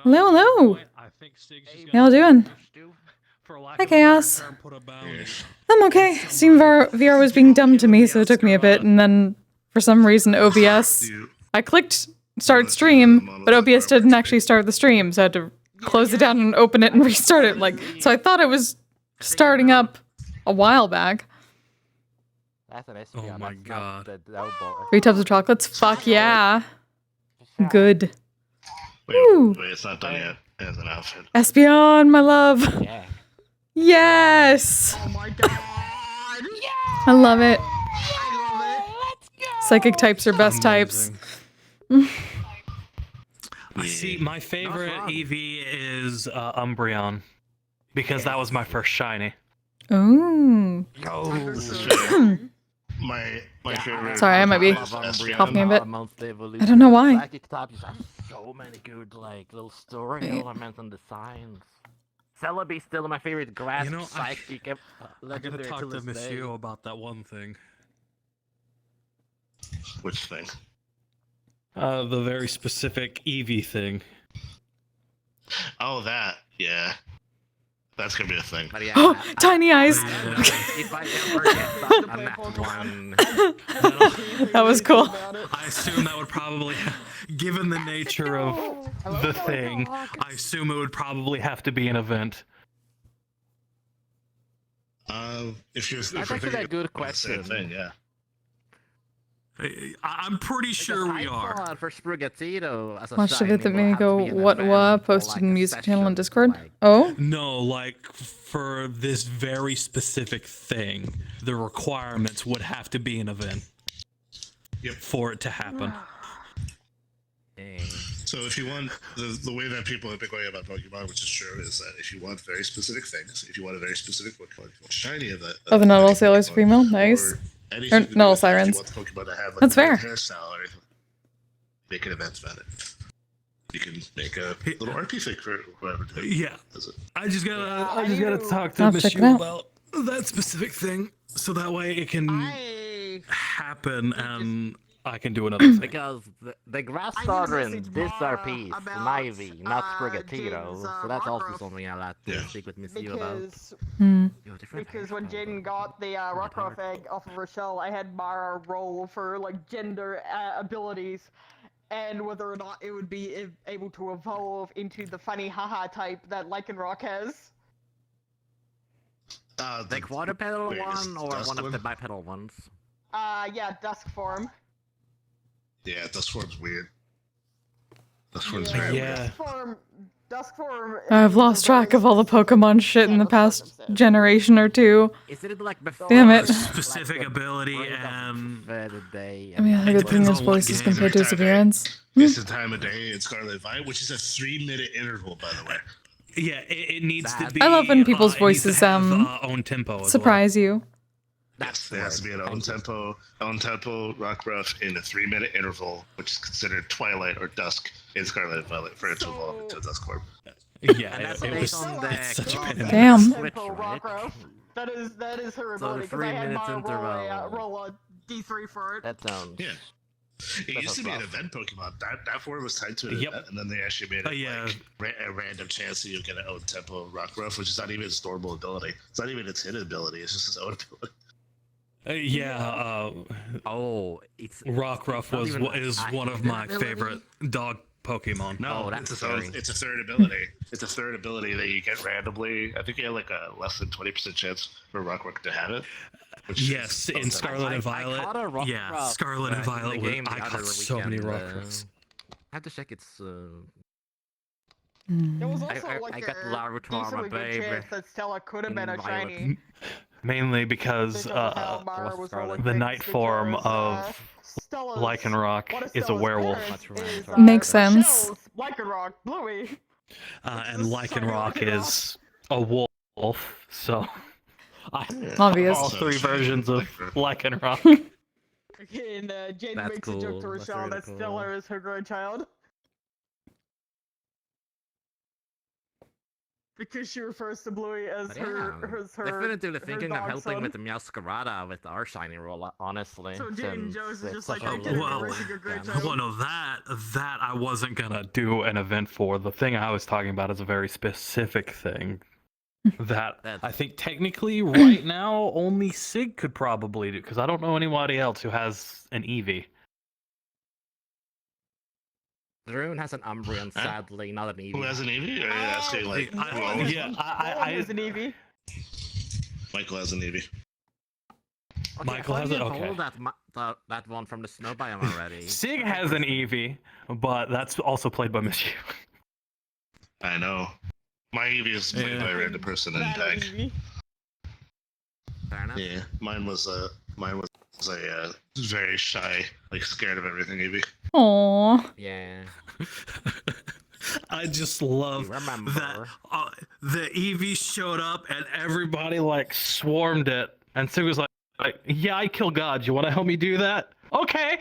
Hello, hello. How y'all doing? Hi, Chaos. I'm okay. Steam VR was being dumb to me, so it took me a bit, and then for some reason OBS, I clicked start stream, but OBS didn't actually start the stream, so I had to close it down and open it and restart it. So I thought it was starting up a while back. Oh my god. 3 tubs of chocolates? Fuck yeah. Good. Wait, it's not done yet. It has an outfit. Espeon, my love. Yeah. Yes. Oh my god. I love it. I love it. Let's go. Psychic types are best types. I see. My favorite EV is Umbreon, because that was my first shiny. Ooh. My favorite. Sorry, I might be Espeon. coughing a bit. I don't know why. Psychic types have so many good little story elements and designs. Celebi's still my favorite grass psychic. I gotta talk to Monsieur about that one thing. Which thing? The very specific Eevee thing. Oh, that. Yeah. That's gonna be a thing. Yeah, Oh, tiny eyes. If I ever get on that one, That was cool. I assume that would probably, given the nature of the thing, I assume it would probably have to be an event. that's actually a good question. Thing, yeah. I'm pretty sure we are. I thought for Sprigatito as a Watched a shiny, bit that it made will me have to go, be an what, event, or posted like in a music channel on session, Discord. like- Oh? No, like, for this very specific thing, the requirements would have to be an event. Yep. For it to happen. Dang. So if you want the way that people have been going about Pokemon, which is true, is that if you want very specific things, if you want a very specific Pokemon, shiny of that. Oh, the Nuddle Sailor Supremo? Nice. Or Nuddle Sirens. If you want Pokemon to have, like, That's fair. Hairstyle or anything, make an event about it. You can make a little RP thing for whoever does it. Yeah. I just gotta talk I'll to check it Monsieur out. about that specific thing, so that way it can happen and I can do another thing. Because the grass starter in this RP is Snivy, not Sprigatito, so that's also something I'll have to speak with Monsieur about. Because when Jaden got the Rockruff egg off of Rochelle, I had Mara roll for gender abilities, and whether or not it would be able to evolve into the funny haha type that Lycanroc has. The quadrupedal one or one of the bipedal ones? Yeah, Dusk form. Yeah, Dusk form's weird. Dusk form's very weird. Dusk form. I've lost track of all the Pokemon shit in the past generation or two. Is it like before? Damn it. Specific ability and... I mean, the good thing is voices compared to his appearance. It's the time of day in Scarlet Violet, which is a 3-minute interval, by the way. Yeah, it needs to be... I love when people's voices own tempo surprise you. Yes, there has to be an own tempo Rockruff in a 3-minute interval, which is considered twilight or dusk in Scarlet Violet for it to evolve into a dusk form. Yeah, it's such a pain in the Damn. Rockruff. That is her ability, because I had Mara roll a D3 for it. That sounds... Yeah. It used to be an event Pokemon. That form was tied to an event, and then they actually made it a random chance that you get an own tempo Rockruff, which is not even its normal ability. It's not even its hidden ability. It's just its own ability. Rockruff is one of my favorite dog Pokemon. No, it's a third ability. It's a third ability that you get randomly. I think you have like a less than 20% chance for Rockruff to have it. Yes, in Scarlet and Violet. Yeah, Scarlet and Violet. I caught so many Rockruffs. I have to check its. There was also I got Larvitar, baby. Chance that Stella could have been a shiny. Mainly because the night form of Lycanroc is a werewolf. Makes sense. Lycanroc, Bluey. And Lycanroc is a wolf, so Obvious. all 3 versions of Lycanroc. And Jaden makes a joke to Rochelle that Stella is her grandchild. Because she refers to Bluey as But her definitively thinking of dog helping son. with the Meowscarada with our shiny role, honestly. So Jaden Jones is it's just like, such a I did it, local raising a great family. child. Well, no, that I wasn't gonna do an event for. The thing I was talking about is a very specific thing that I think technically right now only Sig could probably do, because I don't know anybody else who has an Eevee. Darun has an Umbreon, sadly, not an Eevee. Who has an Eevee? Or are you asking like who owns one? I has an Eevee. Michael has an Eevee. Okay, Michael has it. Okay. That one from the snow biome already. Sig has an Eevee, but that's also played by Miss You. I know. My Eevee is played by a random person in tag. Fair enough. Yeah, mine was a very shy, like scared of everything Eevee. Aww. Yeah. I just love that the Eevee showed up and everybody like swarmed it, and Sig was like, yeah, I kill gods. You want to help me do that? Okay.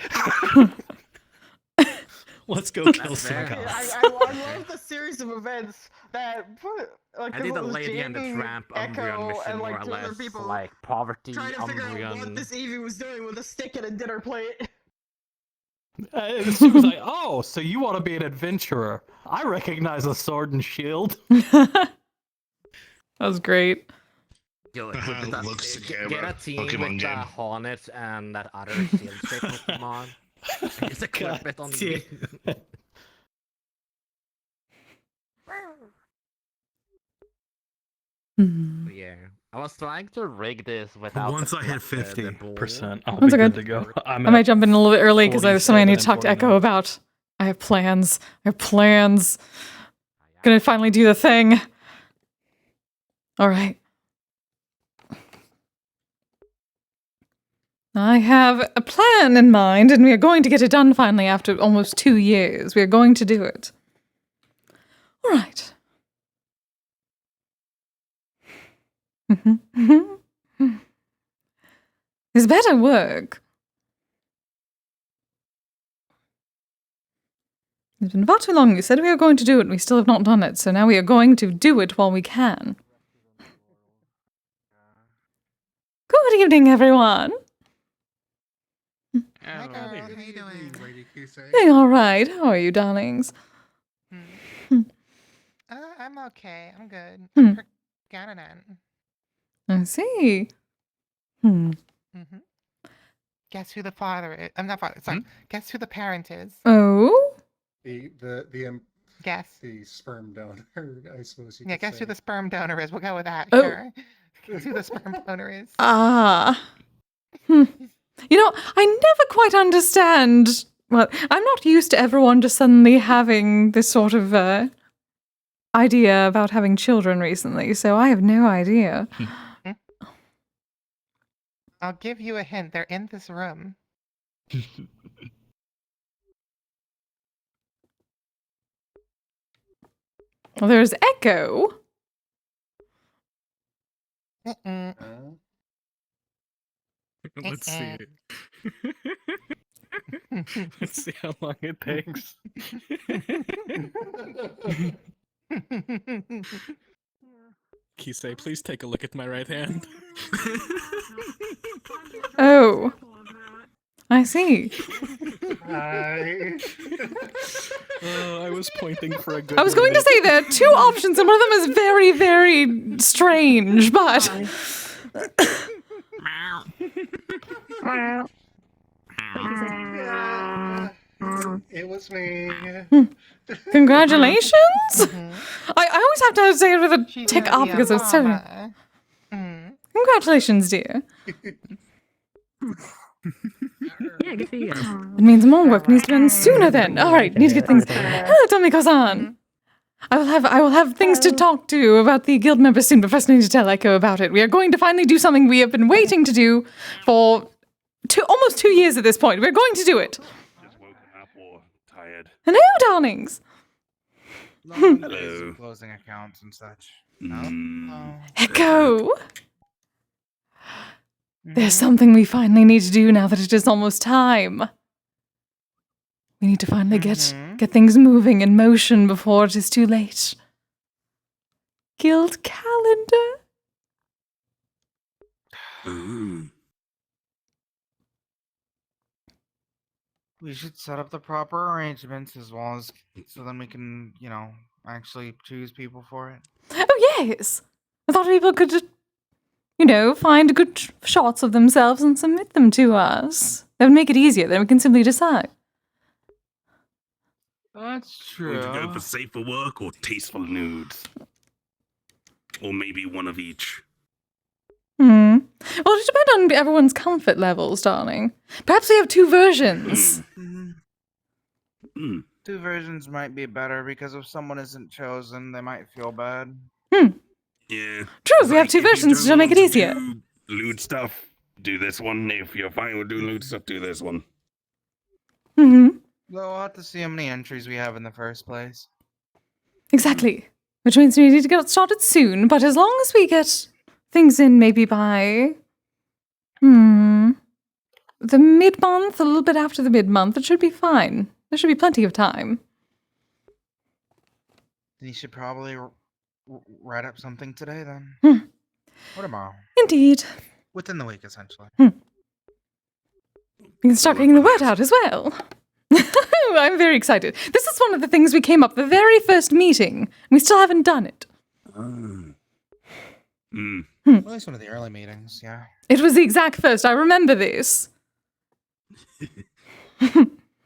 Let's go kill some gods. I love the series of events that put like I did the it was Lady and the Jamie, Tramp Echo, Umbreon mission, and more like or two other less. people Like poverty, trying to figure out what Umbreon. this Eevee was doing with a stick and a dinner plate. She was like, oh, so you want to be an adventurer. I recognize a sword and shield. That was great. Yo, Looks to camera. get a team Pokemon with game. Hornet and that other shield shape Pokemon. Just equip it on the Yeah. I was trying to rig this without Once I hit 50%, I'll be That's good okay. to go. I might jump in a little bit early because there's something I need to talk to 47 Echo about. I have plans. Gonna finally do the thing. Alright. I have a plan in mind, and we are going to get it done finally after almost 2 years. We are going to do it. Alright. This better work. It's been far too long. You said we were going to do it, and we still have not done it, so now we are going to do it while we can. Good evening, everyone. Hi, girl. How you doing? Lady Kise. Hey, all right. How are you, darlings? I'm okay. I'm good. Hmm. Gananan. I see. Guess who the father is? I'm not father. Sorry. Guess who the parent is? Oh? Guess. The sperm donor, I suppose you could Guess say. who the sperm donor is? We'll go with that. Oh. Sure. Guess who the sperm donor is? Ah. You know, I never quite understand. Well, I'm not used to everyone just suddenly having this sort of idea about having children recently, so I have no idea. I'll give you a hint. They're in this room. Well, there's Echo. Let's see it. Let's see how long it takes. Kise, please take a look at my right hand. Oh. I see. I was pointing for a good I was going to say there are two options, and one of them is very, very strange, but... It was me. Congratulations! I always have to say it with a tick up because it's so... Congratulations, dear. Yeah, good for you. It means more work needs to be done sooner then. Alright, need to get things... Hello, Tomiko-san. I will have things to talk to about the guild members soon, but first I need to tell Echo about it. We are going to finally do something we have been waiting to do for almost 2 years at this point. We're going to do it. Just woken up or tired. Hello, darlings. Hello. Closing accounts and such. Echo. There's something we finally need to do now that it is almost time. We need to finally get things moving in motion before it is too late. guild calendar. We should set up the proper arrangements as well as so then we can, actually choose people for it. Oh, yes. I thought people could just, find good shots of themselves and submit them to us. That would make it easier. Then we can simply decide. That's true. Would you go for safer work or tasteful nudes? Or maybe one of each? Well, it depends on everyone's comfort levels, darling. Perhaps we have 2 versions. 2 versions might be better because if someone isn't chosen, they might feel bad. Yeah. True, if we have 2 versions, it'll make it easier. Lewd stuff, do this one. If you're fine with doing lewd stuff, do this one. Though we'll have to see how many entries we have in the first place. Exactly. Which means we need to get started soon, but as long as we get things in maybe by... the mid-month, a little bit after the mid-month, it should be fine. There should be plenty of time. Then you should probably write up something today, then. Or tomorrow. Indeed. Within the week, essentially. We can start getting the word out as well. I'm very excited. This is one of the things we came up the very first meeting. We still haven't done it. At least one of the early meetings, yeah. It was the exact first. I remember this.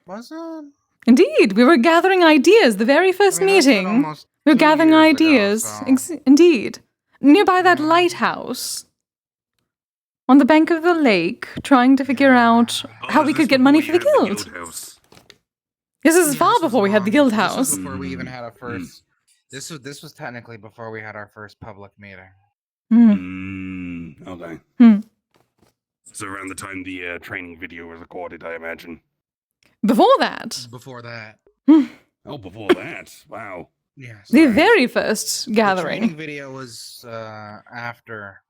Was it? Indeed. We were gathering ideas the very first meeting. We were gathering ideas. Ago, so. Indeed. Nearby that lighthouse. On the bank of the lake, trying to figure out how we could get money for the guild. This is far before we had the guild house. This was before we even had our first... This was technically before we had our first public meeting. Okay. So around the time the training video was recorded, I imagine. Before that. Before that. Oh, before that. Wow. Yes. The very first gathering. The training video was after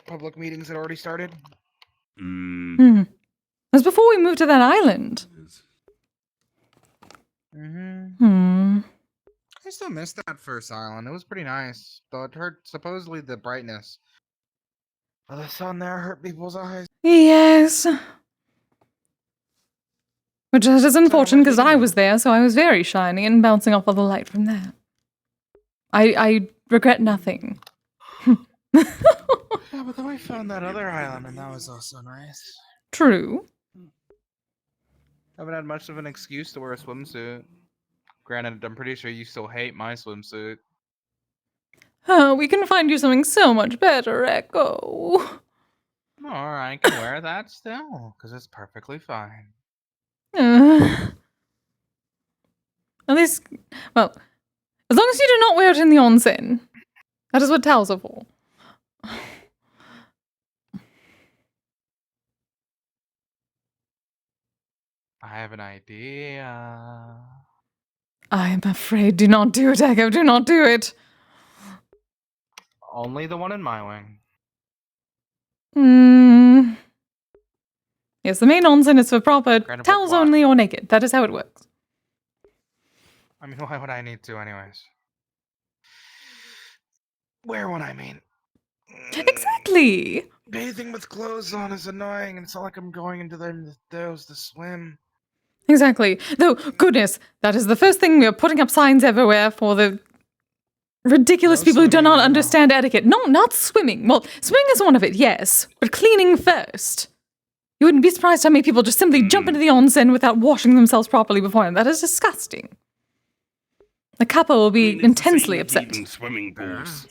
public meetings had already started. It was before we moved to that island. I still miss that first island. It was pretty nice. Though it hurt, supposedly the brightness of the sun there hurt people's eyes. Yes. Which is unfortunate because I was there, so I was very shiny and bouncing off all the light from there. I regret nothing. Yeah, but then we found that other island, and that was also nice. True. Haven't had much of an excuse to wear a swimsuit. Granted, I'm pretty sure you still hate my swimsuit. Oh, we can find you something so much better, Echo. Alright, I can wear that still, because it's perfectly fine. At least, well, as long as you do not wear it in the onsen. That is what towels are for. I have an idea. I am afraid. Do not do it, Echo. Do not do it. Only the one in my wing. Yes, the main onsen is for proper towels only or naked. That is how it works. I mean, why would I need to anyways? Where would I mean? Exactly. Bathing with clothes on is annoying, and it's not like I'm going into those to swim. Exactly. Though, goodness, that is the first thing we are putting up signs everywhere for the ridiculous people who do not understand etiquette. No, not swimming. Well, swimming is one of it, yes, but cleaning first. You wouldn't be surprised how many people just simply jump into the onsen without washing themselves properly beforehand. That is disgusting. The couple will be intensely upset. Even swimming pools.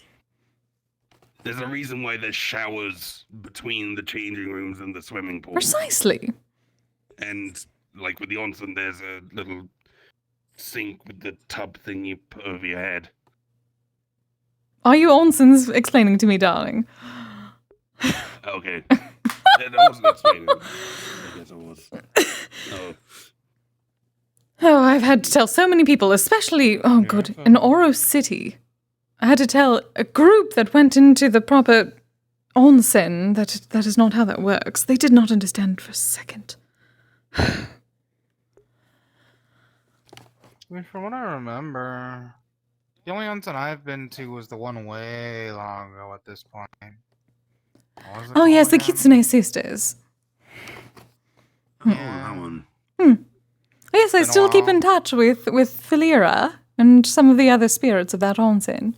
There's a reason why there's showers between the changing rooms and the swimming pool. Precisely. And like with the onsen, there's a little sink with the tub thing you put over your head. Are you onsens explaining to me, darling? Okay. I wasn't explaining. I guess I was. Oh, I've had to tell so many people, especially, in Oro City. I had to tell a group that went into the proper onsen that is not how that works. They did not understand for a second. I mean, from what I remember, The only onsen I've been to was the one way long ago at this point. Oh yes, the Kitsune sisters. Oh, that one. Yes, I still keep in touch with Philira and some of the other spirits of that onsen.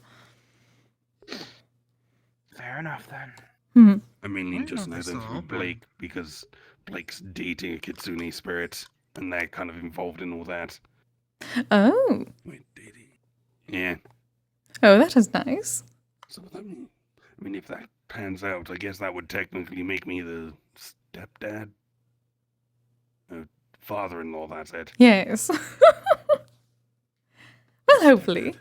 Fair enough then. I mainly just know them through Blake because Blake's dating a Kitsune spirit, and they're kind of involved in all that. Oh. Wait, dating? Yeah. Oh, that is nice. So I mean, if that pans out, I guess that would technically make me the stepdad, father-in-law. That's it. Yes. Well, hopefully.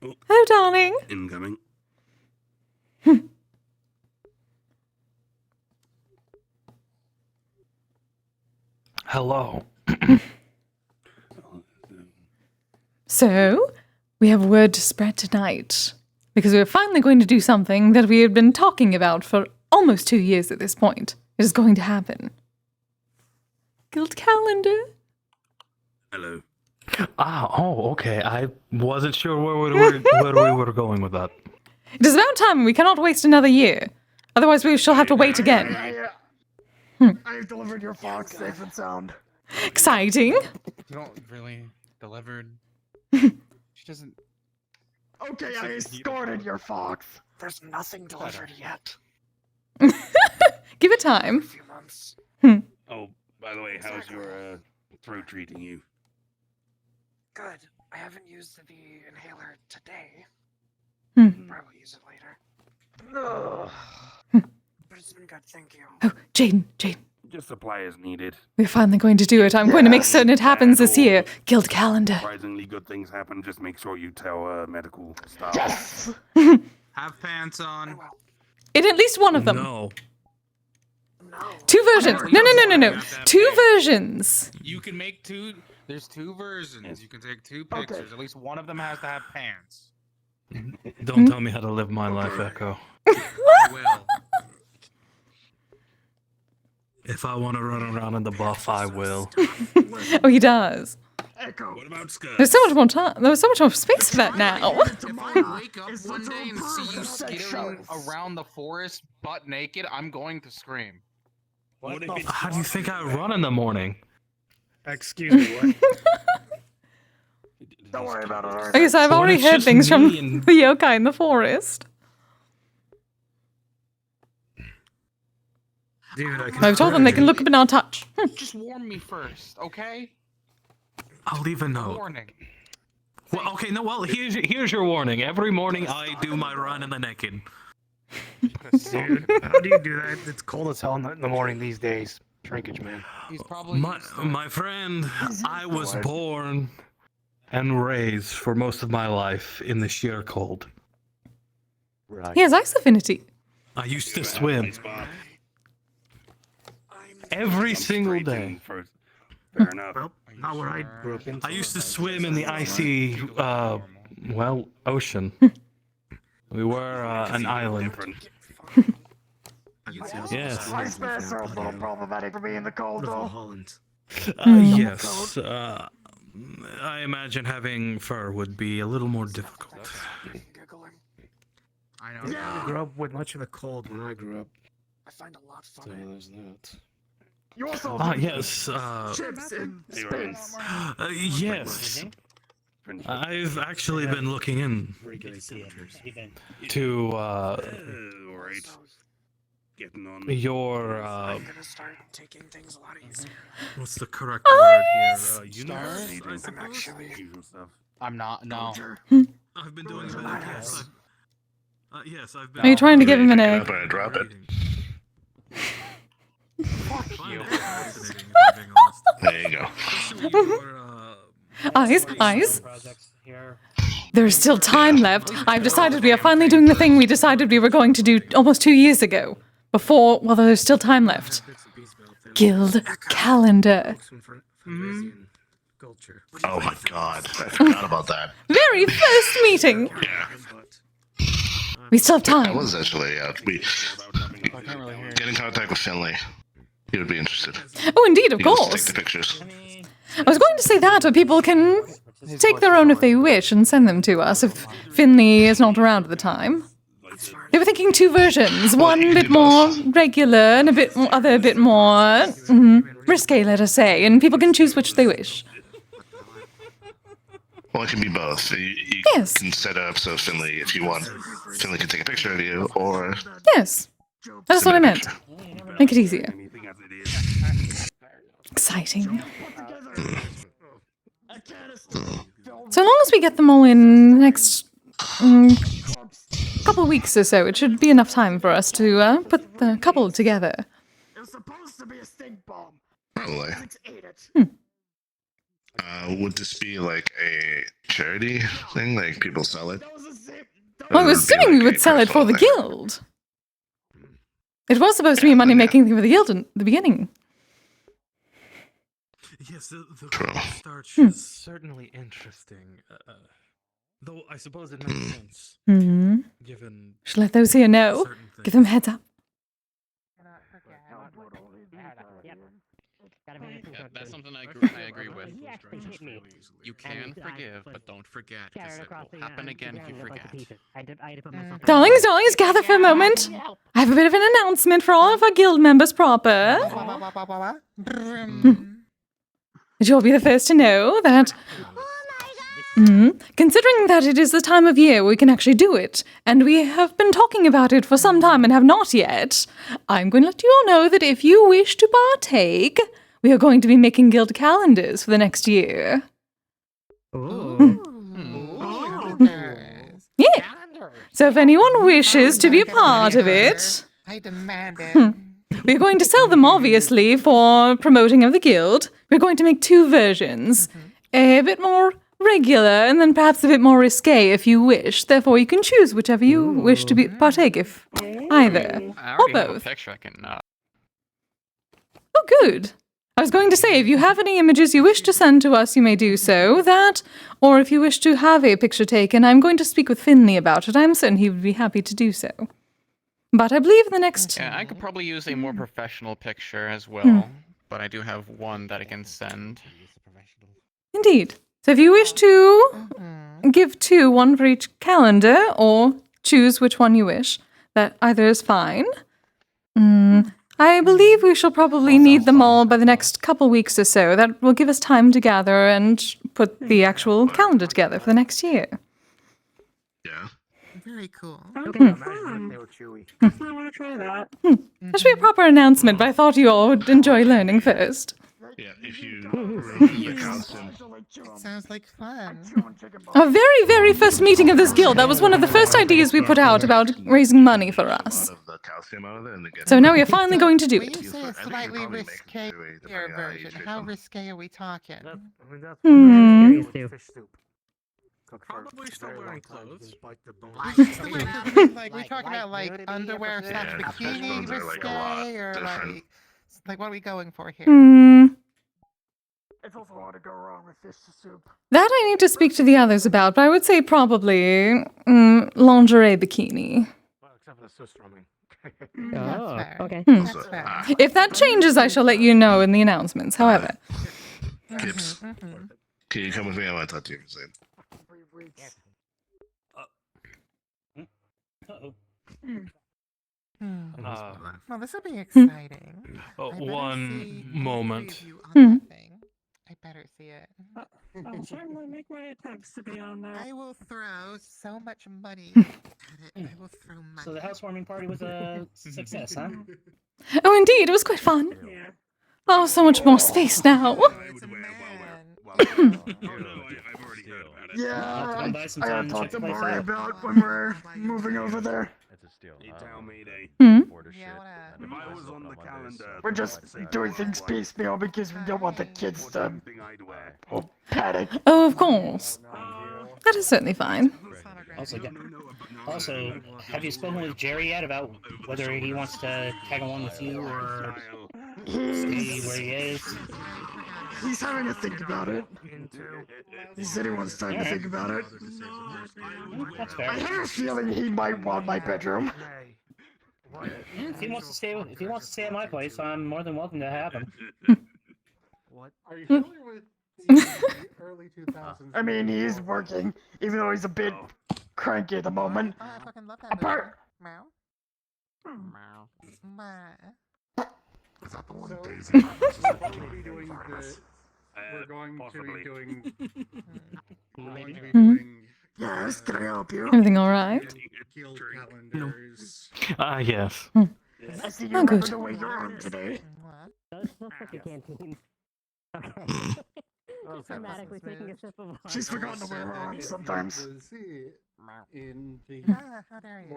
Oh. Hello, darling. Incoming. Hello. So, we have word to spread tonight. Because we're finally going to do something that we have been talking about for almost 2 years at this point. It is going to happen. Guild calendar. Hello. Okay. I wasn't sure where we were going with that. It is about time. We cannot waste another year. Otherwise, we shall have to wait again. I've delivered your fox safe and sound. Exciting. You don't really delivered. She doesn't. Okay, I escorted your fox. There's nothing delivered yet. Give it time. A few months. Oh, by the way, how's your throat treating you? Good. I haven't used the inhaler today. Probably use it later. But it's been good, thank you. Oh, Jaden. Just supply as needed. We're finally going to do it. I'm going to make certain it happens this year. Guild calendar. Surprisingly good things happen. Just make sure you tell medical staff. Yes! Have pants on. In at least one of them. No. 2 versions. No. 2 versions. You can make 2. There's 2 versions. You can take 2 pictures. At least one of them has to have pants. Don't tell me how to live my life, Echo. I will. If I want to run around in the buff, I will. Oh, he does. Echo. What about Scott? There's so much more time. There's so much more space for that now. If I wake up one day and see you skittering around the forest butt naked, I'm going to scream. How do you think I run in the morning? Excuse me, what? Don't worry about it. I guess I've What already if heard just things from me and- the yokai in the forest. Dude, I can I've told them they can look up and not touch. Just warn me first, okay? I'll leave a note. Warning. Well, okay, no, well, here's your warning. Every morning I do my run in the naked. Dude, how do you do that? It's cold as hell in the morning these days. Shrinkage, man. He's probably My friend, I was born and raised for most of my life in the sheer cold. He has ice affinity. I used to swim every single day. Fair enough. Well, not where I grew up in. I used to swim in the icy, ocean. We were an island. Yes. Ice baths are a little problematic for me in the cold, though. Yes. I imagine having fur would be a little more difficult. I know. I grew up with much of the cold when I grew up. I find a lot So funny. there's that. You also Yes. chips in space. Yes. I've actually been looking in to Alright. Getting on. your I'm gonna start taking things a lot easier. what's the correct word here? University. I'm actually Usual stuff. I'm not. No. I've been doing better. Yes. Yes, I've been. Are you trying to give him an egg? I drop it. Fuck you. There you go. Eyes. There is still time left. I've decided we are finally doing the thing we decided we were going to do almost 2 years ago. Before, well, there's still time left. Guild calendar. Oh my god, I forgot about that. Very first meeting. Yeah, We still have that time. was actually get in contact with Finley. He would be interested. Oh, indeed, of He wants to take course. the pictures. I was going to say that, but people can take their own if they wish and send them to us if Finley is not around at the time. They were thinking 2 versions, one a bit more regular and other a bit more risque, let us say, and people can choose which they wish. Well, it can be both. You Yes. can set up so Finley, if you want, Finley can take a picture of you, or... Yes. That's what I meant. Make it easier. Exciting. So long as we get them all in the next couple of weeks or so, it should be enough time for us to put the couple together. It's supposed to be a stink bomb. Probably. Let's eat it. Would this be like a charity thing? Like people sell it? I was assuming we would sell it for the guild. It was supposed to be a money-making thing for the guild in the beginning. Yes, the starch is certainly interesting. Though I suppose it makes sense. Given Should let those here know. Give them heads up. Yeah, that's something I agree with. You can forgive, but don't forget, because it will happen again if you forget. Darlings, gather for a moment. I have a bit of an announcement for all of our guild members proper. Would you all be the first to know that... Considering that it is the time of year we can actually do it, and we have been talking about it for some time and have not yet, I'm going to let you all know that if you wish to partake, we are going to be making guild calendars for the next year. Yeah. So if anyone wishes to be a part of it... I demand it. We're going to sell them, obviously, for promoting of the guild. We're going to make 2 versions. A bit more regular, and then perhaps a bit more risque if you wish. Therefore, you can choose whichever you wish to partake if either. Or both. Oh, good. I was going to say, if you have any images you wish to send to us, you may do so. That, or if you wish to have a picture taken, I'm going to speak with Finley about it. I'm certain he would be happy to do so. But I believe the next... Yeah, I could probably use a more professional picture as well, but I do have one that I can send. Indeed. So if you wish to give 2, one for each calendar, or choose which one you wish, that either is fine. I believe we shall probably need them all by the next couple weeks or so. That will give us time to gather and put the actual calendar together for the next year. Yeah. Very cool. Okay, fun. They were chewy. I want to try that. That should be a proper announcement, but I thought you all would enjoy learning first. Yeah, if you the costume. It sounds like fun. Our very, very first meeting of this guild, that was one of the first ideas we put out about raising money for us. So now we are finally going to do When it. you say a slightly risque version, how risque are we talking? Probably still wearing clothes. Like, we talking about like underwear / bikini risque, or like what are we going for here? It's also hard to go wrong with fish soup. That I need to speak to the others about, but I would say probably lingerie bikini. Well, except for the surströmming. That's fair. Okay. That's fair. If that changes, I shall let you know in the announcements. However, Gibbs, can you come with me? I want to talk to you. Well, this will be exciting. One moment. I better see it. I'll certainly make my attempts to be on there. I will throw so much money at it. I will throw money. So the housewarming party was a success, huh? oh indeed, it was quite fun. Yeah. Oh, so much more space now. Yeah, I buy some gotta time to talk check to the place Maury out. about when we're moving over there. It's a steal. If I was on the calendar, We're just doing things piecemeal because we don't want the kids to panic. Oh, of course. That is certainly fine. Also, have you spoken with Jerry yet about whether he wants to tag along with you or stay where he is? He's having to think about it. He said he wants time to think about it. That's fair. I have a feeling he might want my bedroom. If he wants to stay at my place, I'm more than welcome to have him. What? Are you familiar with Early 2000s. I mean, he is working, even though he's a bit cranky at the moment. Oh, I fucking love that. Apart. Meow. Meow. Is that the one So, Daisy? we're going to be doing. We're going to be Mhm. doing. Yes, can I help you? Everything all right? Guild calendars. Yes. I see you Oh, good. remember the way you're on today. Looks like a canteen. Dramatically taking a sip of water. She's forgotten to wear her arms sometimes. In the How dare It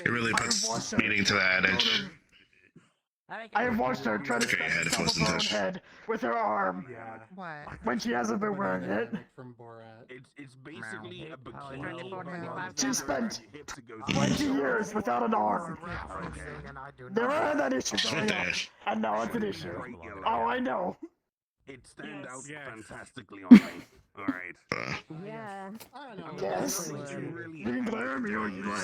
you? really puts meaning to the adage. I have watched her try to Okay, scratch head the top of wasn't her own touched. head with her arm What? when she hasn't been wearing it. From Borat. It's basically a She spent 20 years without an arm. Never had that issue growing up, and now it's an issue. Oh, I know. It stands out fantastically on me. Alright. Yeah. I don't know. Yes. You can glare at me or you like. I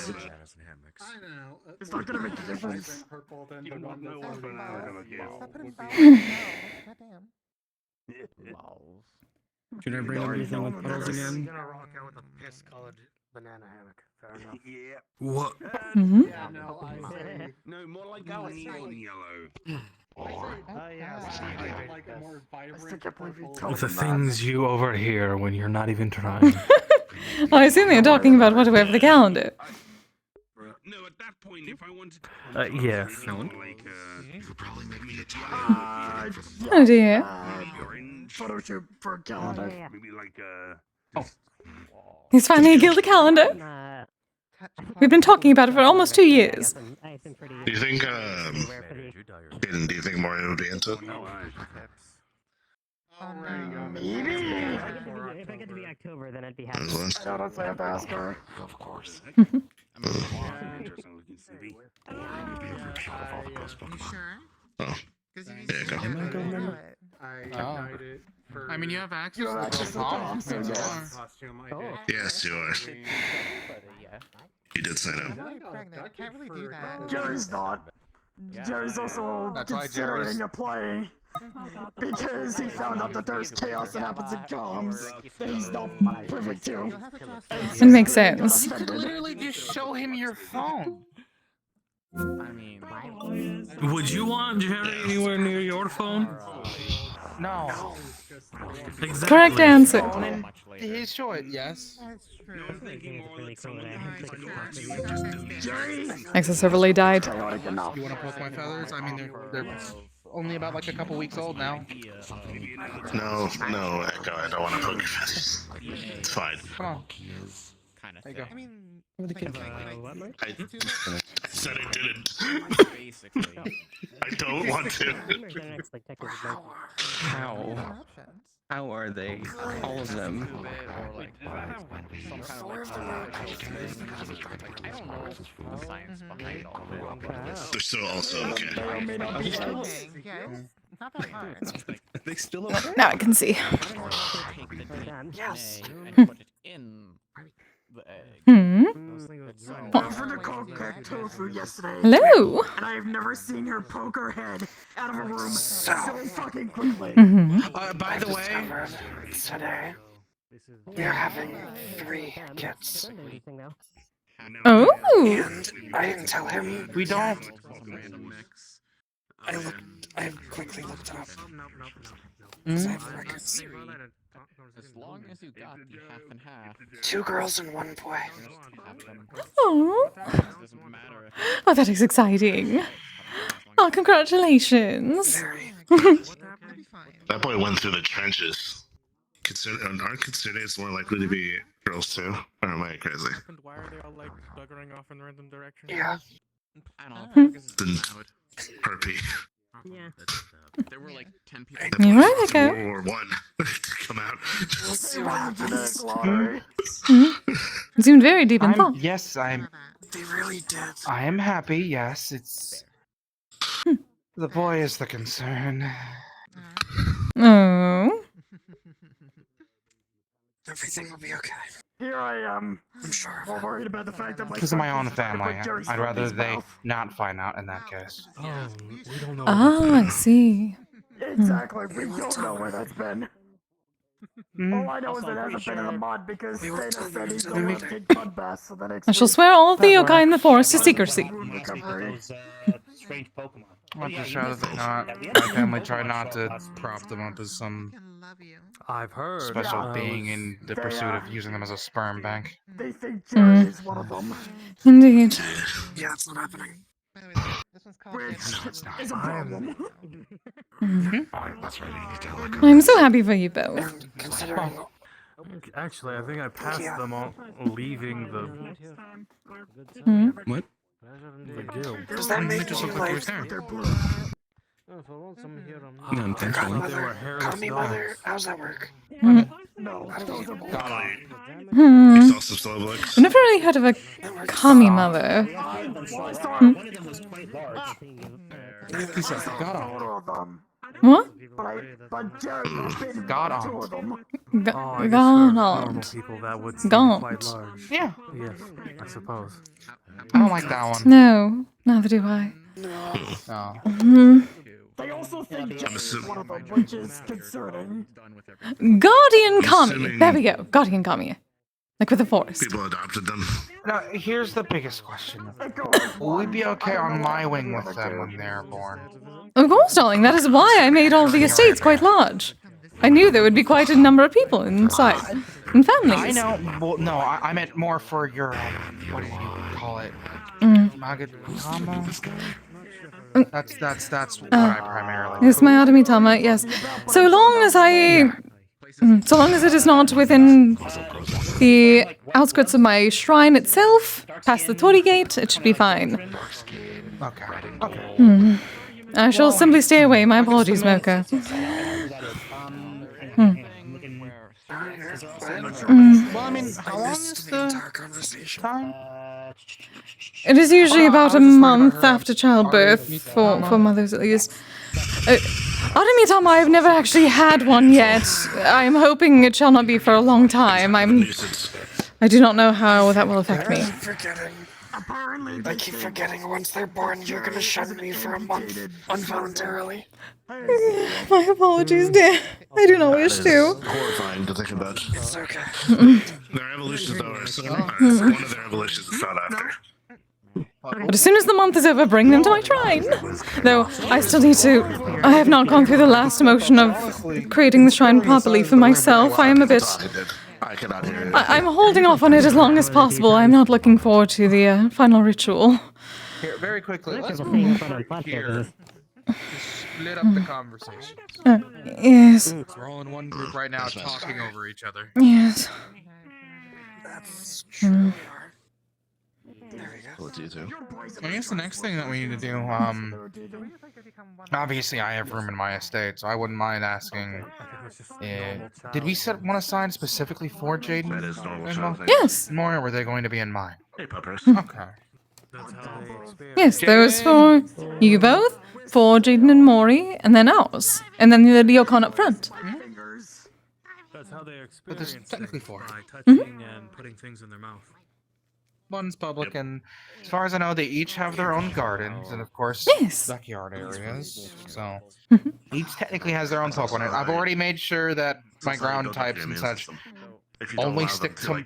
don't know. It's not gonna make a difference. Purple than You the one know that's what I'm gonna get. Stop putting Would be- Goddamn. Should I bring up anything with puddles again? Gonna rock out with a piss-colored banana hammock. Fair enough. Yeah. What? Mhm. Yeah, no, I say. No, more like neon yellow. Oh yeah, like a more vibrant purple. The things you overhear when you're not even trying. Oh, I assume you're talking about what do we have for the calendar. No, at that point, if I wanted to. Yes. You could probably make me a Oh dear. Photo shoot for a calendar. Maybe like He's finally killed the calendar. We've been talking about it for almost 2 years. Do you think, Jaden, do you think Mario would be into it? Maybe. If I get to be October, then I'd be happy. I don't have to ask her. Of course. interesting looking city. Oh. There you go. I mean, you have access You have to access the to Tom, so costume. yes. Costume, I did. Yes, you are. You did sign I'm up. really pregnant. Can't really do that. Jerry's not. Jerry's also That's why considering a play. Because he found out that there's chaos that happens in comms that he's not privy to. It makes sense. You could literally just show him your phone. I mean, Would you want Jerry anywhere near your phone? No. Exactly. Correct answer. His choice, yes. That's true. Access server died. You want to poke my feathers? I mean, they're only about like a couple weeks old now. No, Echo, I don't want to poke your feathers. It's fine. Come on. kind of There you go. I mean, What, I said I didn't. basically. I don't want to. How are they? All of them. Or like some kind of like I don't know the science behind all of it. They're still also okay. yeah, it's not that hard. They still Now I can see. Take the DNA and put it in the egg. Offered to cook tofu yesterday. Hello. And I have never seen her poke her head out of a room so fucking quickly. By the way, today we're having 3 kids. Oh. And I didn't tell him. We don't. I quickly looked up. Because I have the records. As long as you got the half and half. 2 girls and 1 boy. Oh. Doesn't matter. Oh, that is exciting. Oh, congratulations. That boy went through the trenches. Aren't considered more likely to be girls too? Or am I crazy? Why are they all like buggering off in random directions? Yeah. I don't know. Then Harpy. Yeah. There were like 10 people. You're right, Echo. World War One to come out. We'll see what happens. Zoomed very deep in thought. Yes, I'm. They really did. I am happy. Yes, it's. The boy is the concern. Oh. Everything will be okay. Here I am. I'm sure. More worried about the fact that my Because of my son own is trying to put family, Jerry's I'd foot in rather his they mouth. not find out in that case. Oh, we don't know. Oh, I see. Exactly. We don't know where that's been. All I know is it hasn't been in the mud because Santa said he's gonna take mud baths for the next I shall week. swear all of the yokai in the forest to secrecy. Strange Pokemon. I'll just shout that they not. My family tried not to prop them up as some I've heard special being in the pursuit of using them as a sperm bank. They think Jerry is one of them. Indeed. Yeah, it's not happening. Which is a problem. I'm so happy for you both. Considering Actually, I think I passed them on leaving the What? the guild. does that make you like Unintentionally. They were hairless call me dogs. mother? How's that work? No, those are He's also still like. I've never really heard of a kami mother. He says, got on. What? But Jerry has been Got two on. of them. Oh, I guess for Gaunt. normal people that would seem Gaunt. quite large. Yeah. Yes, I suppose. I don't like that one. No, neither do I. No. They also think Jerry is one of them, which is concerning. Guardian kami. assuming- There we go. Guardian kami. Like with the forest. People adopted them. Now, here's the biggest question. Will we be okay on my wing with them when they're born? Of course, darling. That is why I made all the estates quite large. I knew there would be quite a number of people inside. And families. I know. Well, no, I meant more for your, what do you call it? Magatama? That's what I primarily. Yes, my Adamitama, yes. So long as so long as it is not within the outskirts of my shrine itself, past the Tori Gate, it should be fine. Okay. I shall simply stay away. My apologies, Mocha. Well, I mean, how long is the time? It is usually about a month after childbirth, for mothers at least. Adamitama, I've never actually had one yet. I am hoping it shall not be for a long time. I do not know how that will affect me. I keep forgetting once they're born, you're gonna shun me for a month involuntarily. My apologies, dear. I do not wish to. Horrifying to think about. It's okay. Their evolutions, though, are one of their evolutions is sought after. But as soon as the month is over, bring them to my shrine. Though, I still need to... I have not gone through the last emotion of creating the shrine properly for myself. I am a bit... I cannot hear it. I'm holding off on it as long as possible. I'm not looking forward to the final ritual. Here, very quickly, let's move here. Split up the conversations. Yes. We're all in one group right now, talking over each other. Yes. That's true. I guess the next thing that we need to do, obviously I have room in my estate, so I wouldn't mind asking, did we want to sign specifically for Jaden? That is normal. Yes. More, or were they going to be in mine? Hey, puppers. Okay. Yes, those for you both, for Jaden and Mori, and then ours. And then the Ryokan up front. That's how they experience But there's technically four. by touching and putting things in their mouth. One's public, and as far as I know, they each have their own gardens, and of course, backyard areas. So each technically has their own Pokemon. I've already made sure that my ground types and such only stick to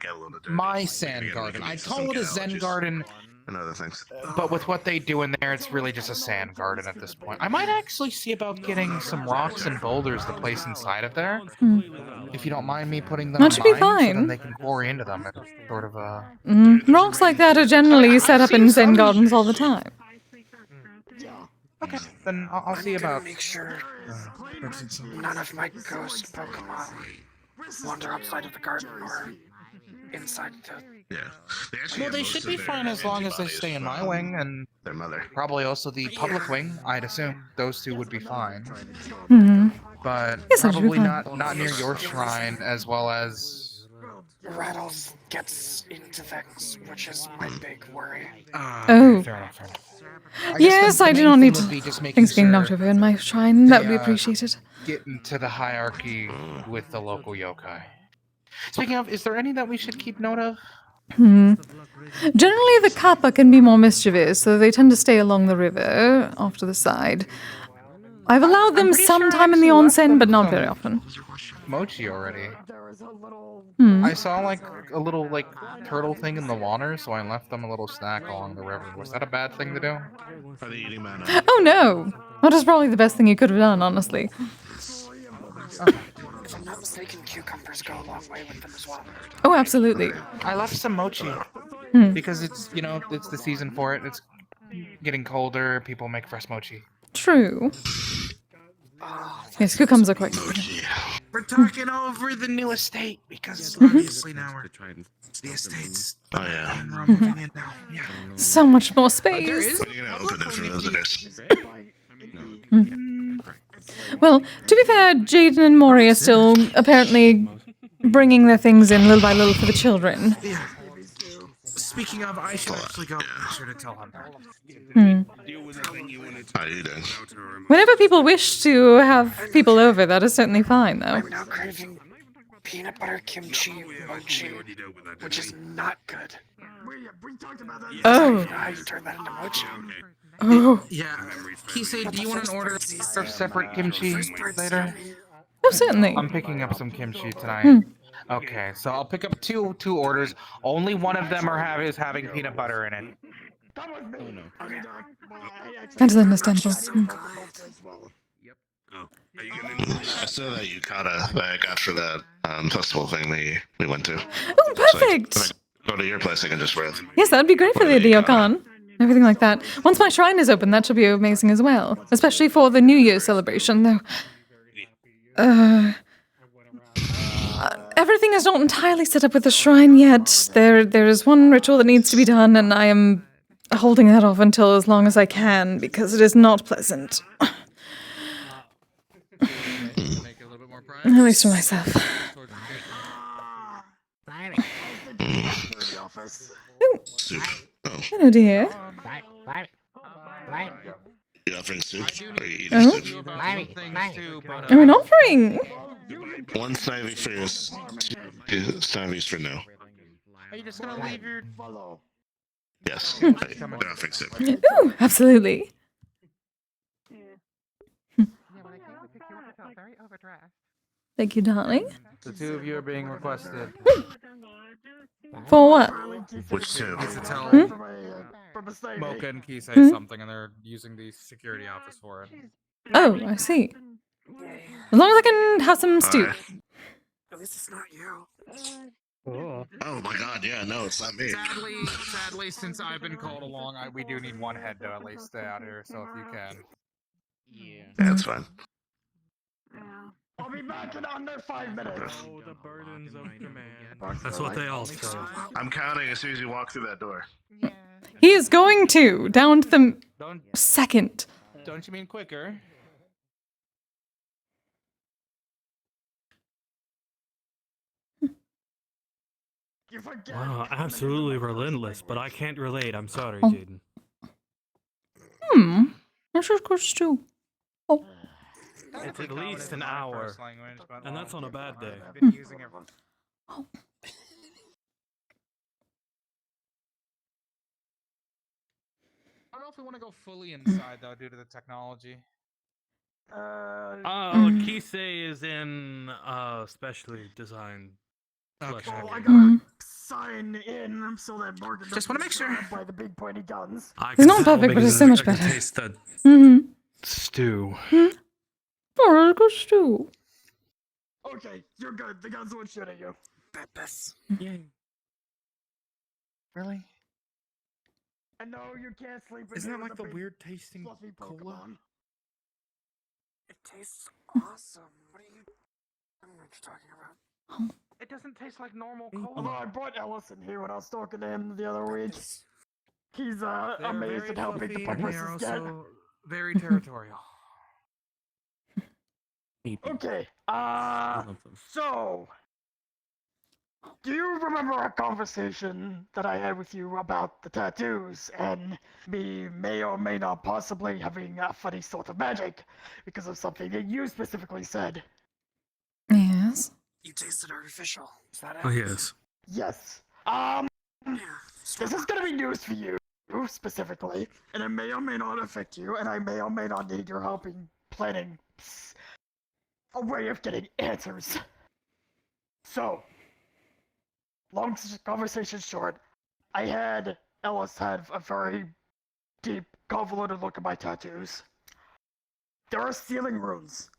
my sand garden. I call it a Zen garden, and other things. but with what they do in there, it's really just a sand garden at this point. I might actually see about getting some rocks and boulders to place inside of there, if you don't mind me putting them. That should be in mine, so fine. then they can quarry into them. It's sort of a. Rocks like that are generally set up in Zen gardens all the time. Okay, then I'll see about. Make sure none of my ghost Pokemon wander outside of the garden or inside the. Yeah. Well, they should be fine as long as they stay in my wing, and their mother. Probably also the public wing. I'd assume those two would be fine. But Yes, that should be probably fine. not near your shrine, as well as. Rattles gets into things, which is my big worry. Oh. Fair enough. Yes, I do not need just making things being sure knocked over in my shrine. That would be they, appreciated. Get into the hierarchy with the local yokai. Speaking of, is there any that we should keep note of? Generally, the kappa can be more mischievous, so they tend to stay along the river, off to the side. I've allowed them sometime in the onsen, but not very often. Mochi already. Hmm. I saw like a little like turtle thing in the water, so I left them a little snack along the river. Was that a bad thing to do? Are they eating man? Oh no! That was probably the best thing you could have done, honestly. If I'm not mistaken, cucumbers go a long way with them as well. Oh, absolutely. I left some mochi because it's, you know, it's the season for it. It's getting colder. People make fresh mochi. True. Yes, cucumbers are quite good. We're talking over the new estate because obviously now we're the estate's. Oh yeah. Moving in now. Yeah. So much more space. You're gonna open it for visitors. Well, to be fair, Jaden and Maury are still apparently bringing their things in little by little for the children. Yeah. Speaking of, I should actually go. Make sure to tell Hunter. How you doing? Whenever people wish to have people over, that is certainly fine, though. I'm now craving peanut butter kimchi mochi, which is not good. Oh. How you turn that into mochi? Oh. Yeah. Kise, do you want an order of separate kimchi later? Oh, certainly. I'm picking up some kimchi tonight. Okay, so I'll pick up two orders. Only one of them is having peanut butter in it. That is understandable. I saw that yukata that I got for that festival thing we went to. Oh, perfect! So if I go to your place, I can just wear it. Yes, that would be great for the ryokan. Everything like that. Once my shrine is open, that should be amazing as well. Especially for the New Year celebration, though. Everything is not entirely set up with the shrine yet. There is one ritual that needs to be done, and I am holding that off until as long as I can, because it is not pleasant. At least for myself. Soup. Oh. Hello, dear. You offering soup? Or are you eating soup? I'm an offering. One snivy for yours, two snivies for now. Are you just gonna leave your? Yes, they're offering soup. Ooh, absolutely. Thank you, darling. The two of you are being requested. For what? Which two? To tell Mocha and Kise something, and they're using the security office for it. Oh, I see. As long as I can have some stew. At least it's not you. Oh my god, yeah, no, it's not me. Sadly, since I've been called along, we do need one head to at least stay out here, so if you can. Yeah, that's fine. I'll be back in under 5 minutes. Oh, the burdens of command. That's what they all say. I'm counting as soon as you walk through that door. He is going to, down to the second. Don't you mean quicker? Wow, absolutely relentless, but I can't relate. I'm sorry, Jaden. I should go stew. Oh. It's at least an hour, and that's on a bad day. I've been using it. Oh. I don't know if we want to go fully inside though, due to the technology. Kise is in specially designed. Okay. Oh, I gotta sign in so that Morgan Just want to make sure. by the big pointy guns. It's not perfect, but it's so much better. Taste that stew. Oh, good stew. Okay, you're good. The guns won't shoot at you. Bet this. Yay. Really? I know you can't sleep. Isn't that like the weird tasting cola? It tastes awesome. What are you? I don't know what you're talking about. It doesn't taste like normal cola. Although I brought Ellison here when I was talking to him the other week. He's amazed at how big the pupusas get. Very territorial. Okay, so, do you remember our conversation that I had with you about the tattoos and me may or may not possibly having a funny sort of magic because of something that you specifically said? Yes. You tasted artificial. Is that it? Oh yes. Yes. This is gonna be news for you specifically, and it may or may not affect you, and I may or may not need your help in planning a way of getting answers. So, long conversation short, I had Ellis have a very deep, convoluted look at my tattoos. There are sealing runes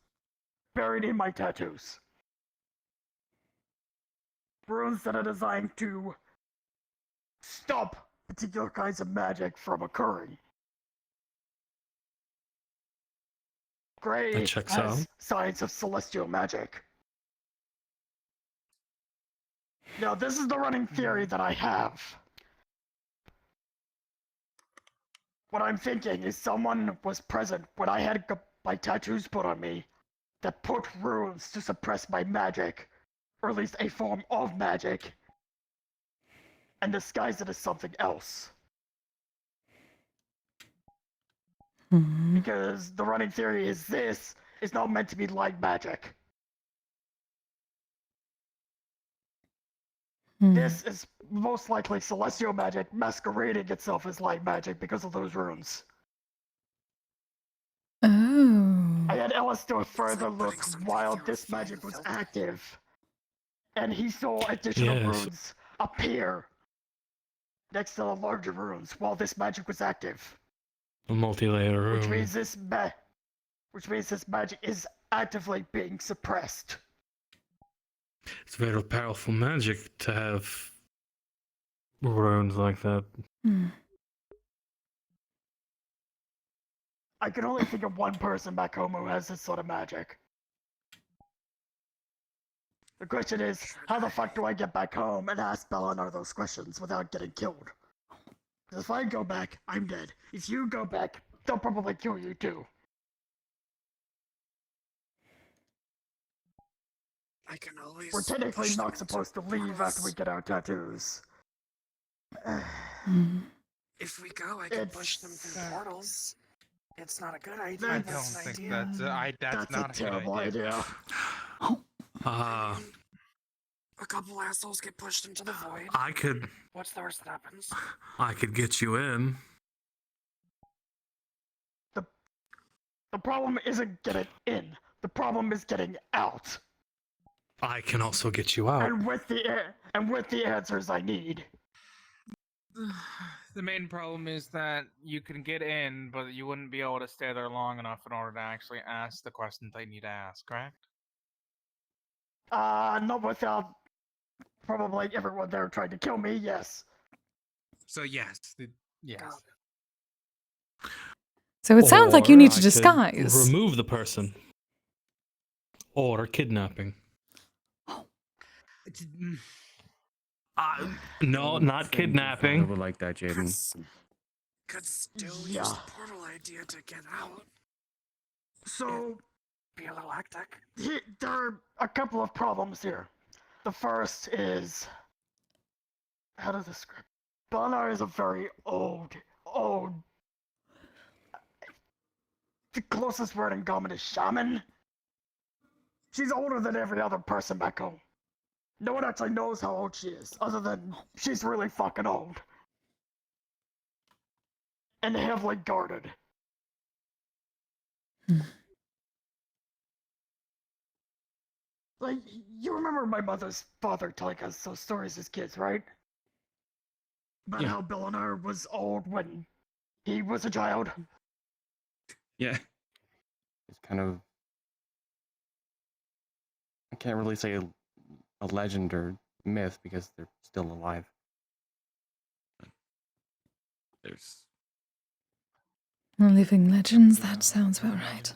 buried in my tattoos. Runes that are designed to stop particular kinds of magic from occurring. Gray has signs of celestial magic. Now, this is the running theory that I have. What I'm thinking is someone was present when I had my tattoos put on me that put runes to suppress my magic, or at least a form of magic, and disguised it as something else. Because the running theory is this is not meant to be light magic. This is most likely celestial magic masquerading itself as light magic because of those runes. Oh. I had Ellis do a further look while this magic was active, and he saw additional runes appear next to the larger runes while this magic was active. A multi-layer room. Which means this magic is actively being suppressed. It's very powerful magic to have runes like that. I can only think of one person back home who has this sort of magic. The question is, how the fuck do I get back home and ask Belenar those questions without getting killed? Because if I go back, I'm dead. If you go back, they'll probably kill you too. I can always. We're technically not supposed to leave after we get our tattoos. If we go, I can push them through portals. It's not a good idea. I don't think that's not a terrible idea. A couple assholes get pushed into the void. What's the worst that happens? I could get you in. The problem isn't getting in. The problem is getting out. I can also get you out. And with the answers I need. The main problem is that you can get in, but you wouldn't be able to stay there long enough in order to actually ask the questions they need to ask, correct? Not without probably everyone there trying to kill me, yes. So yes. Yes. So it sounds like you need to disguise. Remove the person. Or kidnapping. No, not kidnapping. I would like that, Jaden. Could still use the portal idea to get out. So, be a little hectic. There are a couple of problems here. The first is, how to describe? Belenar is a very old. The closest word in common is shaman. She's older than every other person back home. No one actually knows how old she is, other than she's really fucking old. And heavily guarded. Like, you remember my mother's father telling us those stories as kids, right? About how Belenar was old when he was a child? Yeah. It's kind of... I can't really say a legend or myth because they're still alive. There's living legends, that sounds about right.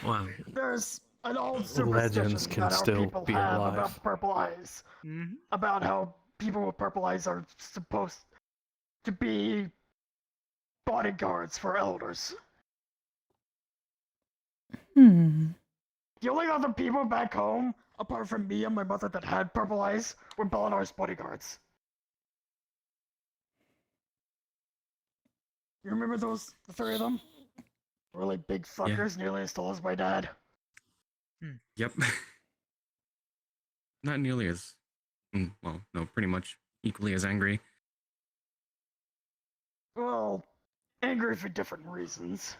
Well, there's an old superstition legends can that our still people be have alive. about purple eyes. About how people with purple eyes are supposed to be bodyguards for elders. The only other people back home, apart from me and my mother that had purple eyes, were Belenar's bodyguards. You remember the three of them? Really big fuckers, nearly as tall as my dad. Yep. Not nearly as, well, no, pretty much equally as angry. Well, angry for different reasons.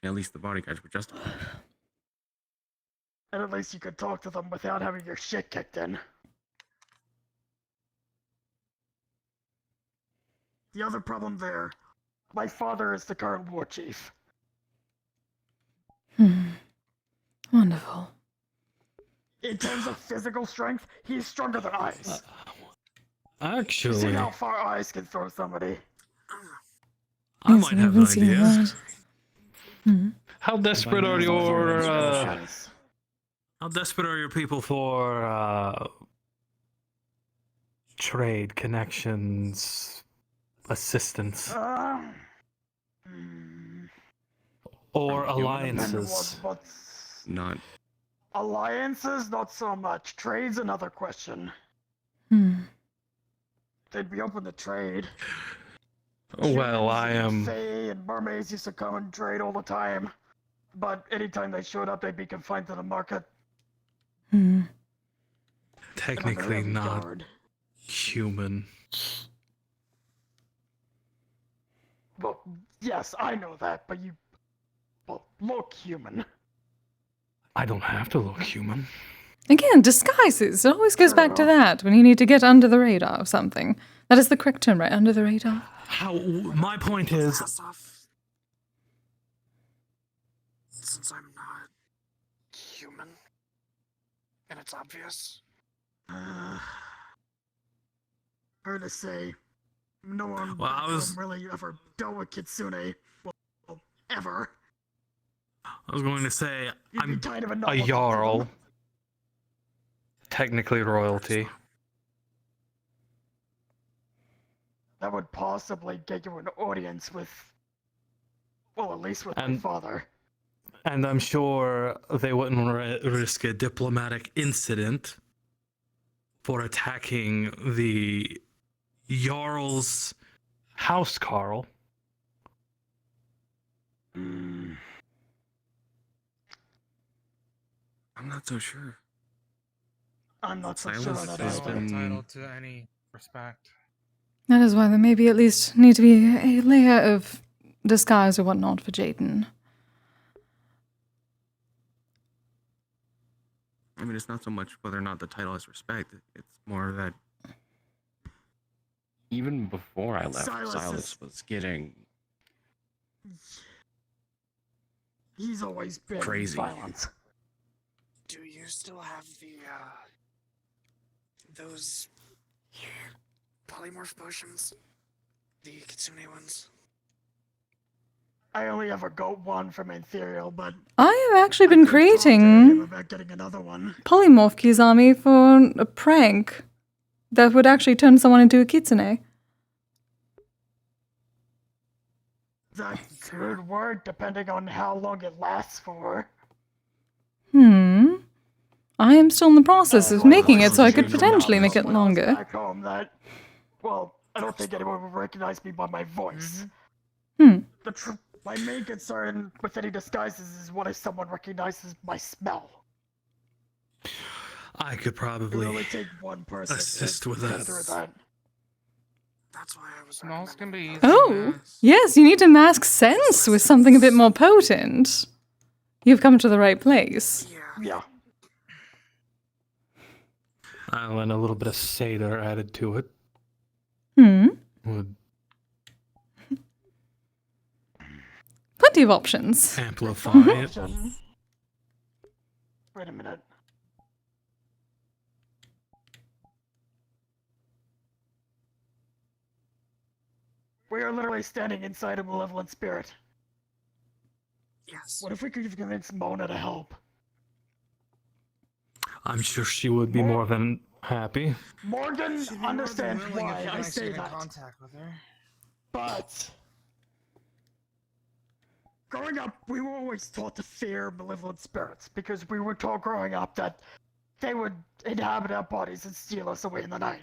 At least the bodyguards were justified. And at least you could talk to them without having your shit kicked in. The other problem there, my father is the current war chief. Wonderful. In terms of physical strength, he's stronger than Ice. Actually, See how far Ice can throw somebody. I might have an idea. That. How desperate are your how desperate are your people for trade connections, assistance, or alliances? Not. Alliances, not so much. Trade's another question. They'd be open to trade. Well, I am. Fae and mermaids used to come and trade all the time, but anytime they showed up, they'd be confined to the market. Technically not human. Well, yes, I know that, but you look human. I don't have to look human. Again, disguises. It always goes back to that when you need to get under the radar of something. That is the correct term, right? Under the radar. My point is, since I'm not human, and it's obvious. Hard to say. No one really ever dealt with Kitsune. Well, ever. I was going to say, I'm kind of a Jarl. Technically royalty. That would possibly get you an audience with, well, at least with my father. And I'm sure they wouldn't risk a diplomatic incident for attacking the Jarl's house, Carl. I'm not so sure. I'm not so sure Silence on that is either. entitled to any respect. That is why there maybe at least need to be a layer of disguise or whatnot for Jaden. I mean, it's not so much whether or not the title has respect. It's more that even before I left, Silas was getting He's always been crazy. Violent. Do you still have the, those polymorph potions? The Kitsune ones? I only ever got one from Ethereal, but I have actually been creating about getting another one. polymorph Kizami for a prank that would actually turn someone into a kitsune. That could work depending on how long it lasts for. I am still in the process of making it, so I could potentially make it longer. Back home, well, I don't think anyone would recognize me by my voice. My main concern with any disguises is what if someone recognizes my smell. I could It probably would only take one person assist to with get that. through that. That's why I was Smells can be easy. Oh, yes, you need to mask sense with something a bit more potent. You've come to the right place. Yeah. And a little bit of Seder added to it. Would Plenty of options. amplify it. Wait a minute. We are literally standing inside a malevolent spirit. Yes. What if we could convince Mona to help? I'm sure she would be more than happy. Morgan understands why I say that. Contact with her. But growing up, we were always taught to fear malevolent spirits because we were taught growing up that they would inhabit our bodies and steal us away in the night.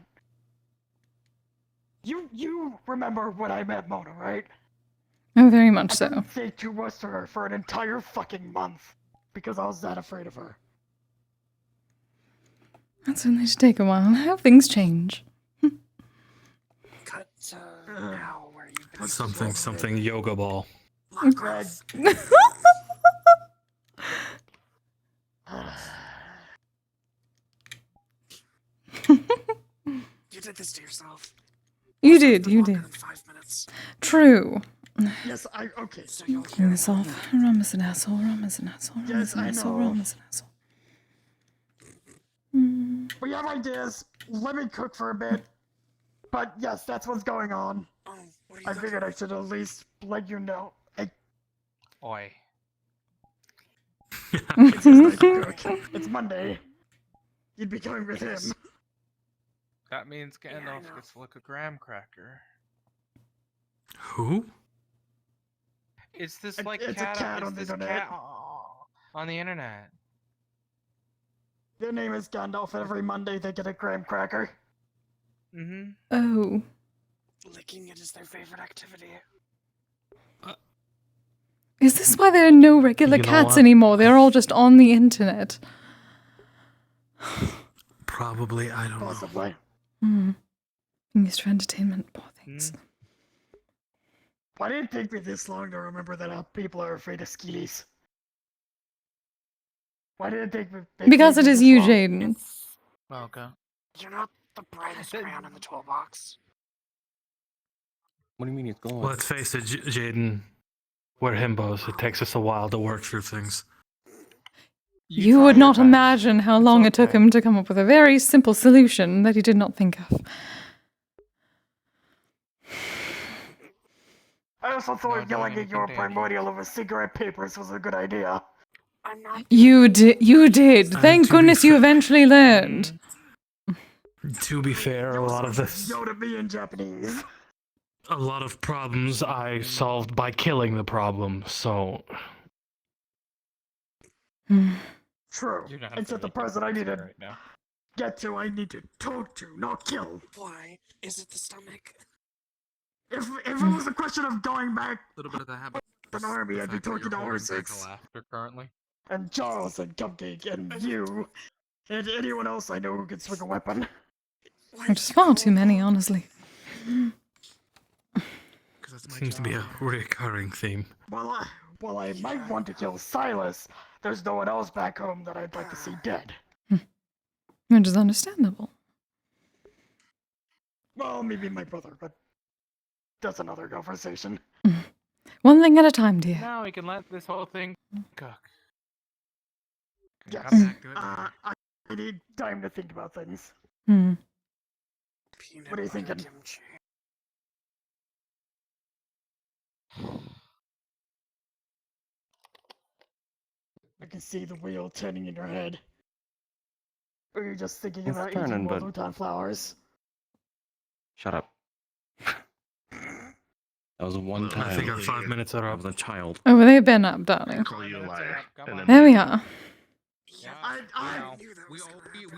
You remember when I met Mona, right? Oh, very much I so. didn't say two words to her for an entire fucking month because I was that afraid of her. That's when they should take a while. How things change. Cut now where you've been Something yoga ball. Greg, You did this to yourself. You did, you did. 5 minutes. True. Yes, okay. Clean this off. Rum is an asshole, rum is an asshole, rum is Yes, an I asshole, know. rum is an asshole. We have ideas. Let me cook for a bit. But yes, that's what's going on. Oh, what are you I cooking? figured I should at least let you know. Oi. It's his night to cook. It's Monday. You'd be going with him. That means Gandalf gets to look a graham cracker. Who? It's this It's like a cat on the internet. On the internet. Their name is Gandalf, and every Monday they get a graham cracker. Mm-hmm. Oh. Licking it is their favorite activity. Is this why there are no regular You know cats what? anymore? They're all just on the internet. Probably, I don't know. Possibly. Used for entertainment, poor things. Why did it take me this long to remember that people are afraid of skillies? Why did it take me? Because it is this you, long? Jaden. Okay. You're not the brightest crayon in the toolbox. What do you mean it's gone? Let's face it, Jaden. We're himbos. It takes us a while to work through things. You would not imagine how long it took him to come up with a very simple solution that he did not think of. I also thought yelling at your primordial over cigarette papers was a good idea. I'm not. You did. Thank goodness you eventually learned. To be fair, a lot of this, Yo to me in Japanese. a lot of problems I solved by killing the problem. So True. Except the person I need to right now. get to, I need to talk to, not kill. Why? Is it the stomach? If it was a question of going back A little bit of the habit. to an army, I'd be talking to horses. Laughter currently. And Charles and Cupcake and you and anyone else I know who can swing a weapon. Which is far too many, honestly. seems to be a recurring theme. While I might want to kill Silas, there's no one else back home that I'd like to see dead. Which is understandable. Well, maybe my brother, but that's another conversation. One thing at a time, dear. Now we can let this whole thing cook. Yes. Come back to it. I need time to think about things. What are you thinking? I can see the wheel turning in your head. Or you're just thinking It's about turning, eating but- Moldotan flowers. Shut up. That was one time. I think our 5 minutes are I up. was a child. Oh, they've been up, darling. Call you a liar. And then There we are. I knew that was gonna happen.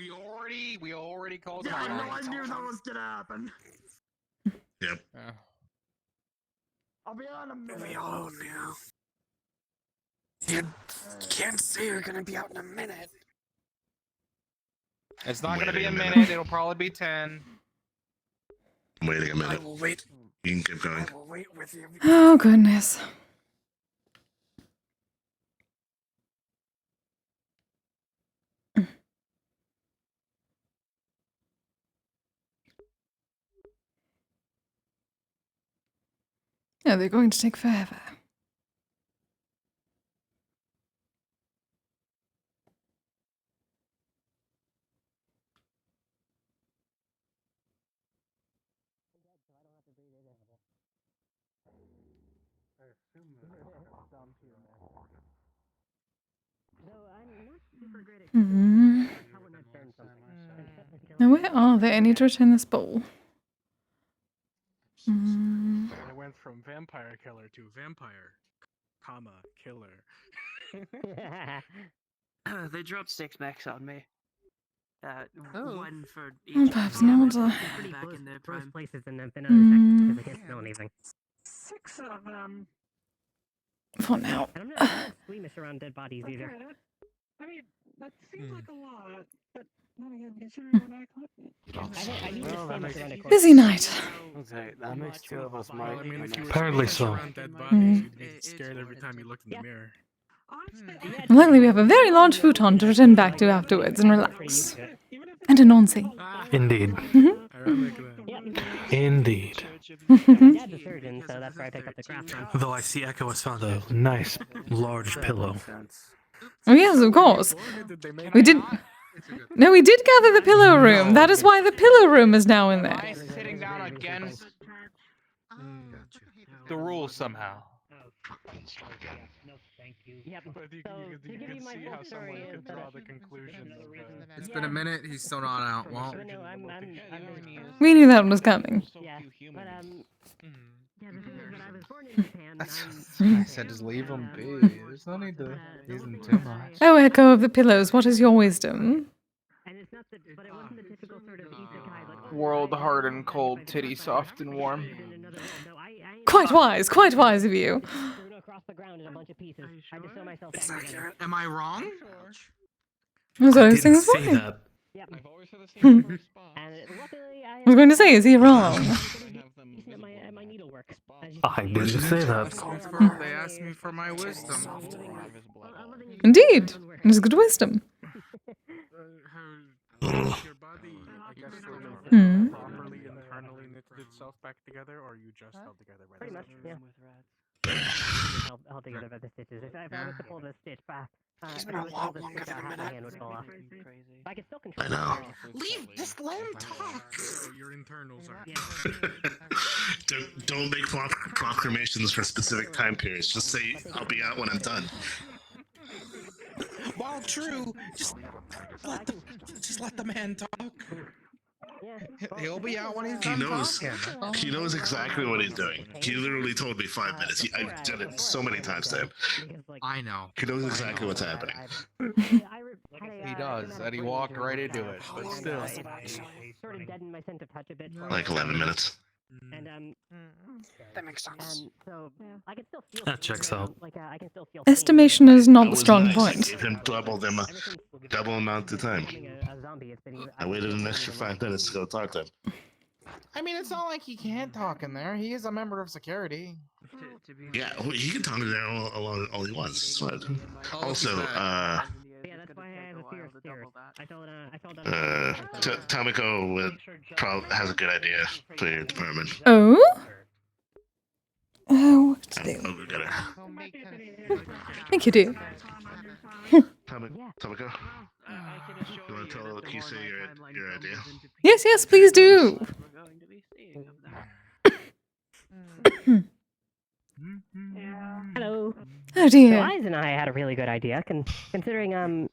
We already called Yeah, I him know, out. I knew that was gonna happen. Yep. I'll be on a minute. We all knew. You can't say you're gonna be out in a minute. It's not gonna be Waiting a a minute. minute. It'll probably be 10. I'm waiting a I minute. will wait. You can keep going. I will wait with you. Oh, goodness. Yeah, they're going to take forever. Now, where are they? I need to return this bowl. It went from vampire killer to vampire, comma, killer. They dropped 6 mechs on me. One for each. Oh, perhaps not. Pretty back in their prime. Places and I've been out of sections because I can't smell anything. 6 of them. For now. And I'm not squeamish around dead bodies either. Okay, I mean, that seems like a lot, but then again, considering when I I need to squeamish around a corpse. Busy night. Okay, that makes 2 of us, Mike. Well, I mean, if you were Apparently squeamish so. around dead bodies, you'd be scared every time you looked in the mirror. Luckily, we have a very large futon to return back to afterwards and relax. And a non-sing. Indeed. Indeed. Though I see Echo has found a nice, large pillow. Oh yes, of course. We did... No, we did gather the pillow room. That is why the pillow room is now in there. Sitting down against the rules somehow. It's been a minute, he's still not out. Well, We knew that was coming. That's I said just leave him be. There's no need to use him too much. Oh, Echo of the Pillows, what is your wisdom? World hard and cold, titty soft and warm. Quite wise of you. am I wrong? Was I saying this Say that. I was going to say, is he wrong? I didn't say that. They asked me for my wisdom. Indeed, it's good wisdom. Your body, I guess, sort of properly internally knitted itself back together, or you just held together by Pretty the much, stitches? yeah. Held together by the stitches. If I was to pull the stitch back, It's been a lot longer than a my minute. hand would fall off. But I can still control I know. Just let him talk. So your internals are. Don't make proclamations for specific time periods. Just say, I'll be out when I'm done. While true, just let the man talk. He'll be out when he's done talking. He knows exactly what he's doing. He literally told me 5 minutes. I've done it so many times to him. I know. He knows exactly what's happening. He does, and he walked right into it, but still. Sort of deadened my sense of touch a bit. Like 11 minutes. And that makes sense. So I can still feel. That checks out. I can still feel. Estimation is not That the was strong nice. point. I gave him double amount of time. I waited an extra 5 minutes to go talk to him. I mean, it's not like he can't talk in there. He is a member of security. Yeah, well, he can talk to there all he wants. But also, Tomiko has a good idea for your department. Oh? Oh, what to do? I'll go get her. Thank you, dear. Tomiko? You want to tell Kise your idea? Yes, please do. Hello. Oh dear. So Eyes and I had a really good idea, considering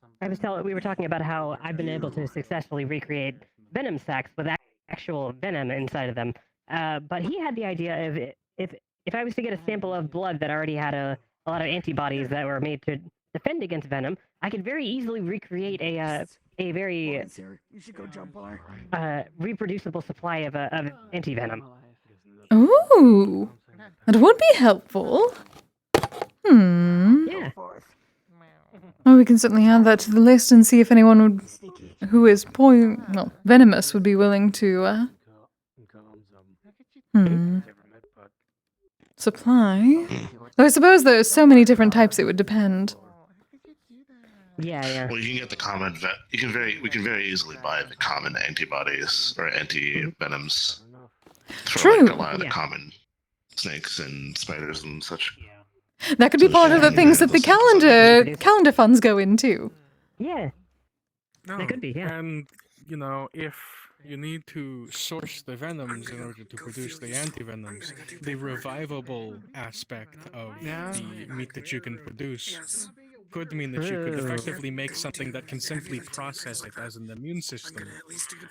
we were talking about how I've been able to successfully recreate venom sacs with actual venom inside of them. But he had the idea of if I was to get a sample of blood that already had a lot of antibodies that were made to defend against venom, I could very easily recreate a very reproducible supply of anti-venom. Ooh, that would be helpful. Yeah. Well, we can certainly add that to the list and see if anyone who is venomous would be willing to supply. Though I suppose there's so many different types it would depend. Yeah. Well, you can get the common. We can very easily buy the common antibodies or anti-venoms for True. like a lot of the common snakes and spiders and such. That could be part of the things that the calendar funds go into. Yeah. No, That could be, yeah. And, if you need to source the venoms in order to produce the antivenoms, the revivable aspect of the meat that you can produce could mean that you could effectively make something that can simply process it as an immune system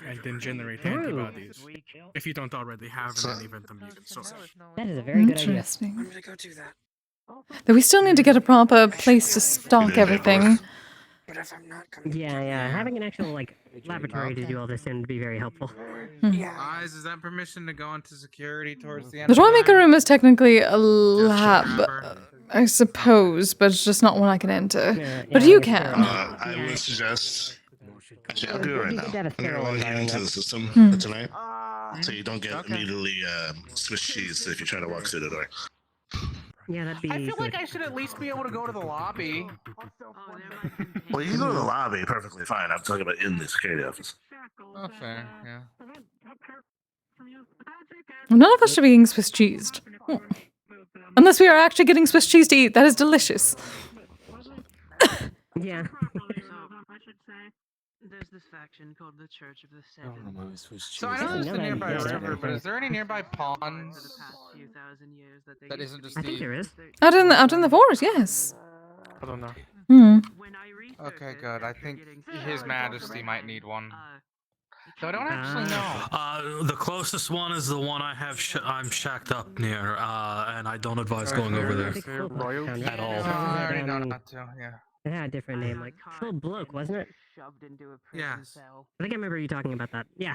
and then generate antibodies. If you don't already have an antivenom you can source. That is a very good idea. Interesting. I'm gonna go do that. Though we still need to get a proper place to stock everything. But if I'm not coming Yeah. Having an actual laboratory to do all this in would be very helpful. Eyes, is that permission to go into security towards the end? The toy maker room is technically a lab, I suppose, but it's just not one I can enter. But you can. I would suggest. Actually, I'll do it right now. I'm gonna log you into the system tonight, so you don't get immediately Swiss cheese if you try to walk through the door. Yeah, that'd be I feel like good. I should at least be able to go to the lobby. Well, you can go to the lobby perfectly fine. I'm talking about in the security office. Oh, fair, yeah. None of us should be eating Swiss cheesed. Unless we are actually getting Swiss cheese to eat. That is delicious. Yeah. There's this faction called the Church of the Seven. So I know there's the nearby river, but is there any nearby ponds that isn't just I think there is. Out in the forest, yes. I don't know. Hmm. Okay, good. I think His Majesty might need one. So I don't actually know. The closest one is the one I have. I'm shacked up near, and I don't advise going over there at all. I already know not to. Yeah. It had a different name, like Full Bloke, wasn't it? Yeah. I think I remember you talking about that. Yeah.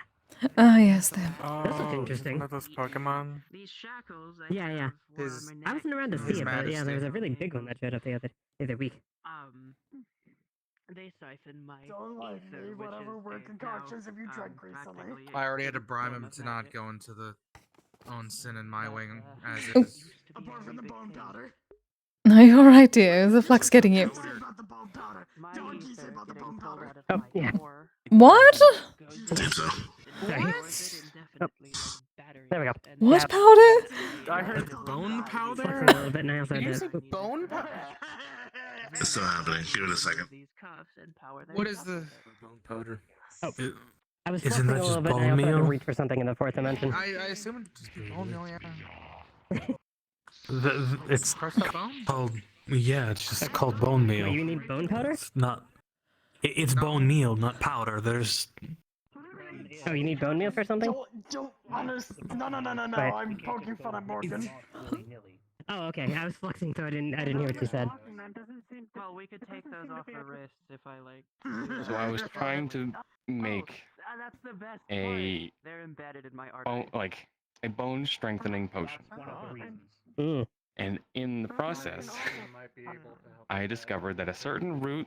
Ah, yes, then. That looked interesting. One of those Pokemon. Yeah. I wasn't around to see it, but yeah, there was a really big one that showed up the other week. They siphon my Don't like me, whatever word concoctions have you drank recently? I already had to bribe him to not go into the own sin in my wing as it Oop. is. Apart from the bone powder. No, you're alright, dear. The flux getting you. About the bone powder. Don't Kise about the bone powder. Oh, yeah. What? There we go. What powder? I heard bone powder. A little bit now, so Did you say bone powder? It's still happening. Give it a second. What is the Bone powder. Oh. I was Isn't fluxing that a just little bit, and I bone also had to meal? reach for something in the fourth dimension. I assume it's just bone meal, yeah. It's Crushed up bone? called. Yeah, it's just called bone meal. Wait, you need bone powder? It's not. It's bone meal, not powder. There's. Oh, you need bone meal for something? Don't, honest. No. Right. I'm poking fun at Morgan. Oh, okay. I was flexing, so I didn't hear what you said. Well, we could take those off our wrists if I like. So I was trying to make That's the best a part. They're embedded in my art. like a bone strengthening potion. Mm. And in the process, I discovered that a certain root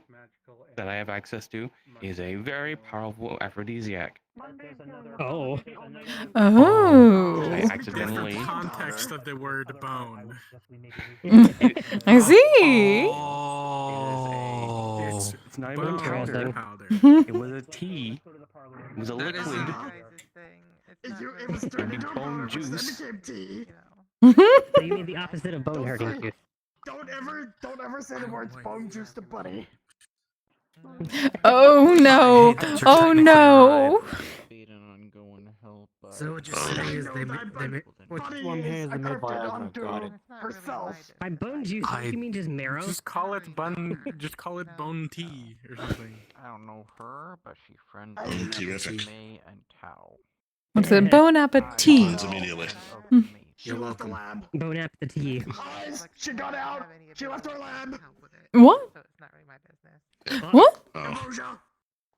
that I have access to is a very powerful aphrodisiac. Oh. Oh. I accidentally. The context of the word bone. I see. Oh. It's not even a powder. It was a tea. It was a That liquid. isn't- It was turned into bone a juice. Then it became tea. So you need the opposite of bone hurting juice. Don't ever say the words bone juice to Bunny. Oh no. Oh no. So what you're saying is they what one has the mid got it. Herself. By bone juice, you mean just marrow? Just call it bone tea or something. I don't know her, but she friends Terrific. May and Tao. What's it? Bon appetit. Immediately. She left the lab. Bon appetit. Guys, she got out. She left her lab. What? So it's not really my business. What? Ambrosia.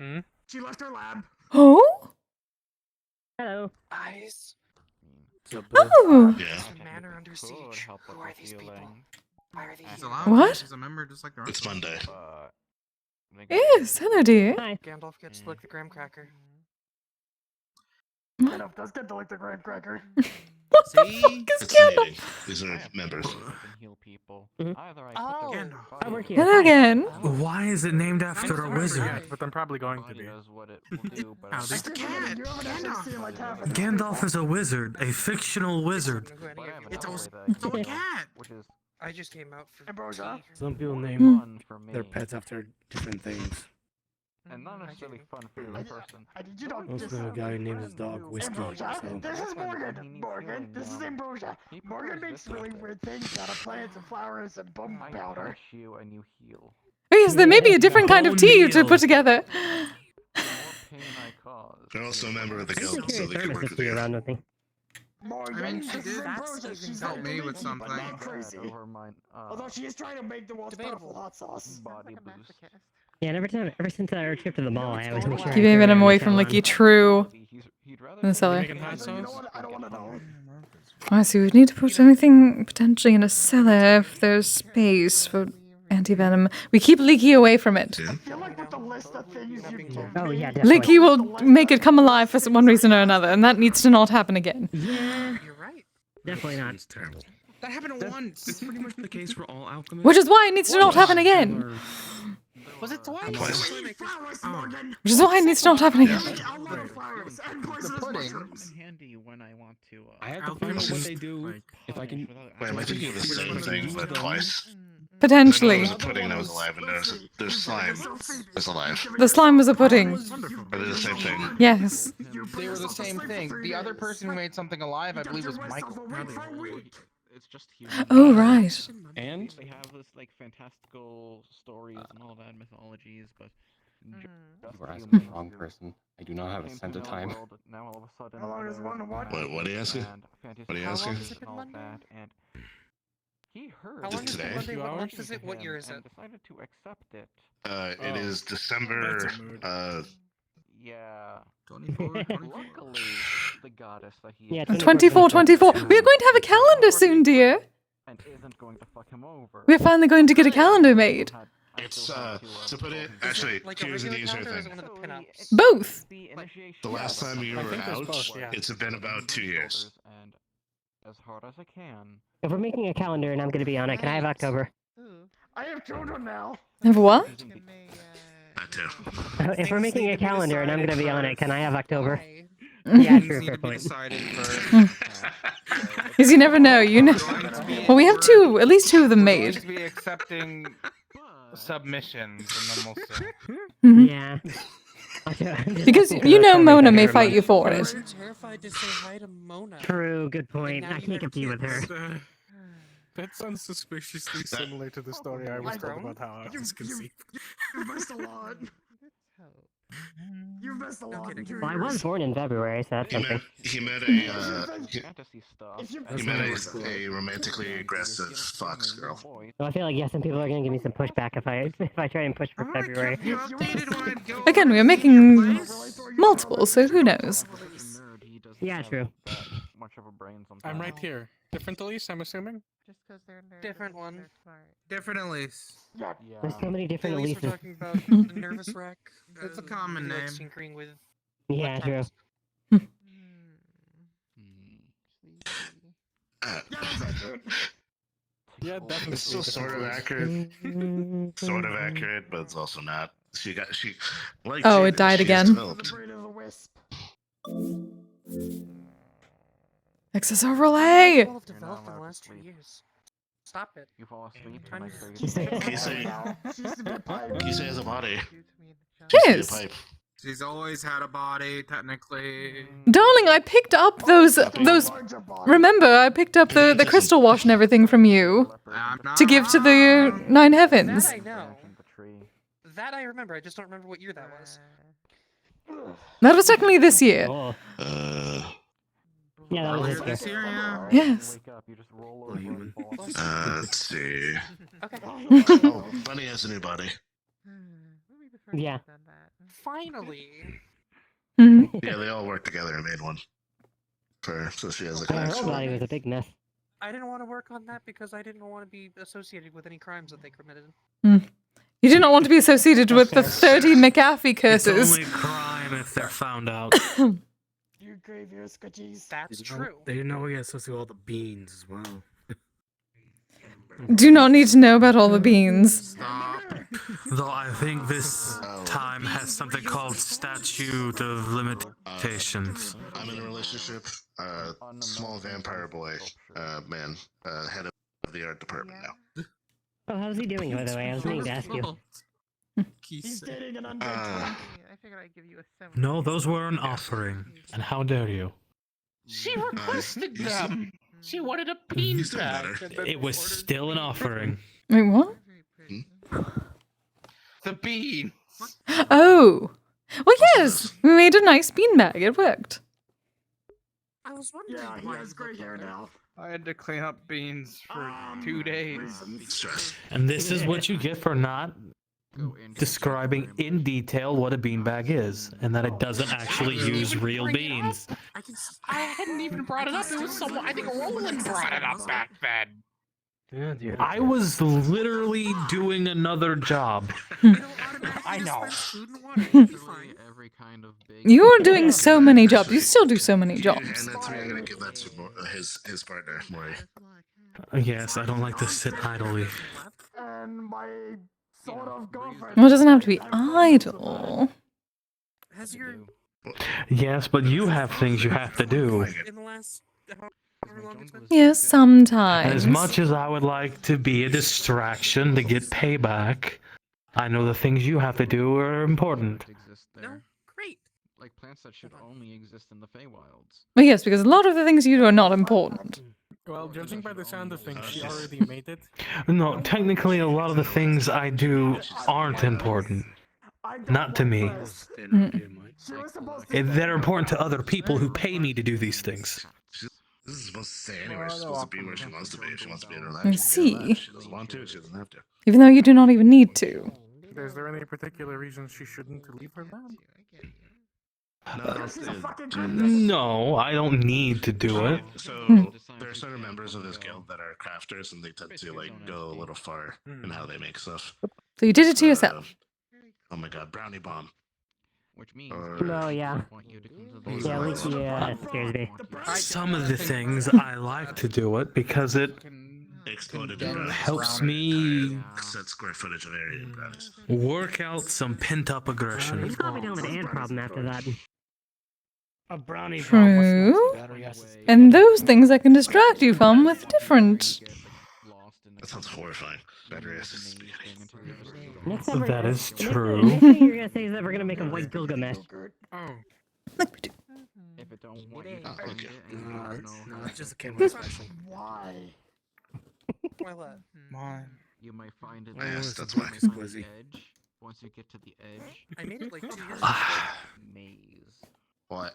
Hmm? She left her lab. Oh? Hello. Eyes. Oh. Yeah. Manor under siege. Who are these people? Why are these? He's allowed What? to. He's a member just like the rest It's of us. Monday. Yes, hello dear. Hi. Gandalf gets to lick the graham cracker. Gandalf does get to lick the graham cracker. What the See? fuck is It's the Gandalf? meeting. These are members. Heal people. Mhm. Either I Oh. put them I work here. Hello again. Why is it named after a wizard? But I'm probably going to be. does what it will do, but How I does The cat. You haven't actually seen like half of it. Gandalf is a wizard, a fictional wizard. It's also a cat. which is I just came out for Ambrosia. Some people name fun for me. their pets after different things. and not necessarily fun for the person. I did you don't Once just. we have a guy who named his dog Whiskey. Ambrosia. So This is Morgan. Morgan. This is Ambrosia. Morgan makes really weird things out of plants and flowers and bone I powder. push you and you heal. Oh, yes, there may be a different kind of tea to put together. The more pain I cause. They're also a member of the I used to guild, so carry they can work thermoses to you together. around with me. Morgan. I mean, she this is did Ambrosia. She's help not me with leaky, but something. not crazy. Over my, Although she is trying to make the world's powerful hot sauce. body boost. Yeah, and ever since our trip to the mall, I always make sure. Keep Venom away from Licky True He'd rather in the cellar. Making hot You know sauce? what? I don't want to know. I see. We'd need to put anything potentially in a cellar if there's space for anti-venom. We keep Leaky away from it. I feel like with the list of things you give Oh, me, yeah, definitely. Leaky will make it come alive for one reason or another, and that needs to not happen again. Yeah, You're right. definitely not. It's terrible. That happened once. It's pretty much the case for all alchemists. Which is why it needs to not happen again. Was it twice? Which is why it needs to not happen again. The pudding. Handy when I want to. I have to find out what they do. If I can. Wait, am I thinking of the same thing, but twice? Potentially. There was a pudding that was alive, and there's slime that's alive. The slime was a pudding. Are they the same thing? Yes. They were the same thing. The other person who made something alive, I believe, was Michael. It's just human. Oh, right. And they have this like fantastical stories and all that mythologies, but you are asking the wrong person. I do not have a cent of time. Now all of a sudden, How long is one what? What are you asking? What are you asking? And he heard How long is today? Monday? What month is it? What year is it? Decided to accept it. It is December. Yeah. 24, 24. Luckily, the goddess that he Yeah, 24, 24. We are going to have a calendar soon, dear. and isn't going to fuck him over. We're finally going to get a calendar made. It's to put it actually. Like a Here's an regular easier calendar or is it thing. one of the pinups? Both. The last time you were out, both, yeah. it's been about 2 years. And as hard as I can. If we're making a calendar and I'm going to be on it, can I have October? I have children now. Have what? That too. If we're making a calendar and I'm going to be on it, can I have October? Yeah, sure, fair point. Because you never know, you know. Well, we have at least two of them made. Just be accepting submissions, and then we'll see. Mhm. Yeah. Because you know Mona may fight you for it. I'm terrified to say hi to Mona. True, good point. now I you can't have compete with her. That, that sounds suspiciously similar to the story I was told about how I was conceived. You missed a lot. You missed a lot. Well, I was born in February, so that's something. He met Fantasy stuff. he met a romantically aggressive fox girl. Well, I feel like yes, some people are going to give me some pushback if I try and push for February. Again, we are making multiple, so who knows? Yeah, true. I'm right here. Different Elise, I'm assuming? Just because they're nervous. Different one. They're smart. Different Elise. Yeah. There's so many different Elise we're Elises. talking about the nervous wreck. It's a common name. Tinkering with. Yeah, true. Yeah, definitely. It's still sort of accurate. Sort of accurate, but it's also not. She like. Oh, Jaden, it died she has again. developed. The brain of a wisp. Excess overlay! People have developed in the last 2 years. Stop it. You fall asleep Trying and to- I say Kise has a body. Yes. She's always had a body, technically. Darling, I picked up those. Remember, I picked up the crystal wash and everything from you to give to the Nine Heavens. That I know. That I remember. I just don't remember what year that was. That was technically this year. Oh. Yeah, that was this year. yeah. Yes. Let's see. Okay. Oh, Bunny has a new body. Yeah. Finally. Mhm. Yeah, they all worked together and made one. So she has like Her an whole actual. body was a big mess. I didn't want to work on that because I didn't want to be associated with any crimes that they committed. You do not want to be associated with the 30 McAfee It's curses. only a crime if they're found out. You gave your scudgies. That's true. They didn't know we had associated with all the beans as well. Do not need to know about all the beans. Though I think this time has something called statute of limitations. I'm in a relationship. Small vampire boy, man, head of the art department now. Oh, how's he doing, by the way? I was meaning to ask you. He's dating an undead. I figured I'd give you a 7. No, those were an offering. And how dare you? She requested them. She wanted a bean bag. It was still an offering. Wait, what? The bean. Oh. Well, yes. We made a nice beanbag. It worked. I was wondering. Yeah, he has gray hair now. I had to clean up beans for 2 days. And this is what you get for not describing in detail what a beanbag is, and that it doesn't actually use real beans. I hadn't even brought it up. It was someone. I think Roland brought it up back then. Yeah, dude. I was literally doing another job. I know. Every kind of big. You are doing so many jobs. You still do so many jobs. And that's me. I'm gonna give that to his partner, Maury. Yes, I don't like to sit idly. And my sort of girlfriend. Well, it doesn't have to be idle. Has your Yes, but you have things you have to do. in the last however long it's been? Yes, sometimes. As much as I would like to be a distraction to get payback, I know the things you have to do are important. No, great. Like plants that should only exist in the Feywilds. Well, yes, because a lot of the things you do are not important. Well, judging by the sound of things, she already made it. No, technically, a lot of the things I do aren't important. Not to me. They're important to other people who pay me to do these things. This is supposed to say anyway. She's supposed to be where she wants to be. If she wants to be in her life, I she can be in her see. life. She doesn't want to, she doesn't have to. Even though you do not even need to. Is there any particular reason she shouldn't leave her lab? No, I don't need to do it. So there are certain members of this guild that are crafters, and they tend to like go a little far in how they make stuff. So you did it to yourself. Oh my god, brownie bomb. Which means No, yeah. Yeah, Leaky scares me. Some of the things I like to do it because it Exploded helps me set square footage of area in brownies. work out some pent-up aggression. You probably don't have an ant problem after that. A brownie True. And those things I can distract you from with different. That sounds horrifying. Battery acid spaghetti. That is Next true. thing you're gonna say is that we're gonna make a white Gilgamesh. Oh. If it don't want you to Oh, okay. No, it's just a Kenwood special. Why? Why what? Mine. You might find it. Yes, that's once why. you find the edge. Once you get to the edge. I made it like 2 years ago. Maze. What?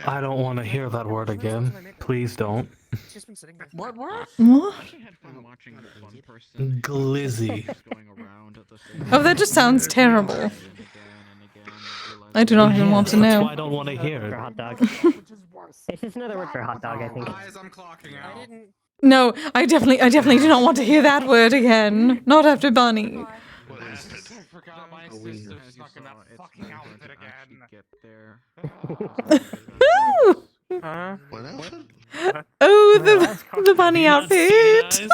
I don't want to hear that word again. Please don't. It's just been sitting there. What? What? I actually had fun watching one person Glizzy. going around at the same Oh, that just sounds terrible. I do not even want to That's why know. I don't want to hear For it. hot dog. It's just another word for hot dog, I think. Guys, I'm clocking out. I didn't. No, I definitely do not want to hear that word again. Not after Bunny. What is it? I forgot my sister's stuck in that fucking outfit again. Get there. Ooh! Huh? What outfit? Oh, the bunny You not see outfit. it,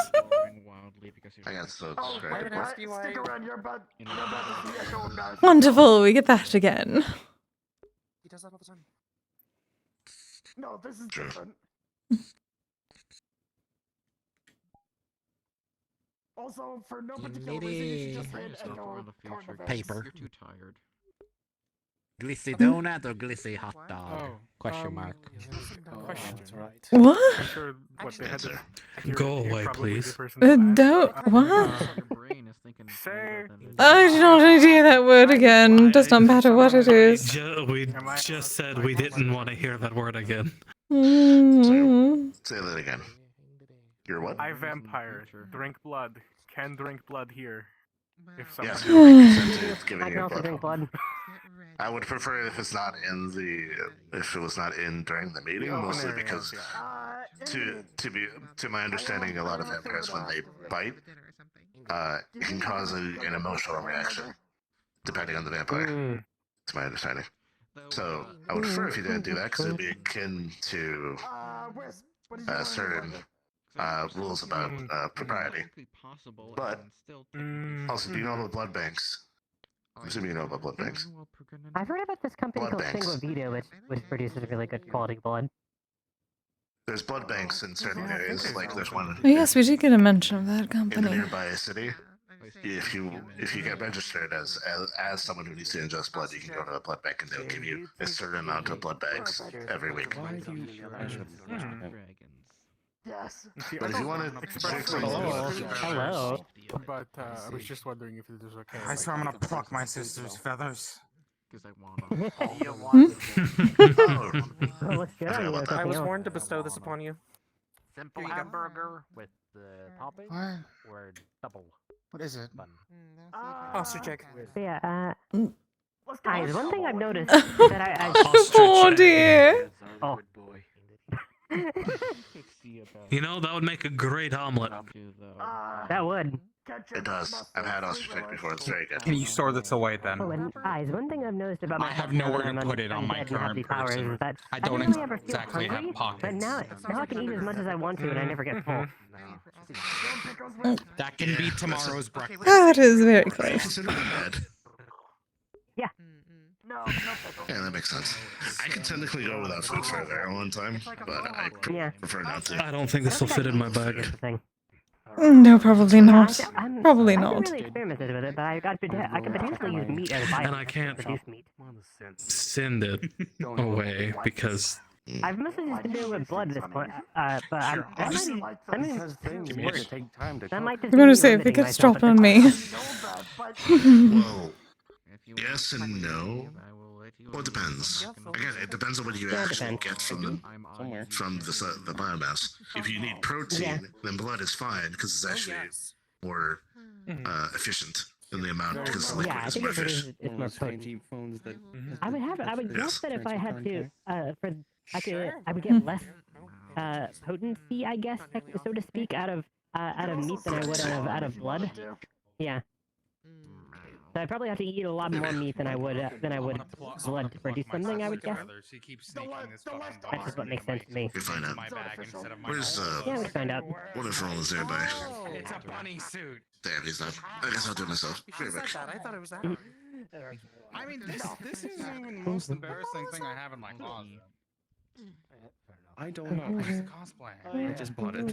I got so Oh, distracted. wait, stick around, you're about to see a show, guys. Wonderful, we get that again. He does that all the time. No, this is True. different. Also, for no particular reason, you should just hit echo corner Paper. You're too tired. Glissy donut or glissy hot dog? Oh, Question mark. Question. That's right. What? I'm sure what they had to. Go you're away, probably the please. person to ask. Don't. What? Your brain is thinking Say. I do not want to hear that word again. Does not matter what it is. We just said we didn't want to hear that word again. Mm. Say that again. You're what? I vampire. Drink blood. Can drink blood here. If someone. Yes, you're consent to giving I can your also blood. drink blood. I would prefer if it's not in the if it was not in during the meeting, mostly because to my understanding, a lot of vampires when they bite, it can cause an emotional reaction, depending on the vampire. To my understanding. So I would prefer if you didn't do that because it would be akin to certain rules about propriety. But also, do you know about blood banks? I'm assuming you know about blood banks. I've heard about this company Blood called banks. Singla which produces really good quality blood. There's blood banks in certain areas, like there's one Oh, yes, we did get a mention of that in the company. nearby city. If you get registered as someone who needs to ingest blood, you can go to a blood bank and they'll give you a certain amount of blood bags every week. Yes. But if you want to drink some Hello. But I was just wondering if it was okay. I swear I'm gonna pluck my sister's feathers. Because I Oh, looks good on you. There's I nothing was else. warned to bestow this upon you. Simple hamburger with the topping What? or double What is it? bun? Ostrich egg. So yeah, Let's go. guys, one thing I've noticed that I Oh dear. oh, You know, that would make a great omelet. that would. It does. I've had Ostrich before. It's very good. Can you store this away then? Oh, and eyes. One thing I've noticed about I myself have now nowhere that to I'm put it on my undead and have current these powers person. is that I I don't don't really ever feel exactly have hungry, pockets. but now I can eat as much as I want to, and I never get full. That can be tomorrow's breakfast. That is very close. Yeah. Yeah, that makes sense. I could technically go without food for a very long time, but I prefer not to. I don't think this will fit in my bag. No, probably not. Probably I not. haven't really experimented with it, but I could potentially use meat as a And I can't produce meat. send it away because I've mostly just been doing it with blood at this point, but that might just I'm gonna say if it gets dropped on me. Well, yes and no. Well, it depends. Again, it depends on what you actually get from the biomass. If you need protein, then blood is fine because it's actually more efficient in the amount because the liquid is more efficient. It's more potent. I would guess that if I had to, I would get less potency, I guess, so to speak, out of meat than I would out of blood. Yeah. So I'd probably have to eat a lot more meat than I would blood to produce something, I would guess. That's just what makes sense to me. We find out. Where's Yeah, we find out. what if Roland's there by? It's a bunny suit. Damn, he's not. I guess I'll do it myself. Be right back. I thought it was that. I mean, this isn't even the most embarrassing thing I have in my closet. I don't know. It's cosplay. I just bought it.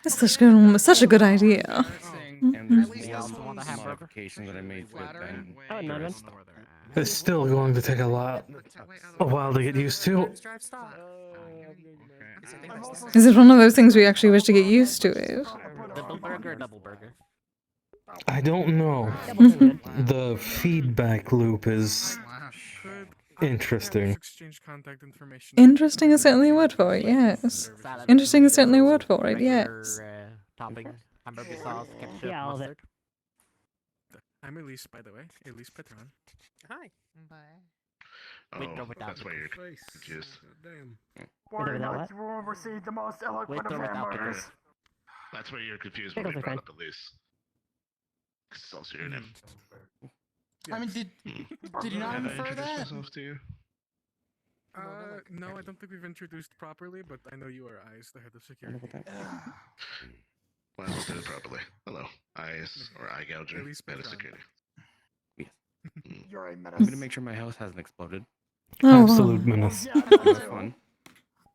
That's such a good idea. And there's one modification that I made for it then. Oh, no, it's still going to take a while to get used to. Is it one of those things we actually wish to get used to it? Double burger, double burger. I don't know. The feedback loop is interesting. Exchange contact information. Interesting is certainly a word for it, yes. Interesting is certainly a word for it, yes. Toppings, hamburger sauce, ketchup, Yeah, all of mustard. I'm Elise, by the way. Elise Petron. Hi. Oh, that's why you're confused. Worry not, you will receive the most eloquent of hamburgers. That's why you're confused when we brought up Elise. It's also your name. I mean, did you not infer that? No, I don't think we've introduced properly, but I know you are Eyes, the head of security. Well, let's do it properly. Hello, Eyes or Eye Gouger, head of security. You're a I'm menace. gonna make sure my house hasn't exploded. Oh, absolute menace. That's fun.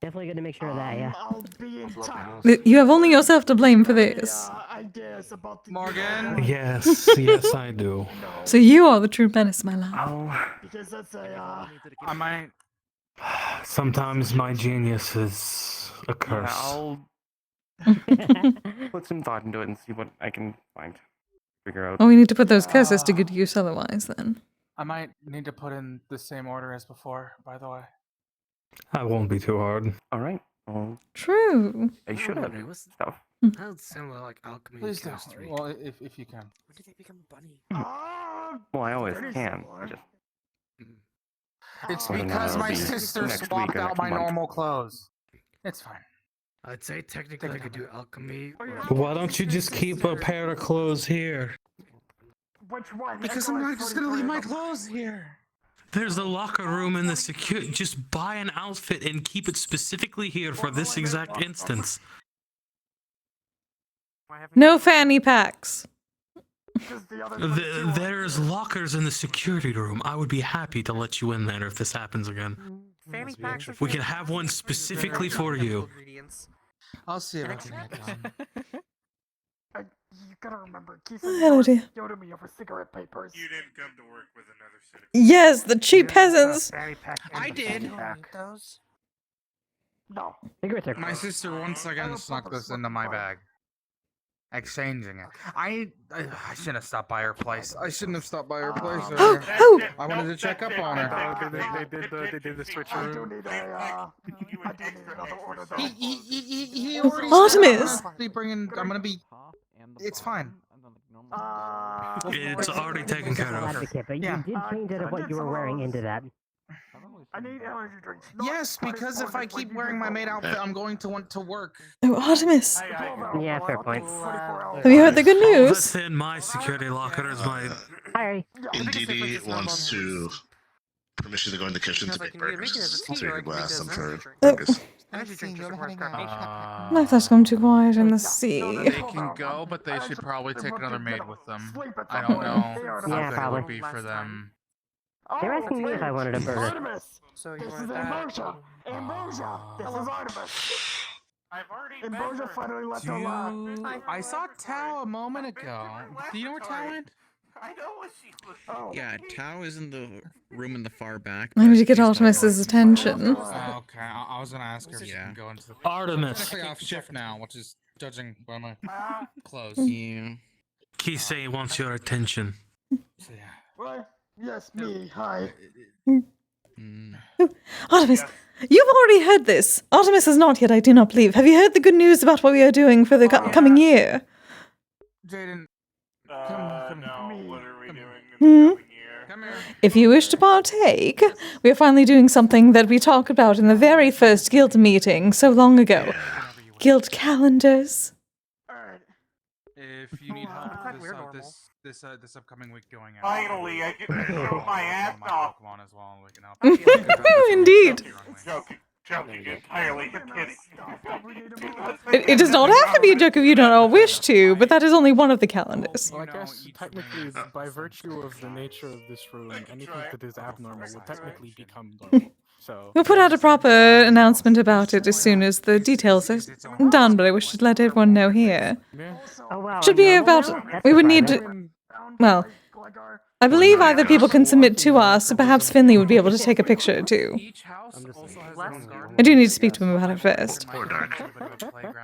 Definitely good to make sure of that, yeah. I'll be in touch. You have only yourself to blame for this. Ideas about the Morgan? Yes, yes, I do. So you are the true menace, my love. Oh. Because that's a I might. Sometimes my genius is a curse. I'll put some thought into it and see what I can figure out. Oh, we need to put those curses to good use otherwise, then. I might need to put in the same order as before, by the way. That won't be too hard. Alright. Well, True. I should have stuff. How similar like alchemy Please and don't. chemistry. Well, if you can. When did they become a bunny? Well, I always can. I just... It's I don't know, because it'll my be sister next week swapped or out next my month. normal clothes. It's fine. I'd say technically I could do alchemy. Why don't you just keep a pair of clothes here? which one? Because I'm not just gonna leave my clothes here. There's a locker room in the security. Just buy an outfit and keep it specifically here for this exact instance. No fanny packs. There's lockers in the security room. I would be happy to let you in there if this happens again. Fanny packs are We can have one specifically for you. I'll see about that. You gotta remember, Kise Oh, dear. yelled me over cigarette papers. You didn't come to work with another citizen. Yes, the cheap peasants. I did. Those? No. My sister once again snuck this into my bag. Exchanging it. I shouldn't have stopped by her place. I shouldn't have stopped by her place. I wanted to check up on her. They did the switcheroo. He already Artemis! I'm gonna be. It's fine. It's already taken care of. Advocate, but you did change out of what you were wearing into that. I need energy drinks. Yes, because if I keep wearing my maid outfit, I'm going to want to work. Oh, Artemis. Yeah, fair point. Have you heard the good All news? that's in my security locker is my. Hi. Indeedy wants to permission to go in the kitchen to make burgers. So you can blast them for burgers. Energy drink just requires carbonation. My thoughts come too quiet in the sea. They can go, but they should probably take another maid with them. I don't know Yeah, how good it probably. would be for them. They're asking me if I wanted a burger. Artemis! So This you is want that? Ambrosia! Ambrosia! This is Artemis! Ambrosia finally left her lab. I saw Tao a moment ago. Do you know where Tao went? I know what she was. Oh. Yeah, Tao is in the room in the far back. I need but to get she's not Artemis's working. attention. Oh, okay, I was gonna ask her if she can go into the. Artemis. She's technically off shift now, which is judging by my clothes. Yeah. Kise wants your attention. What? Yes, me. Hi. Artemis, you've already heard this. Artemis has not yet, I do not believe. Have you heard the good news about what we are doing for the coming year? Jaden, no, what are we doing in Hmm? the coming year? come here. If you wish to partake, we are finally doing something that we talked about in the very first guild meeting so long ago. Guild calendars. If you need help this upcoming week going out. Finally, I get to show my ass off. Pokemon as well, and we can help. Indeed. Joking entirely. You're kidding. It does not have to be a joke if you don't wish to, but that is only one of the calendars. Well, I guess technically, by virtue of the nature of this room, anything that is abnormal will technically become normal. So We'll put out a proper announcement about it as soon as the details are done, but I wish to let everyone know here. Oh, wow. Should be about. We would need to. Well, I believe either people can submit to us, or perhaps Finley would be able to take a picture too. I do need to speak to him about it first. Poor Dark.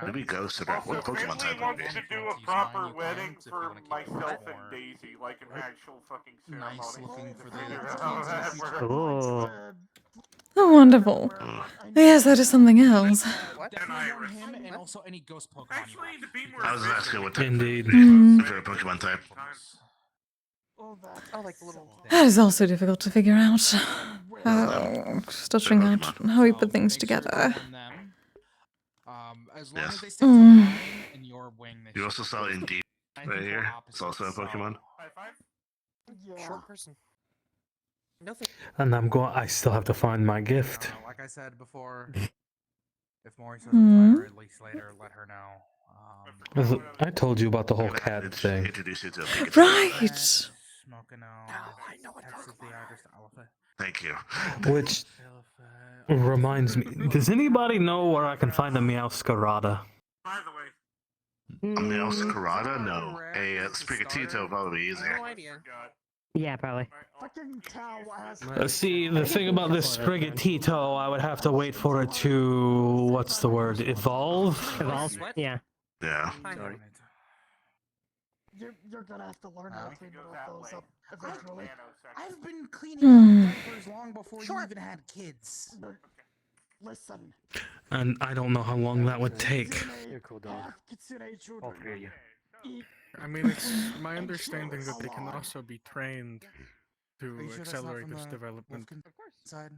Maybe Ghost or Dark. What Pokemon type would it wants be? to do a proper wedding for myself and Daisy, like an actual fucking ceremony. Nice looking for the. Ooh. Oh, wonderful. Yes, that is something else. What? Him and also any ghost Pokemon. Actually, to be more I was asking what type. Indeed. For a Pokemon type. Oh, like the little. That is also difficult to figure out. Still figuring out how we put things together. As long Yes. as they stick to mine and your wing, You also saw Indeed right here. It's also a Pokemon. Short person. Nothing. And I still have to find my gift. Like I said before, if Maury says Hmm. or at least later, let her know. I told you about the whole cat thing. Introduce you to a Pikachu. Right. Smoking I know what Texas the address to Elephant. Thank you. Which reminds me, does anybody know where I can find a Meowscarada? By the way, A Meowscarada? No. A Sprigatito would probably be easier. No idea. Yeah, probably. Fucking cow ass. See, the thing about this Sprigatito, I would have to wait for it to, what's the word, evolve? Evolve? Yeah. Yeah. You're gonna have to learn how to clean those up eventually. I've been cleaning Hmm. up diapers long before you even had kids. Listen. And I don't know how long that would take. Kitsune children. I mean, it's my understanding that they can also be trained to accelerate this development. Of course. Inside.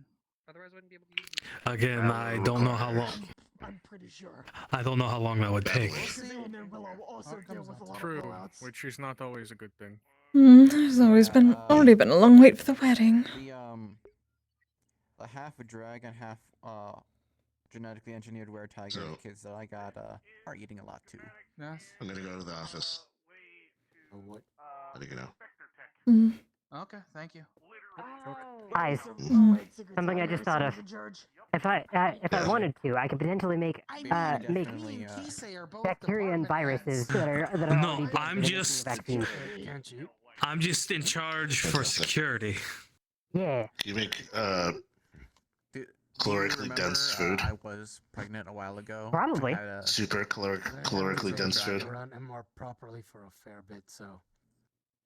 Otherwise, I wouldn't be able to use it. Again, I don't know how long. I'm pretty sure. I don't know how long that would take. And Willow also deal with a lot of True, blowouts. which is not always a good thing. There's already been a long wait for the wedding. The half a dragon, half genetically engineered were tiger kids that I got are eating a lot too. Yes. I'm gonna go to the office. What? How do you know? Okay, thank you. Guys, something I just thought of. If I wanted to, I could potentially make bacteria and viruses that are No, already I'm just in charge for security. Yeah. You make calorically dense food. I was pregnant a while ago. Probably. Super calorically dense food. Run MMR properly for a fair bit, so.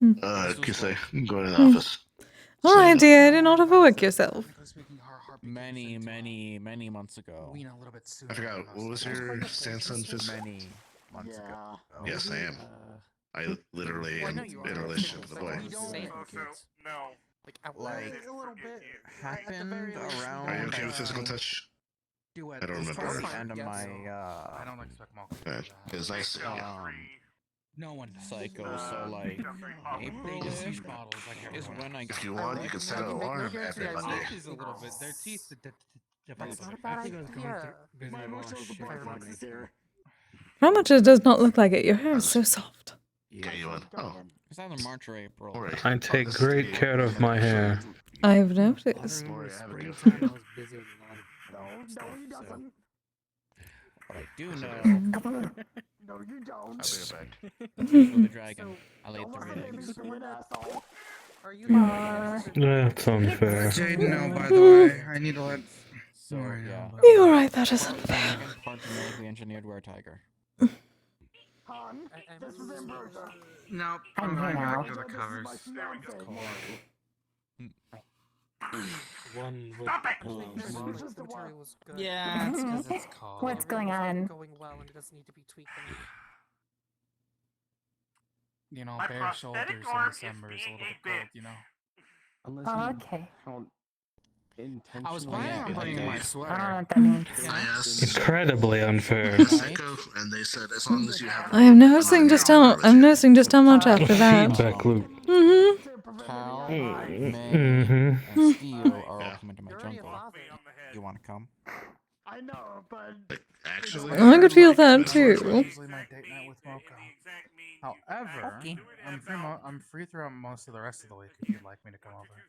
Kise, go to the office. Alright, dear, do not overwork yourself. Many months ago. I forgot, what was your stance on physics? Many months ago. Yes, I am. I literally am in a relationship with a boy. No. like a little bit happened around. Are you okay with physical touch? I don't remember. The end of my I don't expect Malcolm to do that. Because I said, No one cycle, so like April-ish is when I. if you want, you can set an alarm every Monday. A little bit. Their teeth develop. That's not a bad idea. My emotional support is here. How much it does not look like it. Your hair is so soft. Okay, you want? Oh, It's either March or April. I take great care of my hair. I've noticed. No, he doesn't. What I do know. No, you don't. I'll bring it back. With the dragon, I laid 3 eggs. Are you That's unfair. Jaden, no, by the way, I need to let. So yeah. You're right, that is unfair. Part genetically engineered were-tiger. Han, this is Ambrosia. No, I'm going here back now. to the covers. One Yeah, it's because it's called. What's going on? Going well, and it doesn't need to be tweaked. You know, bare shoulders in December is a little bit cold, you know. Oh, okay. I was planning on bringing my I don't know sweater. what that means. I asked Incredibly unfair. Sicko, and they said as long as you have. I'm noticing just how much after that. Feedback loop. Cal, Mhm. May, and Steel are all coming to my jungle. You want to come? I know, but Actually, I could feel that too. Usually my date night with Moko. However, I'm free throughout most of the rest of the week if you'd like me to come over.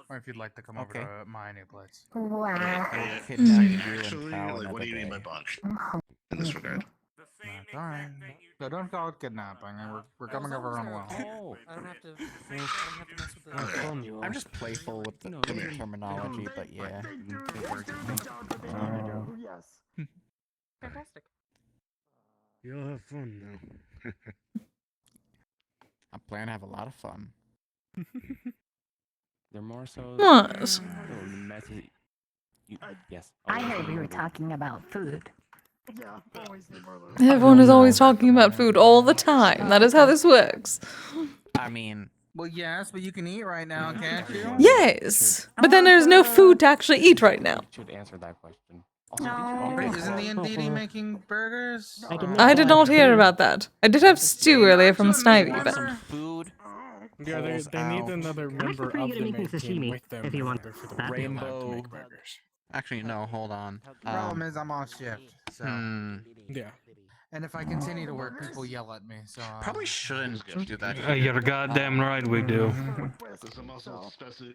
Or if you'd like to come over to my new place. Wow. actually, like, what do you mean by bunk in this regard? That's alright. So don't call it kidnapping. We're coming over on well. Oh, I don't have to mess with the. I'm just playful with the terminology, but yeah. yes. Fantastic. You'll have fun now. I plan to have a lot of fun. They're more so. What? Yes. I heard we were talking about food. Yeah, always the brother. Everyone is always talking about food all the time. That is how this works. I mean, well, yes, but you can eat right now, can't you? Yes, but then there's no food to actually eat right now. Should answer that question. Wait, isn't the NDD making burgers? I did not hear about that. I did have stew earlier from Snivy, but Food. Yeah, they need another member of the main team with them if you want for the that. rainbow to make burgers. Actually, no. Hold on. Problem is I'm off shift, so. Yeah. And if I continue to work, people yell at me. So Probably shouldn't do that. You're goddamn right we do. There's some also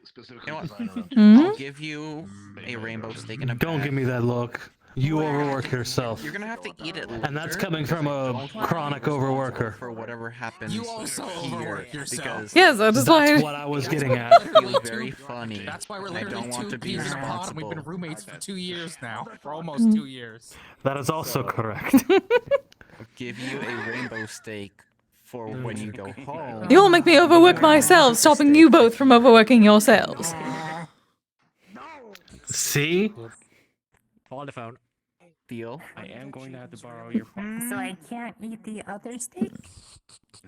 specific You know what? design around. I'll give you a rainbow steak and a Don't give me that look. You overwork yourself. You're gonna have to eat it. And that's coming from a chronic overworker. For whatever happens. You also overwork yourself. Because yes, that's why. That's what I was getting at. feels very funny. That's why we're and I literally don't want to be peas in a pod, and we've been responsible. roommates for 2 years now. For almost 2 years. That is also correct. I'll give you a rainbow steak for when you go home. You'll make me overwork myself, stopping you both from overworking yourselves. See? On the phone. Deal. I am going to have to borrow your phone. So I can't eat the other steak?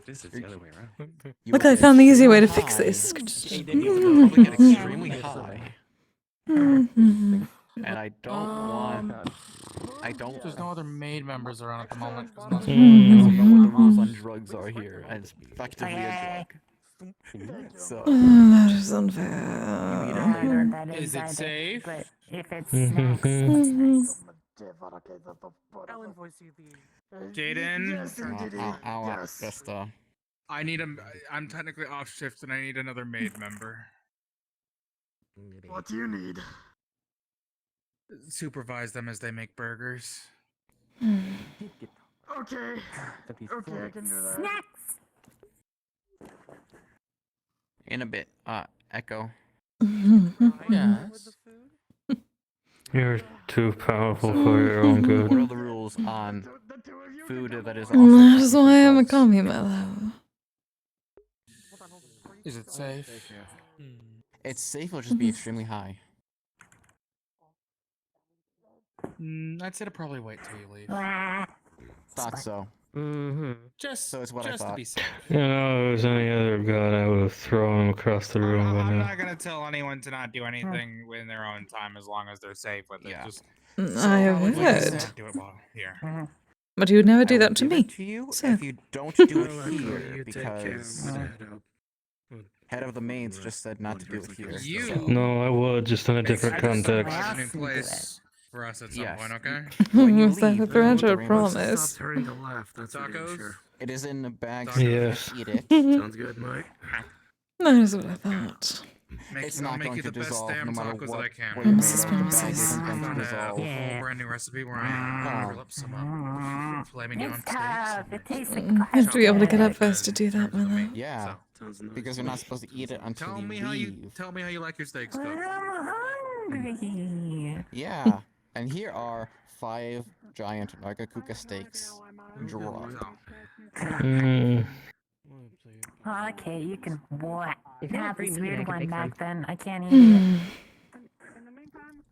This is the other way around. Look, I found the easy way to fix this. You'll probably get extremely high. And I don't want. There's no other maid members around at the moment. I don't know what the rules on drugs are here, and it's effectively a drug. So. That is unfair. Is it safe? But if it's snacks, I'll invoice you the. Jaden? Yes, indeed. Yes. Just, I need a. I'm technically off shift, and I need another maid member. What do you need? Supervise them as they make burgers. Okay. Okay, I can do that. snacks. in a bit. Echo. Yes. You're too powerful for your own good. What are the rules on food that is That is why I'm a commie, my love. Is it safe? It's safe, it'll just be extremely high. I'd say to probably wait till you leave. Thought so. Just So it's what I just to thought. be safe. You know, if it was any other god, I would have thrown him across the room by I'm now. not gonna tell anyone to not do anything in their own time as long as they're safe with it. Just I have probably heard. don't do it while here. But you would never do I that will to give me. it to you So. if you don't do it here, because head of the maids just said not to do it here. You. No, I would, just in a different context. Find a new place for us at some point, okay? When you Is that leave, a you threat need the or a rainbow promise? six. Tacos? It is in the bag, Tacos. so you Yes. can eat it. Sounds good, Mike. That is what I thought. It's I'll not make going you to the best dissolve damn no matter tacos what that I can. way you Mrs. make it. The bag Promises. isn't going to Found a dissolve. whole brand new recipe where I grill up some flaming young It's steaks. tough. It tastes like You have to be able to get up plastic. first to do that, Milo. Yeah, because you're not supposed to eat it until Tell you me leave. tell me how you like your steaks cooked. I'm hungry. Yeah, and here are 5 giant Nagakuka steaks. Draw. Mm. Okay, you can have free this meat, I weird can one take back some. then. I can't eat it.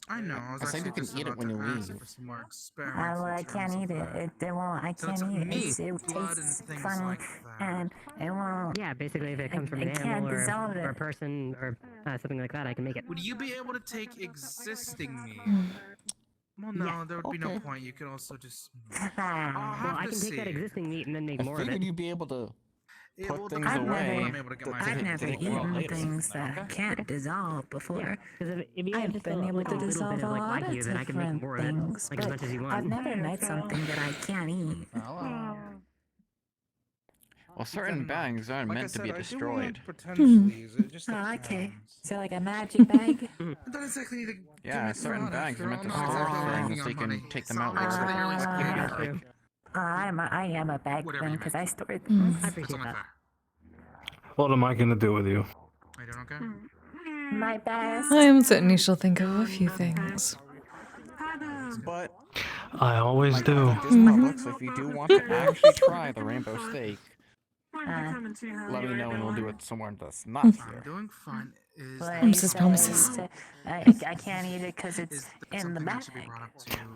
I know. I said you can eat it when you leave. For some more experiments Well, I can't eat it. It won't. I So can't it's eat it. meat, It blood, and tastes things funny, like that. and it won't. Yeah, basically, if it comes from I an can't animal dissolve or a it. person or something like that, I can make it. Would you be able to take existing meat? Hmm. Well, no, Yeah. there would be no Okay. point. You could also just. Well, I can take that existing meat and then make I more of figured it. you'd be able to It put will things depend on away. when I'm able to get my I've feet never to well eaten later. things that can't dissolve before. Because if you have I've just been a able to little dissolve bit a of like lot of wagyu, then I can make different more of things, it, like as but much as you want. I've never made something that I can't eat. Well, certain bags aren't Like I meant to said, be I do destroyed. wanna potentially use it. Just Oh, okay. depends. So like a magic bag? Don't exactly need to Yeah, give me certain fun bags after are meant to all. Not store exactly things making so you our can money. take them out Solid wherever experiments. you like. I am a bag Whatever then you because make. I store I things. That's appreciate only that. fair. What am I gonna do with you? Are you doing okay? My best. I am certain you shall think of a few things. But I always my do. contact is public, so if you do want to actually try the rainbow steak, let me know and we'll do it somewhere that's not I'm here. doing fine. Is Promises, promises. I can't eat it because it's in the bag.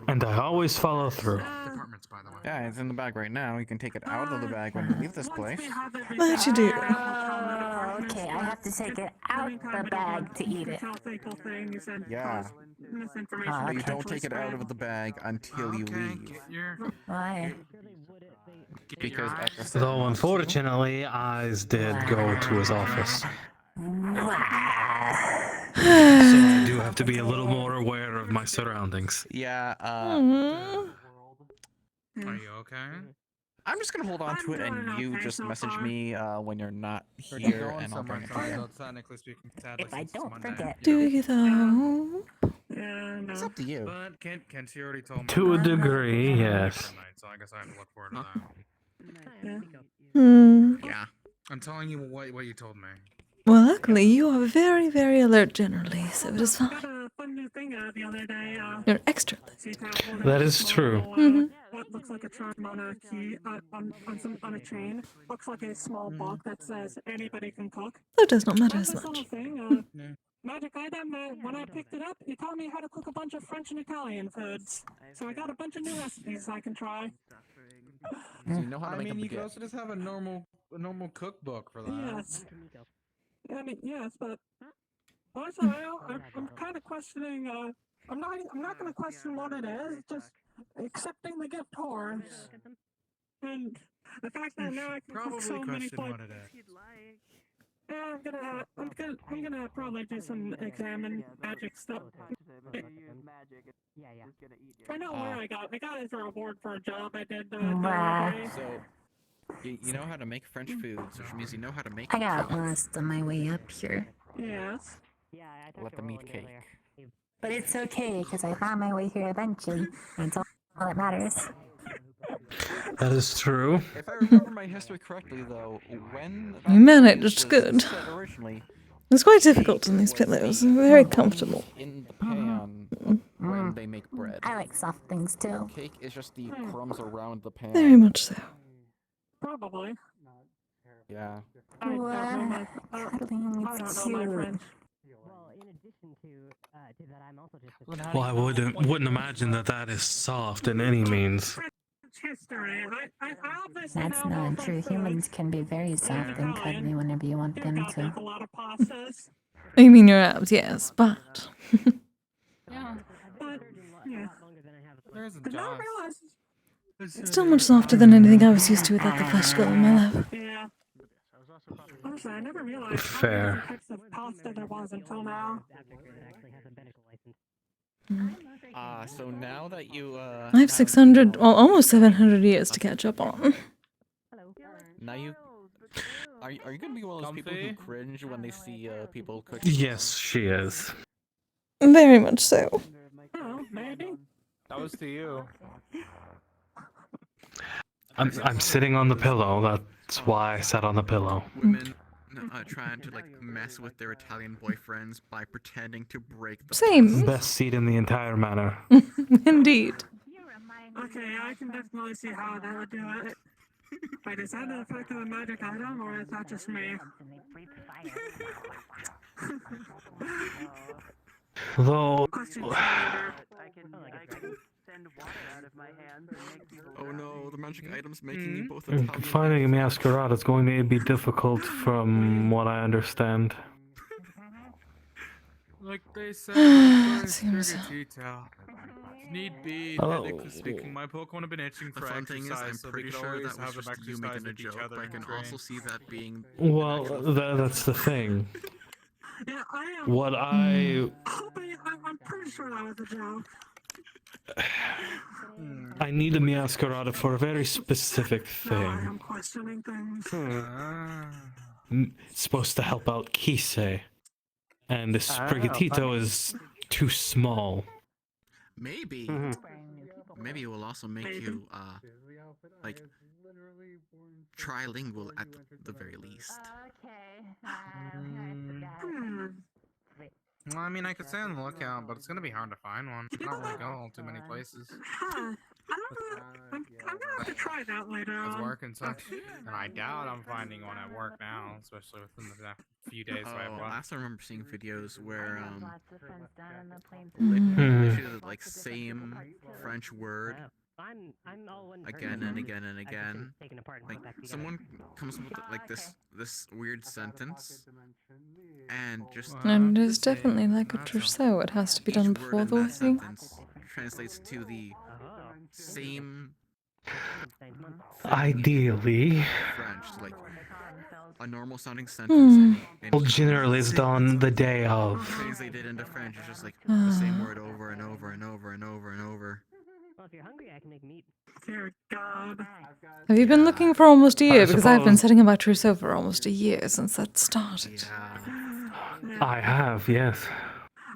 And I always follow through. Departments, by the way. Yeah, it's in the bag right now. You can take it out of the bag when you leave this place. That you do. Oh, okay. I have to take it out the bag to eat it. Yeah. But you don't take it out of the bag until you leave. Why? Because at the Though unfortunately, Eyes did go to his office. So I do have to be a little more aware of my surroundings. Yeah, Are you okay? I'm just gonna hold on to it and you just message me when you're not here and I'll bring it to you. If I don't forget. Do you though? It's up to you. But Kent, she already told me. To a degree, yes. So I guess I have to look forward to that. Yeah. I'm telling you what you told me. Well, luckily, you are very, very alert generally, so it is fine. You're extra alert. That is true. What looks like a charm on a key on a chain. Looks like a small book that says anybody can cook. That does not matter as This much. little thing, magic item. When I picked it up, it taught me how to cook a bunch of French and Italian foods. So I got a bunch of new recipes I can try. So you know how to make I a mean, you could baguette. also just have a normal cookbook for that. Yes. I mean, yes, but honestly, I'm kind of questioning. I'm not going to question what it is. Just accepting the gift horse, and the fact that now I can cook so many question what flavors. it is. Yeah, I'm gonna probably do some examine magic stuff. I know where I got it as a reward for a job I did the other day. So you know how to make French foods, which means you know how to make I got cake. lost on my way up here. Yes. Let the meat cake. But it's okay, because I found my way here eventually, and it's all that matters. That is true. If I remember my history correctly, though, when You managed was good. set originally, It's quite difficult in these pillows. Very comfortable. in the pan when they make bread. I like soft things too. Cake is just the crumbs around the pan. Very much so. Probably. Yeah. Wow, cuddling, I it's don't know my cute. French. Well, in addition to that, I'm also just. Well, I wouldn't imagine that is soft in any means. history. I obviously That's know not more true. from Humans foods. can be very soft and cuddly whenever you want them Make to. a lot of pastas. You mean your abs, yes, but Yeah. But, yeah. There's a Did not dust. realize. still much softer than anything I was used to without the flesh girl in my lap. Yeah. Honestly, I never realized how many Fair. different types of pasta there was until now. So now that you I have 600, well, almost 700 years to catch up on. now you are you gonna be one of those people who cringe when they see people cook? Yes, she is. Very much so. Oh, maybe. That was to you. I'm sitting on the pillow. That's why I sat on the pillow. Women trying to like mess with their Italian boyfriends by pretending to break the Same. Best seat in the entire manor. Indeed. Okay, I can definitely see how that would do it. Wait, is that an effect of a magic item, or is that just me? Though. Oh no, the magic item's making you both Italian. Finding a masquerade is going to be difficult from what I understand. Like they said, Seems- Need be, Oh. technically speaking, my Pokemon have been itching The for fun thing is, I'm exercise, so they pretty could sure always that was have them just you exercise making a with each joke, other but I and can train. also see that being Well, that's the thing. Yeah, I am. What I I'm pretty sure that was a joke. I need a masquerade for a very specific Now I thing. am questioning things. It's supposed to help out Kise, and the Sprigatito is too small. maybe. Maybe it will also make you like trilingual at the very least. Well, I mean, I could stay on the lookout, but it's gonna be hard to find one. I don't really go too many places. Huh. I'm gonna have to try that later It's on. work and such, and I doubt I'm finding one at work now, especially within the few days I have left. Last I remember seeing videos where Hmm. literally like same French word again and again and again. Like someone comes up with like this weird sentence and just And it is definitely like a trousseau. It has to be done each word before in the that wedding. sentence translates to the same Ideally, French, like a normal sounding Hmm. sentence. well, generally it's done the day of. Translated into French, it's just like the same word over and over and over and over and over. Well, if you're hungry, I can make meat. Dear God. Have you been looking for almost a year? Because I've been suppose- setting up my trousseau for almost a year since that started. I have, yes.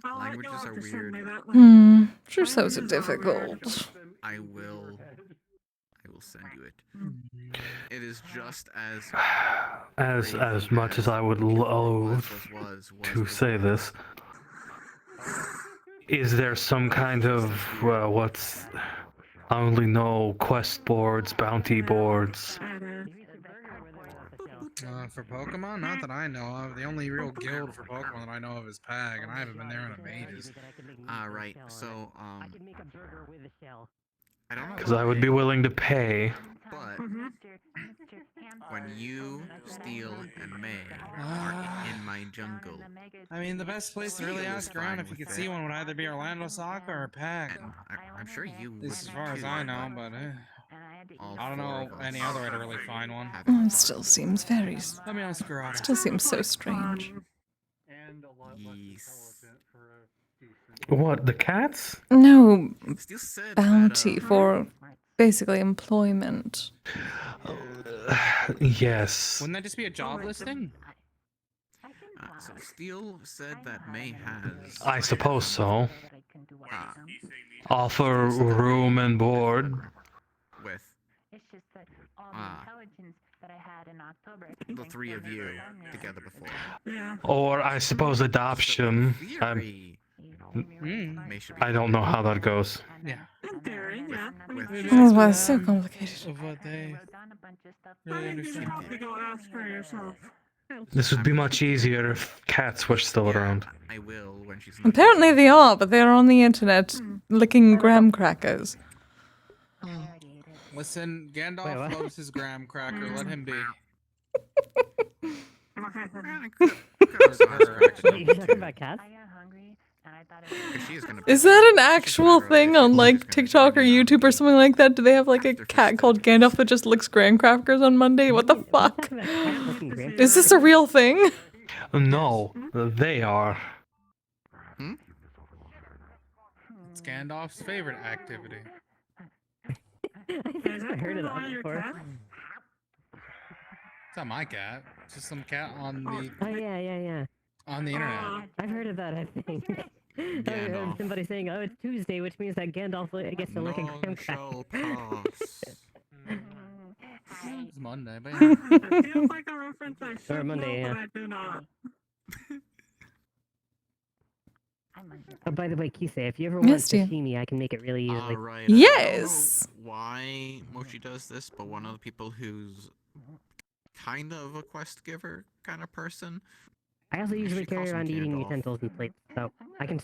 Languages are weird. Trousseaus are difficult. I will send you it. It is just As much as I would loathe to say this, is there some kind of what's I only know quest boards, bounty boards. For Pokemon, not that I know of. The only real guild for Pokemon that I know of is PAG, and I haven't been there in ages. Right. So I don't know. Because I would be willing to pay. But when you, Steel, and May are in my jungle, I mean, the best place to really ask around if you could see one would either be Orlando Soccer or PAG. I'm sure you would. As far as I know, but I don't know any other way to really find one. Oh, it still seems very. Let me ask around. Still seems so strange. What, the cats? No, Still said bounty for basically employment. Yes. Wouldn't that just be a job listing? So Steel said that May has. I suppose so. Offer room and board. With the three of you together before. Or I suppose adoption. I don't know how that goes. Yeah. Oh, that's so complicated. Of what they really understand. This would be much easier if cats were still around. I will when she's not. Apparently they are, but they're on the internet licking graham crackers. Listen, Gandalf loves his graham cracker. Let him be. Is that an actual thing on like TikTok or YouTube or something like that? Do they have like a cat called Gandalf that just licks graham crackers on Monday? What the fuck? Is this a real thing? No, they are. It's Gandalf's favorite activity. I heard of that before. It's not my cat. It's just some cat on the. Oh yeah. On the internet. I've heard of that. I think. I heard somebody saying, "Oh, it's Tuesday," which means that Gandalf gets to lick a graham cracker. It's Monday, but Feels like a reference I should Or Monday, know, yeah. but I do not. Oh, by the way, Kise, if you ever want Yes, dear. sashimi, I can make it really easily. Right. Yes. I don't know why Mochi does this, but one of the people who's kind of a quest giver kind of person. I also usually calls carry him around eating Gandalf. utensils and plates, so I can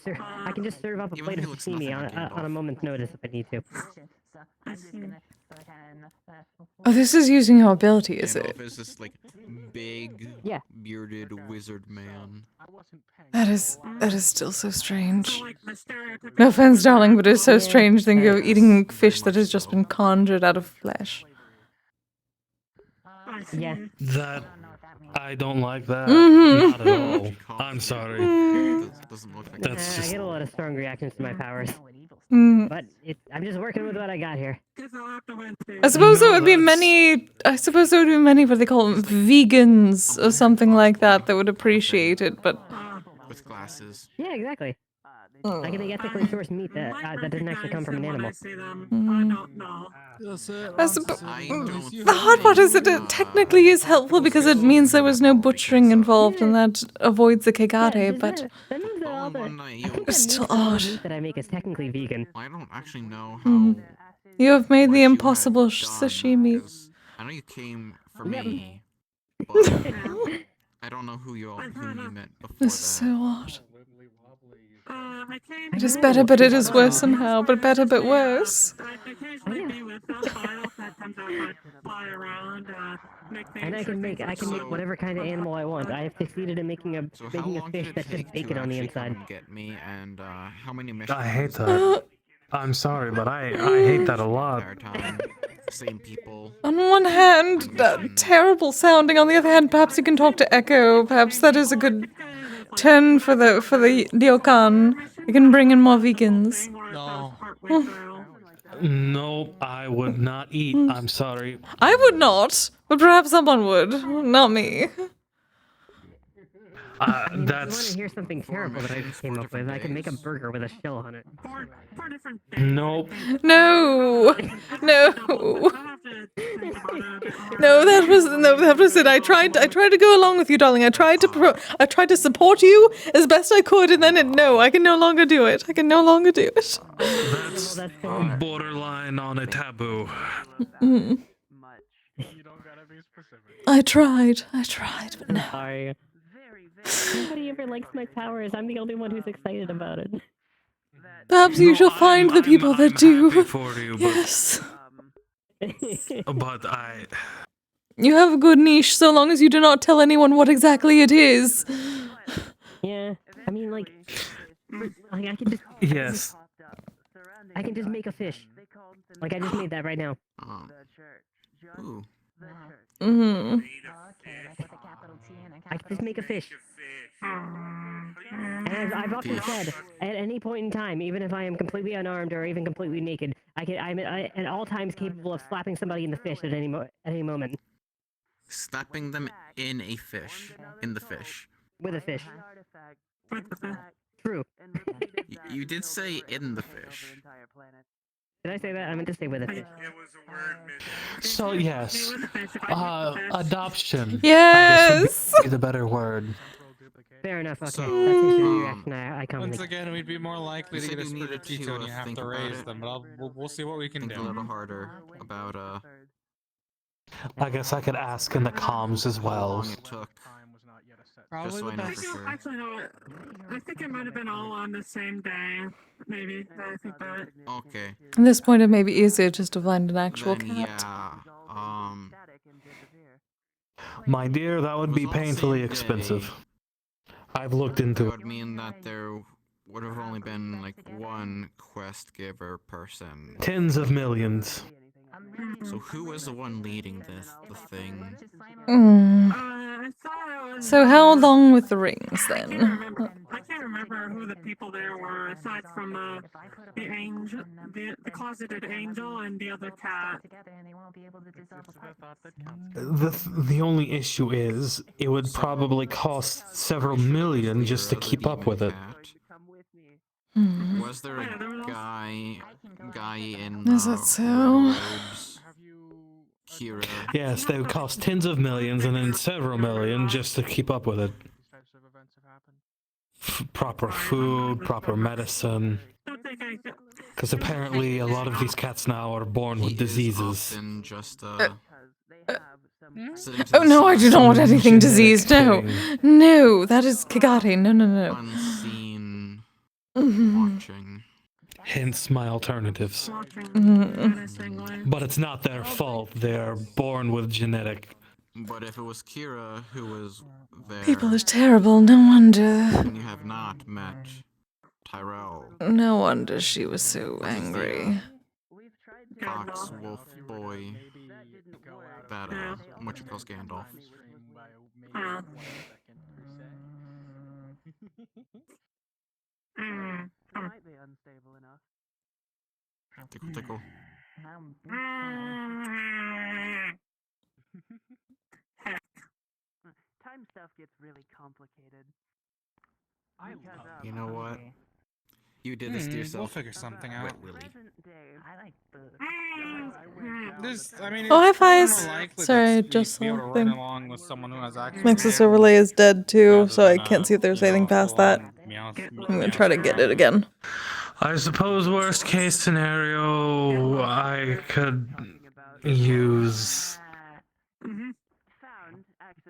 just serve up a Even plate if of he looks sashimi nothing like on a moment's notice if I need to. Oh, this is using your ability, is it? Gandalf is this like big, bearded wizard man. That is still so strange. No offense, darling, but it's so strange thinking of eating fish that has just been conjured out of flesh. Yeah. That I don't like that. Mhm. Not at all. I'm sorry. Doesn't look like That's I just. get a lot of strong reactions to my powers. Mm. But I'm just working with what I got here. I suppose there would be many. I suppose there would be many. What they call them, vegans or something like that, that would appreciate it. But with glasses. Yeah, exactly. I can make ethically sourced meat that doesn't actually come from an animal. The hard part is that it technically is helpful because it means there was no butchering involved, and that avoids the kegare. But That means that all the it's still odd. meat that I make is technically vegan. I don't actually know how. Mm. You have made the impossible sashimi. I know you came for me, but I don't know who you met before This is that. so odd. It is better, but it is worse somehow. But better, but worse. And I can make whatever kind of animal I want. I have succeeded in making a fish that's just bacon on the inside. Get me and how many missions? I hate that. I'm sorry, but I hate that a lot. Same people. On one hand, terrible sounding. On the other hand, perhaps you can talk to Echo. Perhaps that is a good turn for the ryokan. You can bring in more vegans. No. No, I would not eat. I'm sorry. I would not, but perhaps someone would. Not me. If you want That's to hear something terrible that I just came up with, I can make a burger with a shell on it. nope. No, no, no. That was it. I tried to go along with you, darling. I tried to support you as best I could, and then I can no longer do it. I can no longer do it. That's borderline on a taboo. Mm. I tried, but no. Sorry. Nobody ever likes my powers. I'm the only one who's excited about it. Perhaps you shall find the people that do. Happy for you, but, Yes. but I. You have a good niche so long as you do not tell anyone what exactly it is. Yeah, I mean, like I can just. Yes. I can just make a fish. Like I just made that right now. Ooh. Mm-hmm. I can just make a fish. And as I've often said, at any point in time, even if I am completely unarmed or even completely naked, I'm at all times capable of slapping somebody in the fish at any moment. Snapping them in a fish. In the fish. With a fish. True. You did say in the fish. Did I say that? I meant to say with a fish. So yes, adoption. Yes. I guess would be the better word. Fair enough. Okay, So, that's usually the reaction I come Once with. again, we'd be more likely to You get a said you needed Spiritito to, and you have think to about raise it. them, but we'll see what we can Think do. a little harder about I guess I could ask in the comms as how well. long it took. Probably so the I know best. for sure. Actually, no. I think it might have been all on the same day. Maybe. I think that. Okay. At this point, it may be easier just to find an actual Then cat. yeah. My dear, that would It was be all same painfully day. expensive. I've looked into That it. would mean that there would have only been like one quest giver person. Tens of millions. So who was the one leading the thing? I thought it was. So how long with the rings I can't then? remember. I can't remember who the people there were aside from the angel, the closeted angel, and the other cat. The only issue is, it would probably cost several million just to keep up with it. Was there a guy in Is that so? robes? Kira. Yes, they would cost tens of millions and then several million just to keep up with it. Proper food, proper medicine. Because apparently a lot of these cats now are born with diseases. Often just Oh no, I do not want anything diseased. No, no, that is Kigari. No, no, no. unseen Mhm. watching. Hence my alternatives. But it's not their fault. They're born with genetic. But if it was Kira who was there, People are terrible. No wonder. and you have not met Tyrell, No wonder she was so angry. Fox, Wolf, Boy, that what you call Gandalf. Might be unstable enough. Tickle, tickle. Time stuff gets really complicated. You know what? You did this to yourself. We'll figure something out. Wet Willy. Oh, hi, Fies. Sorry, just something. Along with someone who has access Nexus overlay is dead too, so I can't see if there's anything past that. I'm gonna try to get it again. I suppose worst case scenario, I could use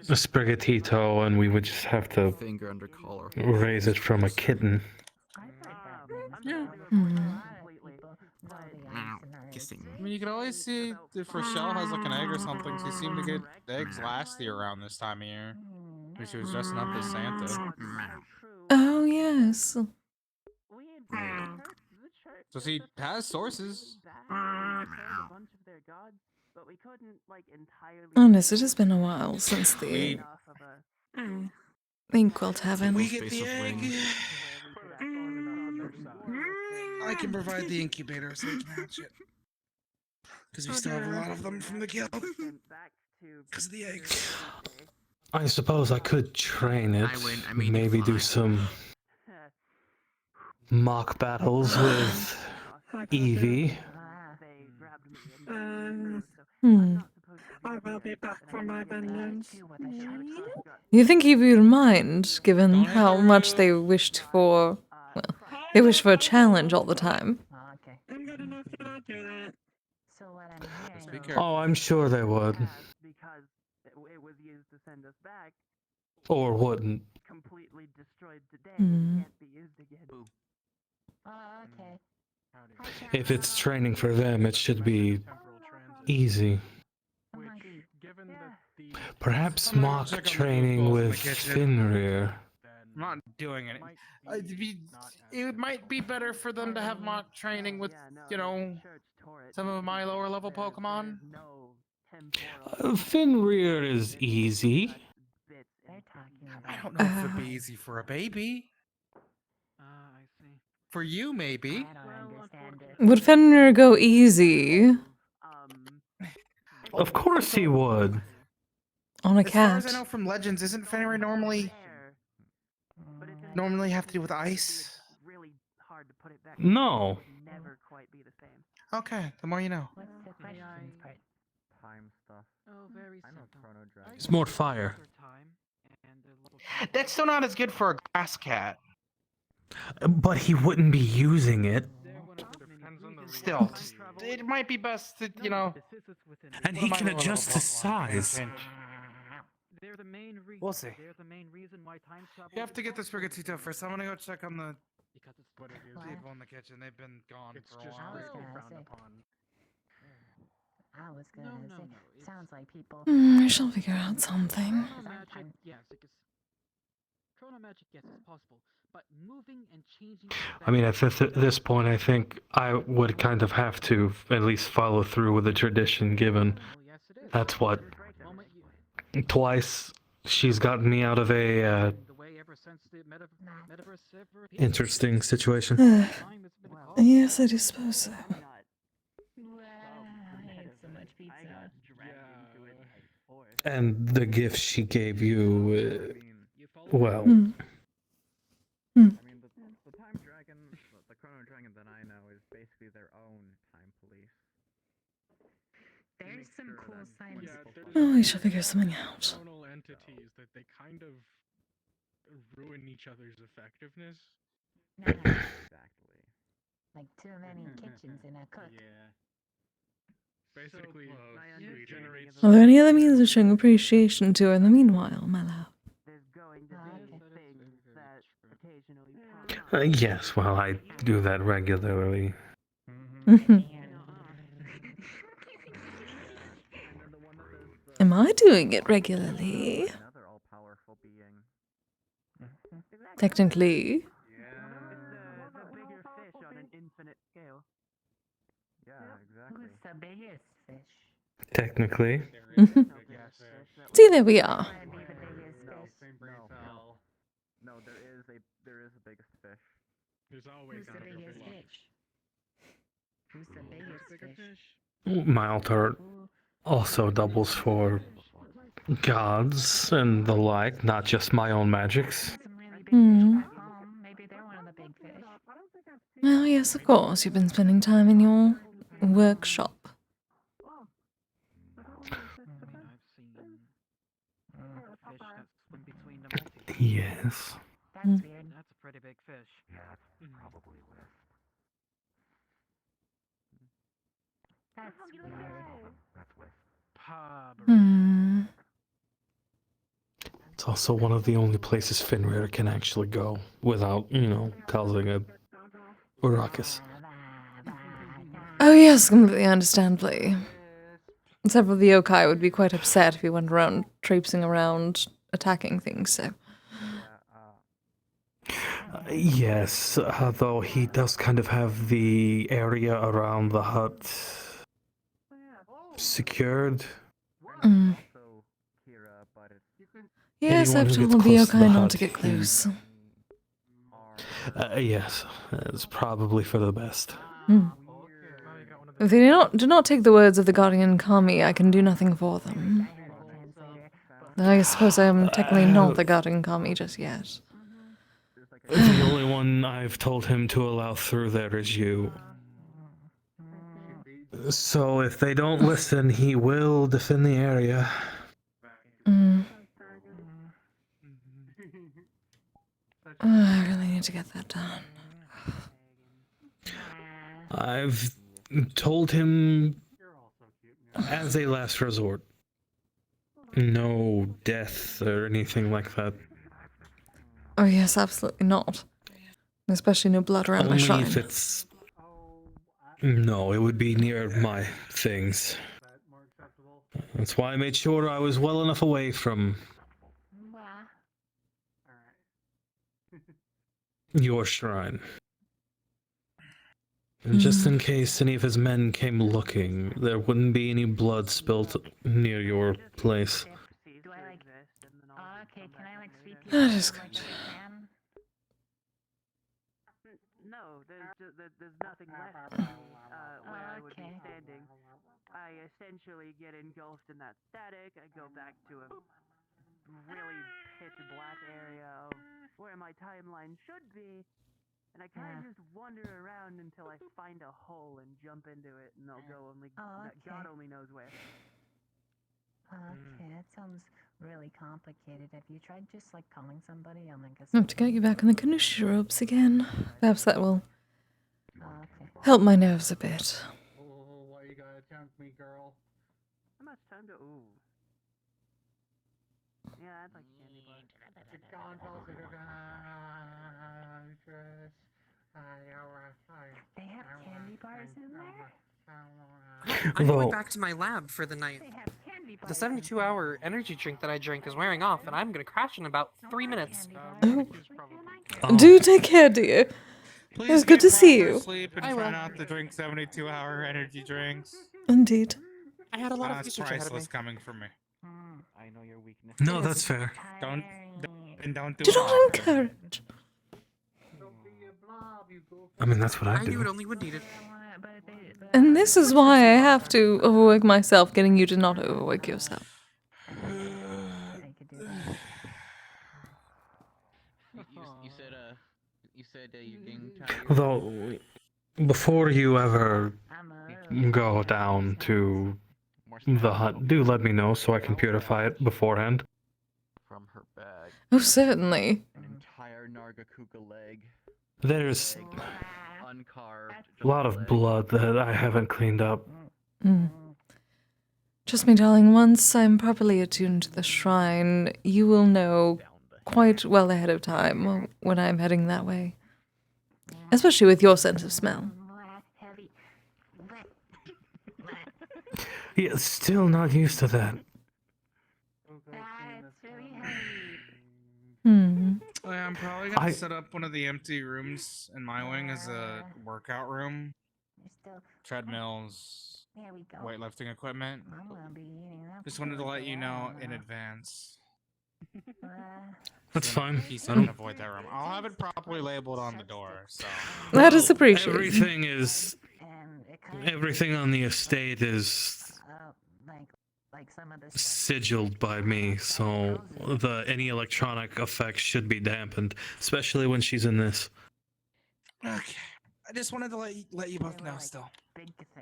a Sprigatito and we would just have to Finger under collar. raise it from a kitten. Kissing. I mean, you can always see if Rochelle has like an egg or something. She seemed to get eggs last year around this time of year. When she was dressing up as Santa. Oh, yes. So she has sources. Honest, it has been a while since the Inkwell Tavern. We get the egg. I can provide the incubator so we can hatch it. Because we still have a lot of them from the guild. Because of the eggs. I suppose I could train it. Maybe do some mock battles with Evie. I will be back for my vengeance. You think he would mind, given how much they wished for... Well, they wish for a challenge all the time. I'm good enough to not do that. Oh, I'm sure they would. Or wouldn't. Completely destroyed today. Hmm. Can't be used again. If it's training for them, it should be easy. Perhaps mock training with Finrear. I'm not doing it. It might be better for them to have mock training with, you know, some of my lower level Pokemon. Finrear is easy. I don't know if it'd be easy for a baby. For you, maybe. Would Fenrir go easy? Of course he would. On a As far cat. as I know from Legends, isn't Fenrir normally have to do with ice? No. Okay, the more you know. Time stuff. Oh, very I know Chrono Dragon. It's more fire. That's still not as good for a grass cat. But he wouldn't be using it. Still, it might be best to, you know... And he can adjust his size. They're the main reason. We'll see. They're the main reason why time travel. You have to get the Sprigatito first. I'm gonna go check on the Because it's what it is. people in the kitchen. They've been gone It's for a just while. greatly frowned upon. I was gonna say, sounds like people. I shall figure out something. Chronomagic, yes, because chronomagic, yes, it's possible, but moving and changing. I mean, at this point, I think I would kind of have to at least follow through with the tradition, given that's what twice she's gotten me out of a interesting situation. Yes, I do suppose so. And the gift she gave you, well. I mean, the time dragon, the chrono dragon that I know is basically their own time police. There's some cool signs. Oh, we shall figure something out. Tonal entities that they kind of ruin each other's effectiveness. Exactly. Like too many kitchens in a cook. Yeah. Basically, Are there any other means of showing appreciation to her in the meanwhile, my love? Yes, well, I do that regularly. Am I doing it regularly? Technically. Who's the biggest fish? Technically. See, there we are. No, there is a biggest fish. There's always Who's the biggest fish? Who's the biggest fish? My altar also doubles for gods and the like, not just my own magics. Maybe they're one of the big fish. Well, yes, of course. You've been spending time in your workshop. Yes. That's weird. That's a pretty big fish. Yeah, that's probably with. That's weird. That's with. It's also one of the only places Fenrir can actually go without, causing a ruckus. Oh yes, completely understandably. Several of the yokai would be quite upset if he went around traipsing around attacking things, so... Yes, though he does kind of have the area around the hut secured. Yes, Anyone I've who told gets the close to yokai the not hut, to get close. Yes, it's probably for the best. If they do not take the words of the guardian Kami, I can do nothing for them. I suppose I am technically not the guardian Kami just yet. The only one I've told him to allow through there is you. So if they don't listen, he will defend the area. I really need to get that done. I've told him as a last resort. No death or anything like that. Oh yes, absolutely not. Especially no blood around my Only shrine. if it's... No, it would be near my things. That's why I made sure I was well enough away from your shrine. And just in case any of his men came looking, there wouldn't be any blood spilt near your place. Okay, can I speak to That is good. No, there's nothing left where I would be standing. I essentially get engulfed in that static. I go back to a really pitch black area of where my timeline should be, and I kind of just wander around until I find a hole and jump into it, and I'll go only God only knows where. Okay, that sounds really complicated. Have you tried just like calling somebody on like a... I have to get you back on the Kanushi ropes again. Perhaps that will help my nerves a bit. Oh, why you gotta tempt me, girl? How much time to... Ooh. Yeah, I'd like candy bars. They have candy bars in there? I'm going back to my lab for the night. The 72-hour energy drink that I drank is wearing off, and I'm gonna crash in about 3 minutes. Do take care, dear. Please It's good get to see proper you. Sleep and I try will. not to drink 72-hour energy drinks. Indeed. I had a lot of That's research ahead of me. priceless coming from me. I know your weakness. No, that's fair. Don't do Do it not often. encourage. I mean, that's what I I knew it do. only would need it. And this is why I have to overwork myself, getting you to not overwork yourself. You said you're getting tired. Though, before you ever go down to the hut, do let me know so I can purify it beforehand. From her bag. Oh, certainly. An entire Nargacuca leg. There's Uncarved. a lot of blood that I haven't cleaned up. Trust me, darling, once I'm properly attuned to the shrine, you will know quite well ahead of time when I'm heading that way. Especially with your sense of smell. Yeah, still not used to that. I'm probably gonna set up one of the empty rooms in my wing as a workout room. Treadmills, weightlifting equipment. Just wanted to let you know in advance. That's fine. He said avoid that room. I'll have it properly labeled on the door. So that is appreciated. Everything on the estate is sigiled by me, so any electronic effects should be dampened, especially when she's in this. Okay. I just wanted to let you both know still.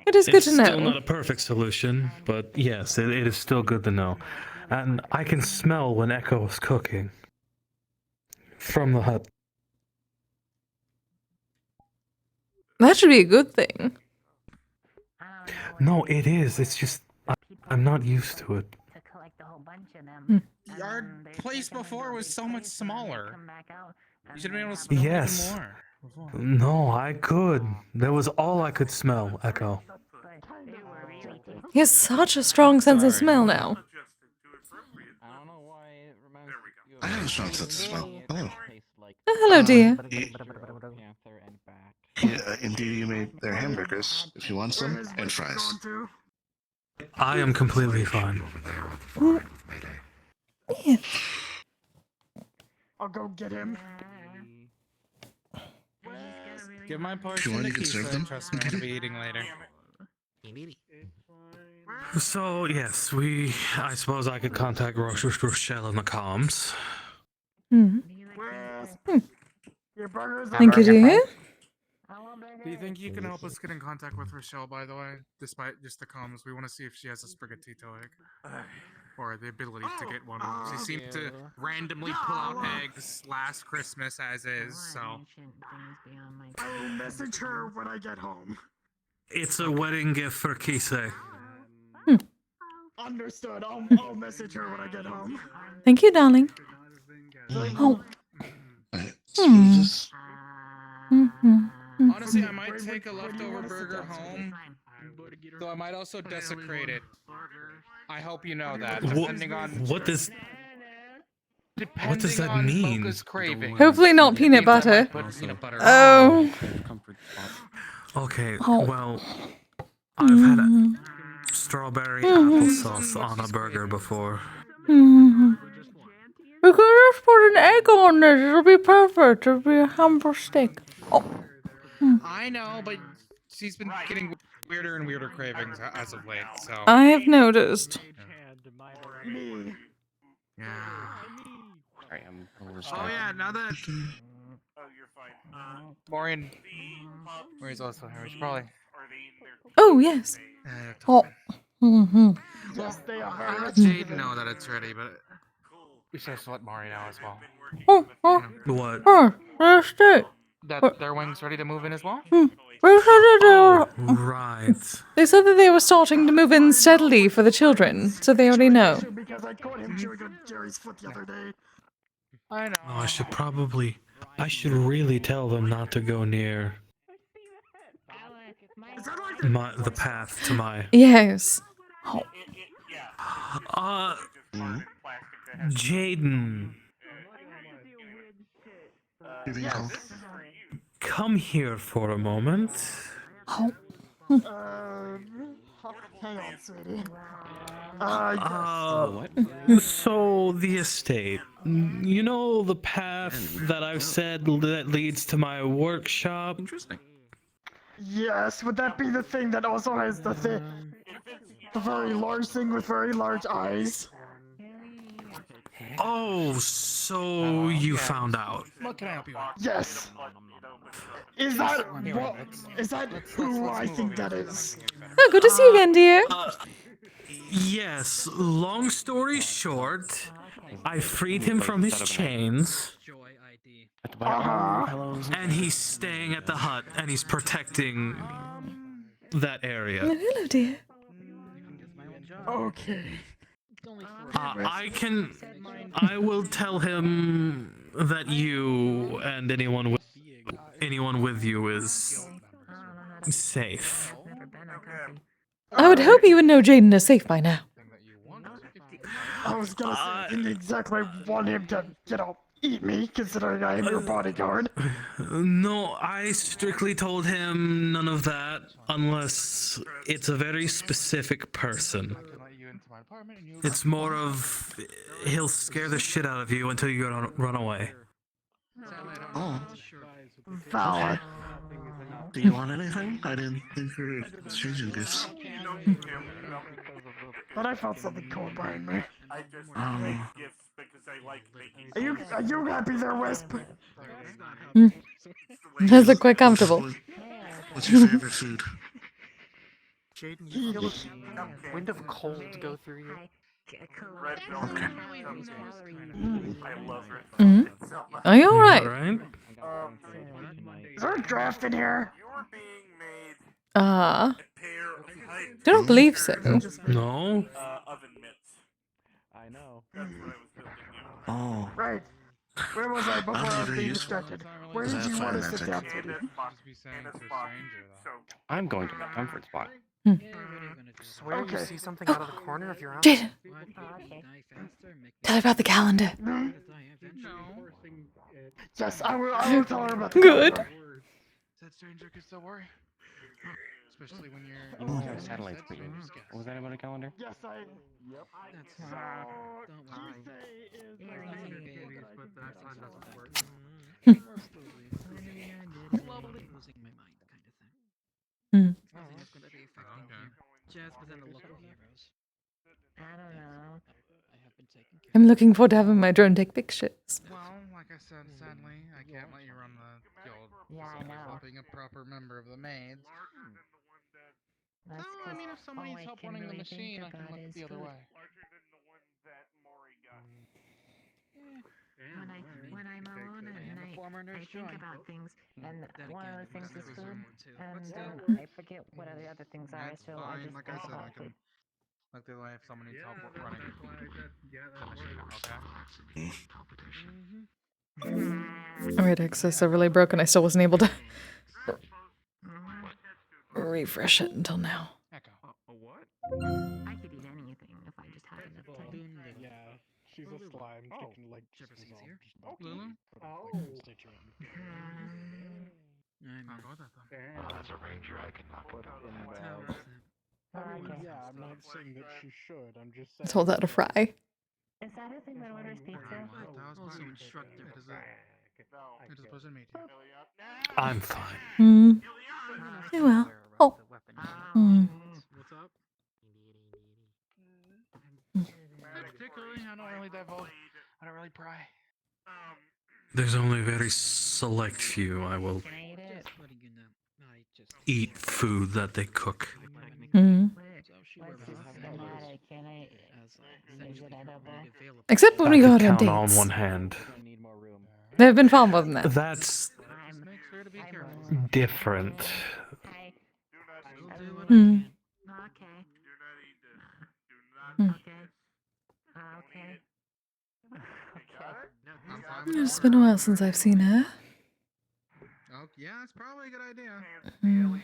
It is good to know. It's still not a perfect solution, but yes, it is still good to know. And I can smell when Echo is cooking. From the hut. That should be a good thing. No, it is. It's just, I'm not used to it. Our place before was so much smaller. You should have been able to smell Yes. even more. Before. No, I could. That was all I could smell, Echo. He has such a strong sense of smell now. I have a strong sense of smell. Hello. Hello, dear. Indeed, you made their hamburgers, if you want some, and fries. I am completely fine. Yeah. I'll go get him. Give my If portion you want, to you can serve Kise. them. Trust me, I'm gonna be eating later. So, yes, I suppose I could contact Rochelle in the comms. Your burgers are Thank you, dear. Do you think you can help us get in contact with Rochelle, by the way? Despite just the comms, we want to see if she has a Sprigatito egg. Or the ability to get one. She seemed to randomly pull out eggs last Christmas as is, so... I will message her when I get home. It's a wedding gift for Kise. Understood. I'll message her when I get home. Thank you, darling. Oh. Honestly, I might take a leftover burger home, though I might also desecrate it. I hope you know that. Depending on What does that on mean? Mocha's craving. Hopefully not peanut butter. Peanut butter. Oh. Okay, well, I've had strawberry applesauce on a burger before. We could just put an egg on this. It'll be perfect. It'll be a hamburger steak. Oh. I know, but she's been getting weirder and weirder cravings as of late, so... I have noticed. Yeah. Sorry, I'm Oh yeah, now that... Oh, you're fine. Maureen... Maureen's also here. We should probably... Oh, yes. Oh. Yes, they I'll are. let Jade know that it's ready, but... We should also let Maureen know as well. What? That's it. That their wing's ready to move in as well? Right. They said that they were starting to move in steadily for the children, so they already know. Because I caught him chewing on Jerry's foot the other day. I know. Oh, I should really tell them not to go near the path to my. Yes. Jaden. Come here for a moment. Hang on, sweetie. So the estate. You know the path that I've said that leads to my workshop? Interesting. Yes, would that be the thing that also has the very large thing with very large eyes? Oh, so you found out. What can I help you with? Yes. Is that who I think that is? Oh, good to see you again, dear. Yes, long story short, I freed him from his chains. And he's staying at the hut and he's protecting that area. Hello, dear. Okay. I will tell him that you and anyone with you is safe. I would hope you would know Jaden is safe by now. I was gonna say, I didn't exactly want him to, eat me, considering I am your bodyguard. No, I strictly told him none of that, unless it's a very specific person. It's more of, he'll scare the shit out of you until you run away. Oh. Valid. Do you want anything? I didn't think we were exchanging gifts. But I felt something cold behind me. Are you happy there, Wisp? Does look quite comfortable. What's your favorite food? Jaden, you feel a wind of cold go through you. Okay. Are you alright? Is there a draft in here? Don't believe so. No. I know. Oh. Right. Where was I before I was being distracted? Where did you want to sit down, sweetie? I'm going to my comfort spot. Swear you see something out of the corner of your eye. Jaden. Tell her about the calendar. Yes, I will tell her about the Good. calendar. That stranger could still worry. Especially when you're... Oh, yeah, satellites. Was that about a calendar? Yes, I... Yep. I'm looking forward to having my drone take pictures. Well, like I said, sadly, I can't let you run the old without being a proper member of the maids. No, I mean, if someone needs help running the machine, I can look the other way. When I'm alone at night, I think about things, and one of the things is food, and I forget what the other things are, so I just like I said, I can look the other way if someone needs help running the machine, okay? Alright, access overlay broken. I still wasn't able to refresh it until now. I could eat anything if I just had enough time. Yeah, she's a slime. She can like just Lulu? Oh. I'll go with that then. As a ranger, I cannot go down. I mean, yeah, I'm not saying that she should. I'm just saying. Told that to fry. Is that a thing that orders pizza? Also instructive. It is a pleasure to meet you. I'm fine. Yeah, well. Oh. What's up? Particularly, I don't really divulge. I don't really pry. There's only a very select few I will eat food that they cook. Except when we go out on count on dates. one hand. There have been far more than that. That's different. Hmm. Okay. Hmm. Okay. Okay. It's been a while since I've seen her. Oh, yeah, it's probably a good idea. Hmm.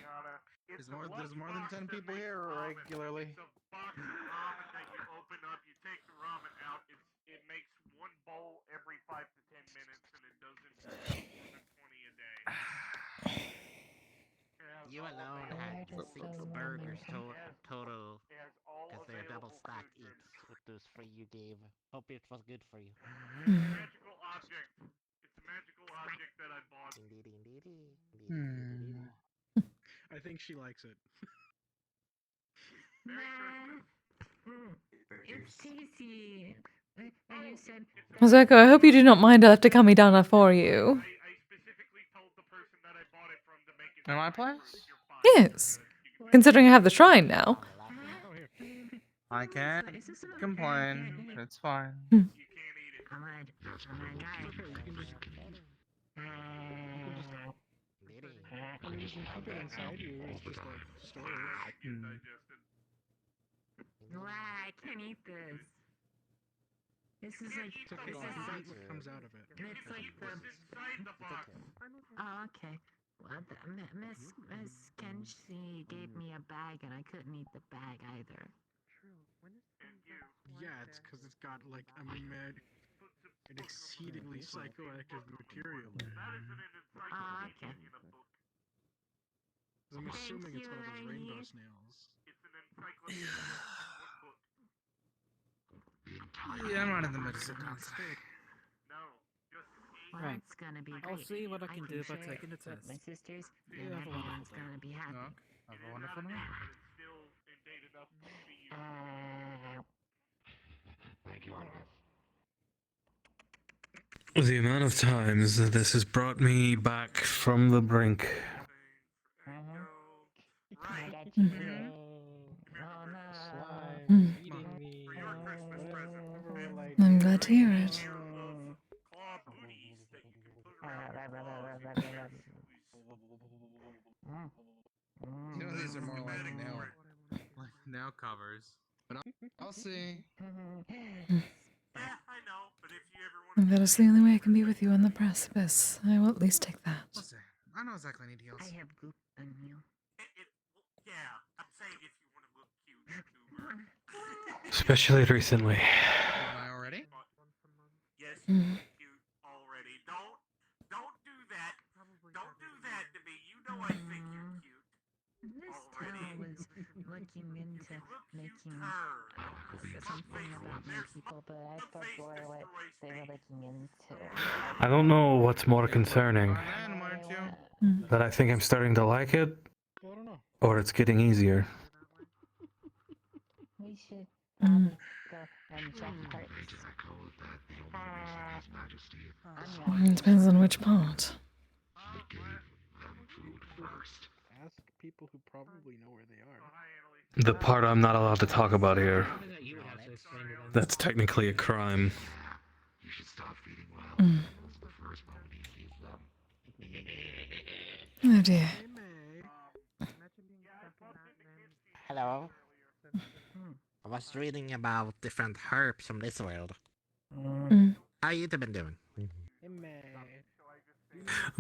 There's more than 10 people here regularly. You alone had 6 burgers total, because they're double stacked each with those free you gave. Hope it was good for you. I think she likes it. It's tasty. And you said. Zeko, I hope you do not mind after coming down for you. In my place? Yes. Considering I have the shrine now. I can't complain. It's fine. I can't eat this. This is like What comes out of it? It's like Oh, okay. Well, Miss Kenshi gave me a bag, and I couldn't eat the bag either. Yeah, it's because it's got like an exceedingly psychoactive material in it. Oh, okay. I'm assuming it's one of those rainbow snails. Yeah, I'm not in the mood to sit down today. Well, Right. that's gonna be great. I'll see what I can do by share taking it the with test. my sisters, Yeah, and have a wonderful everyone's day. gonna be happy. Have a wonderful night. The amount of times that this has brought me back from the brink. I'm glad to hear it. You know, these are more like nail covers. But I'll see. If that is the only way I can be with you on the precipice, I will at least take that. We'll see. I know exactly need heals. I have goop on you. Especially recently. Am I already? Yes, Mm. cute already. Don't do that. Don't do that to me. You know I think you're cute. This town was looking into making something about my people, but I forgot what they were looking into. I don't know what's more concerning. That I think I'm starting to like it, or it's getting easier. We should Mm. go and check parts. It depends on which part. Ask people who probably know where they are. The part I'm not allowed to talk about here. That's technically a crime. Mm. Oh dear. Hello. I was reading about different herbs from this world. Mm. How you been doing?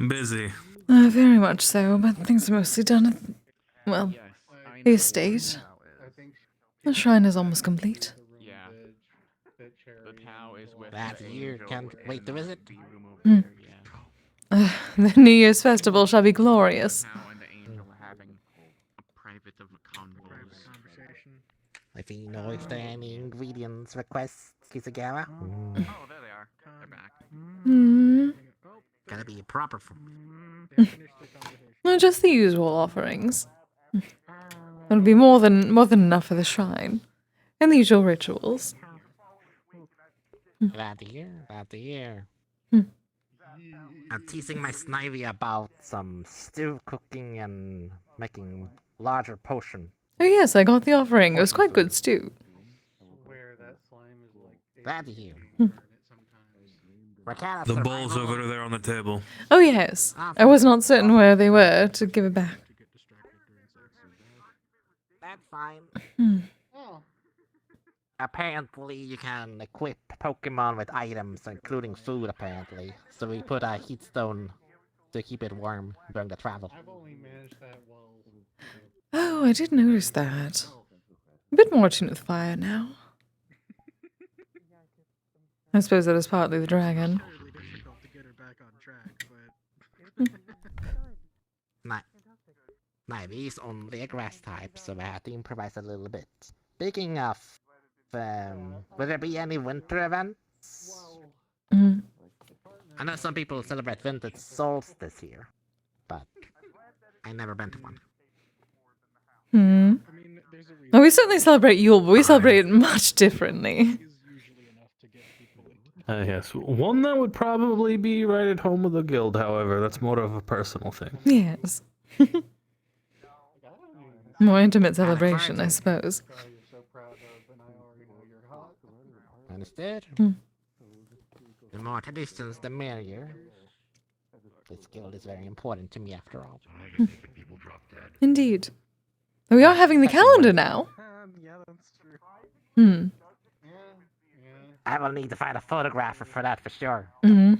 Busy. Very much so, but things are mostly done at, well, the estate. The shrine is almost complete. Yeah. The Tao is with That the you angel can't in wait to visit? the room over Mm. there, yeah. The New Year's festival shall be glorious. The Tao and the angel are having a private conversation. If you know if there are any ingredients requests, Kisagawa. Oh, there they are. They're back. Mm. Gotta be proper for. No, just the usual offerings. It'll be more than enough for the shrine, and the usual rituals. Glad to hear. Glad to hear. Mm. I'm teasing my Snivy about some stew cooking and making larger potion. Oh yes, I got the offering. It was quite good stew. Glad to hear. The bowl's over there on the table. Oh yes, I was not certain where they were to give it back. That's fine. Hmm. Apparently, you can equip Pokemon with items, including food, apparently. So we put a heat stone to keep it warm during the travel. I've only managed that while. Oh, I did notice that. A bit more attuned with fire now. I suppose that is partly the dragon. Difficult to get her back on track, but. Maybe it's only a grass type, so I have to improvise a little bit. Speaking of, will there be any winter events? Mm. I know some people celebrate winter solstice here, but I never been to one. Hmm. Well, we certainly celebrate Yule, but we celebrate it much differently. Yes, one that would probably be right at home with the guild, however. That's more of a personal thing. Yes. More intimate celebration, I suppose. Understood? Hmm. The more traditions, the merrier. This guild is very important to me, after all. Indeed. We are having the calendar now. Yeah, that's true. Hmm. I will need to find a photographer for that for sure. Hmm.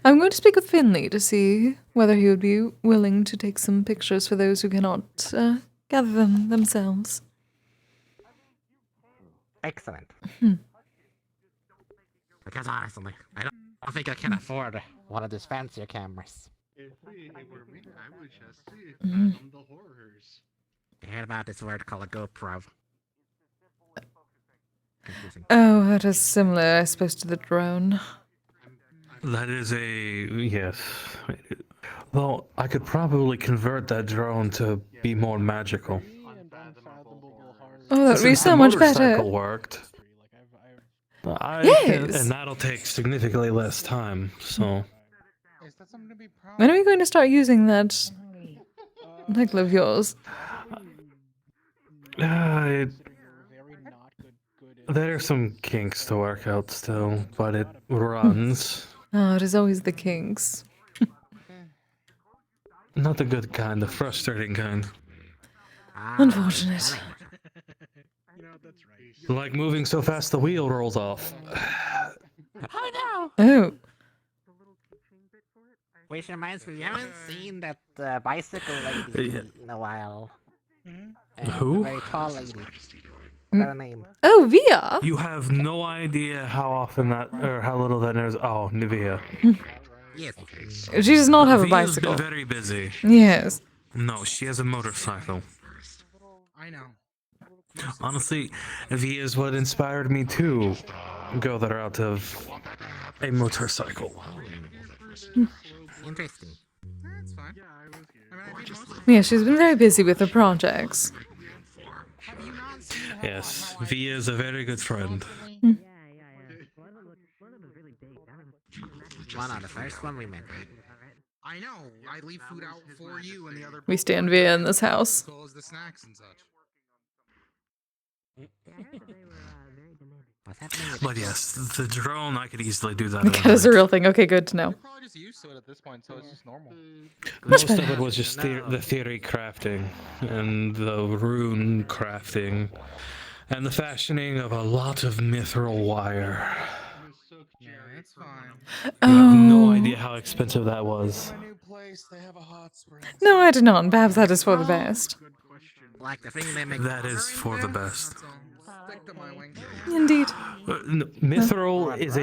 I'm going to speak with Finley to see whether he would be willing to take some pictures for those who cannot gather them themselves. Excellent. Hmm. Because honestly, I don't think I can afford one of those fancier cameras. If it were me, I would just see Mhm. Fathom the Horrors. You heard about this word called a GoPro. Confusing. Oh, that is similar, I suppose, to the drone. That is yes. Well, I could probably convert that drone to be more magical. Oh, that would be Since so the much motorcycle better. worked. Yes! And that'll take significantly less time, so... When are we going to start using that title of yours? There are some kinks to work out still, but it runs. Oh, it is always the kinks. Not the good kind, the frustrating kind. Unfortunate. Like moving so fast the wheel rolls off. Oh no! Oh. Which reminds me, we haven't seen that bicycle lady in a while. Who? The very tall lady. What's her name? Oh, Via! You have no idea how often that, or how little that is. Oh, Nivea. Yes. She does not have a Via's bicycle. been very busy. Yes. No, she has a motorcycle. I know. Honestly, Via is what inspired me to go the route of a motorcycle. Interesting. That's fine. Yeah, she's been very busy with her projects. Yes, Via is a very good friend. One of the first one we met. I know. I leave food out for you and the other. We stand Via in this house. Close the snacks and such. But yes, the drone, I could easily do that. That is a real thing. Okay, good to know. Probably just used to it at this point, so it's just normal. Most of it was just the theory crafting and the rune crafting and the fashioning of a lot of mithril wire. Yeah, it's fine. You have no idea how expensive that was. No, I did not. Perhaps that is for the best. Like the thing they make. That is for the best. Stick to my wing. Indeed. Mithril is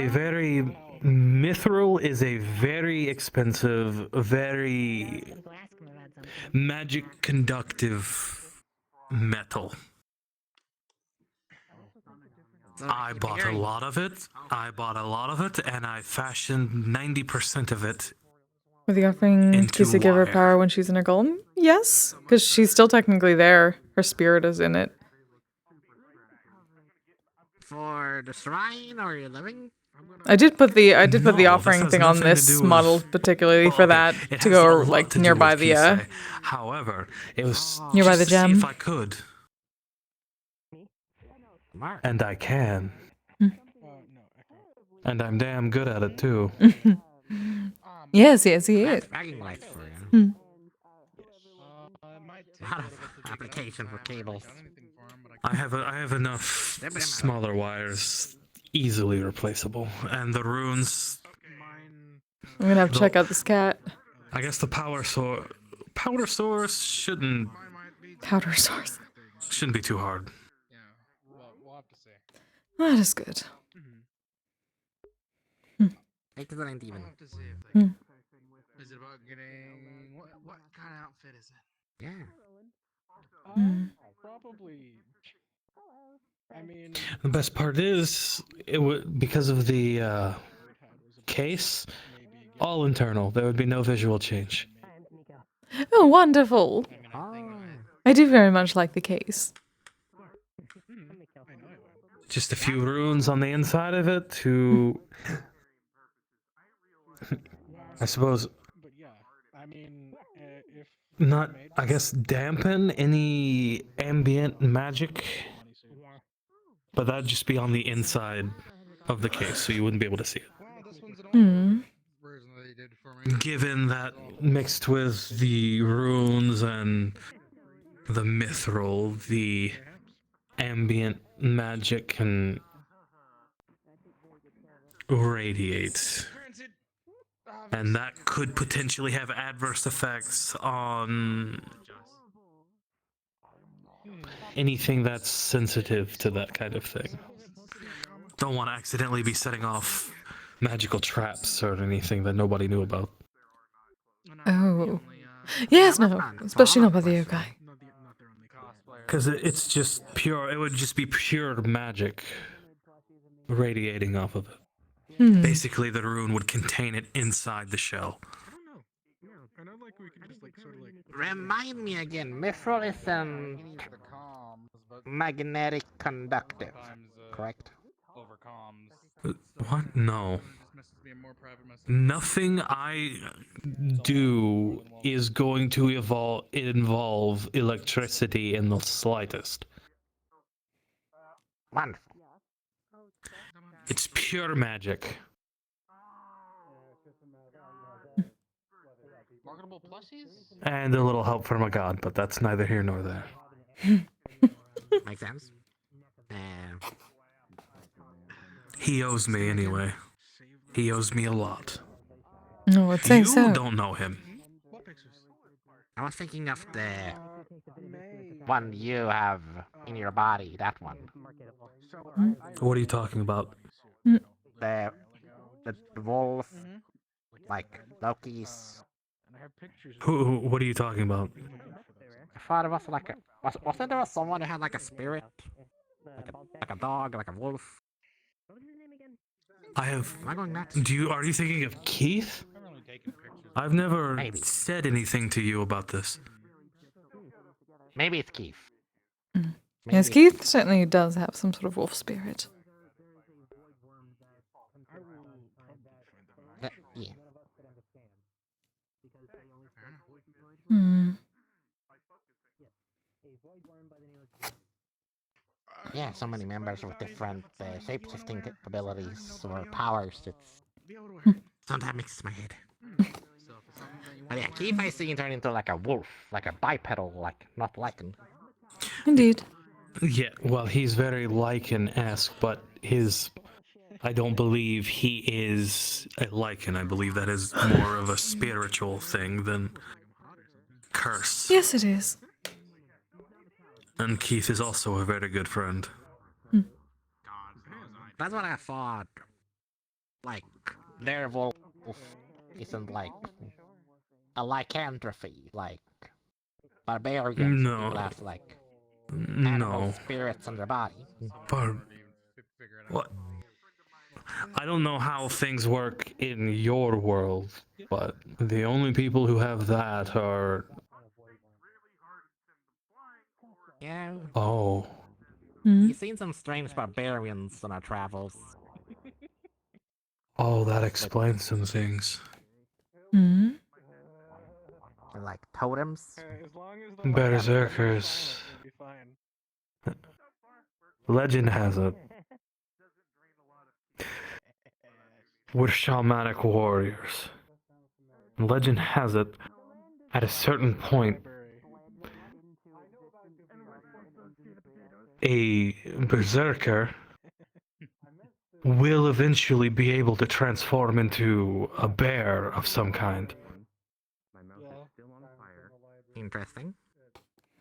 a very expensive, very magic conductive metal. I bought a lot of it. And I fashioned 90% of it. Were they offering Into Kise give her wire. power when she's in her golem? Yes, because she's still technically there. Her spirit is in it. For the shrine or your living? I did put the No, offering this has thing on nothing to this do with- model particularly for that It to has a go lot like to do nearby with the Kise. However, it was Nearby just the to see gem. if I could. And I can. And I'm damn good at it too. Yes, he is. Bragging rights for you. Hmm. It might lot of application for cables. I have enough smaller wires, easily replaceable, and the runes. I'm gonna have to check out this cat. I guess the powder source shouldn't. Powder source. Shouldn't be too hard. We'll have to see. That is good. Excellent, even. Is it about getting what kind of outfit is it? Yeah. Probably. I mean, The best part is it would because of the case, all internal. There would be no visual change. Oh, wonderful. I do very much like the case. Just a few runes on the inside of it to, I suppose, but yeah, I mean, if not, I guess, dampen any ambient magic, but that'd just be on the inside of the case, so you wouldn't be able to see it. Given that mixed with the runes and the mithril, the ambient magic can radiate. And that could potentially have adverse effects on anything that's sensitive to that kind of thing. Don't want to accidentally be setting off magical traps or anything that nobody knew about. Oh. Yes, no. Especially not by the yokai. Because it's just pure, it would just be pure magic radiating off of it. Basically, the rune would contain it inside the shell. Remind me again, mithril is magnetic conductive, correct? What? No. Nothing I do is going to involve electricity in the slightest. Wonderful. It's pure magic. And a little help from a god, but that's neither here nor there. Makes sense. He owes me anyway. He owes me a lot. No, I'd say so. You don't know him. I was thinking of the one you have in your body, that one. What are you talking about? The wolf, like Loki's. What are you talking about? I thought it was like a. Wasn't there someone who had like a spirit? Like a dog, like a wolf? I have. Am I going nuts? Are you thinking of Keith? I've never said anything to you about this. Maybe it's Keith. Yes, Keith certainly does have some sort of wolf spirit. Yeah. Yeah, so many members with different shape-shifting abilities or powers. Sometimes mixes my head. But yeah, Keith I see turn into like a wolf, like a bipedal, like not lichen. Indeed. Yeah, well, he's very lichen-esque, but I don't believe he is a lichen. I believe that is more of a spiritual thing than curse. Yes, it is. And Keith is also a very good friend. That's what I thought. Like, their wolf isn't like a lycanthropy, like barbarians No. who have like animal spirits in their body. What? I don't know how things work in your world, but the only people who have that are... Yeah. Oh. You've seen some strange barbarians on our travels. Oh, that explains some things. They're like totems. Berserkers. Legend has it. We're shamanic warriors. Legend has it, at a certain point, a berserker will eventually be able to transform into a bear of some kind. Interesting.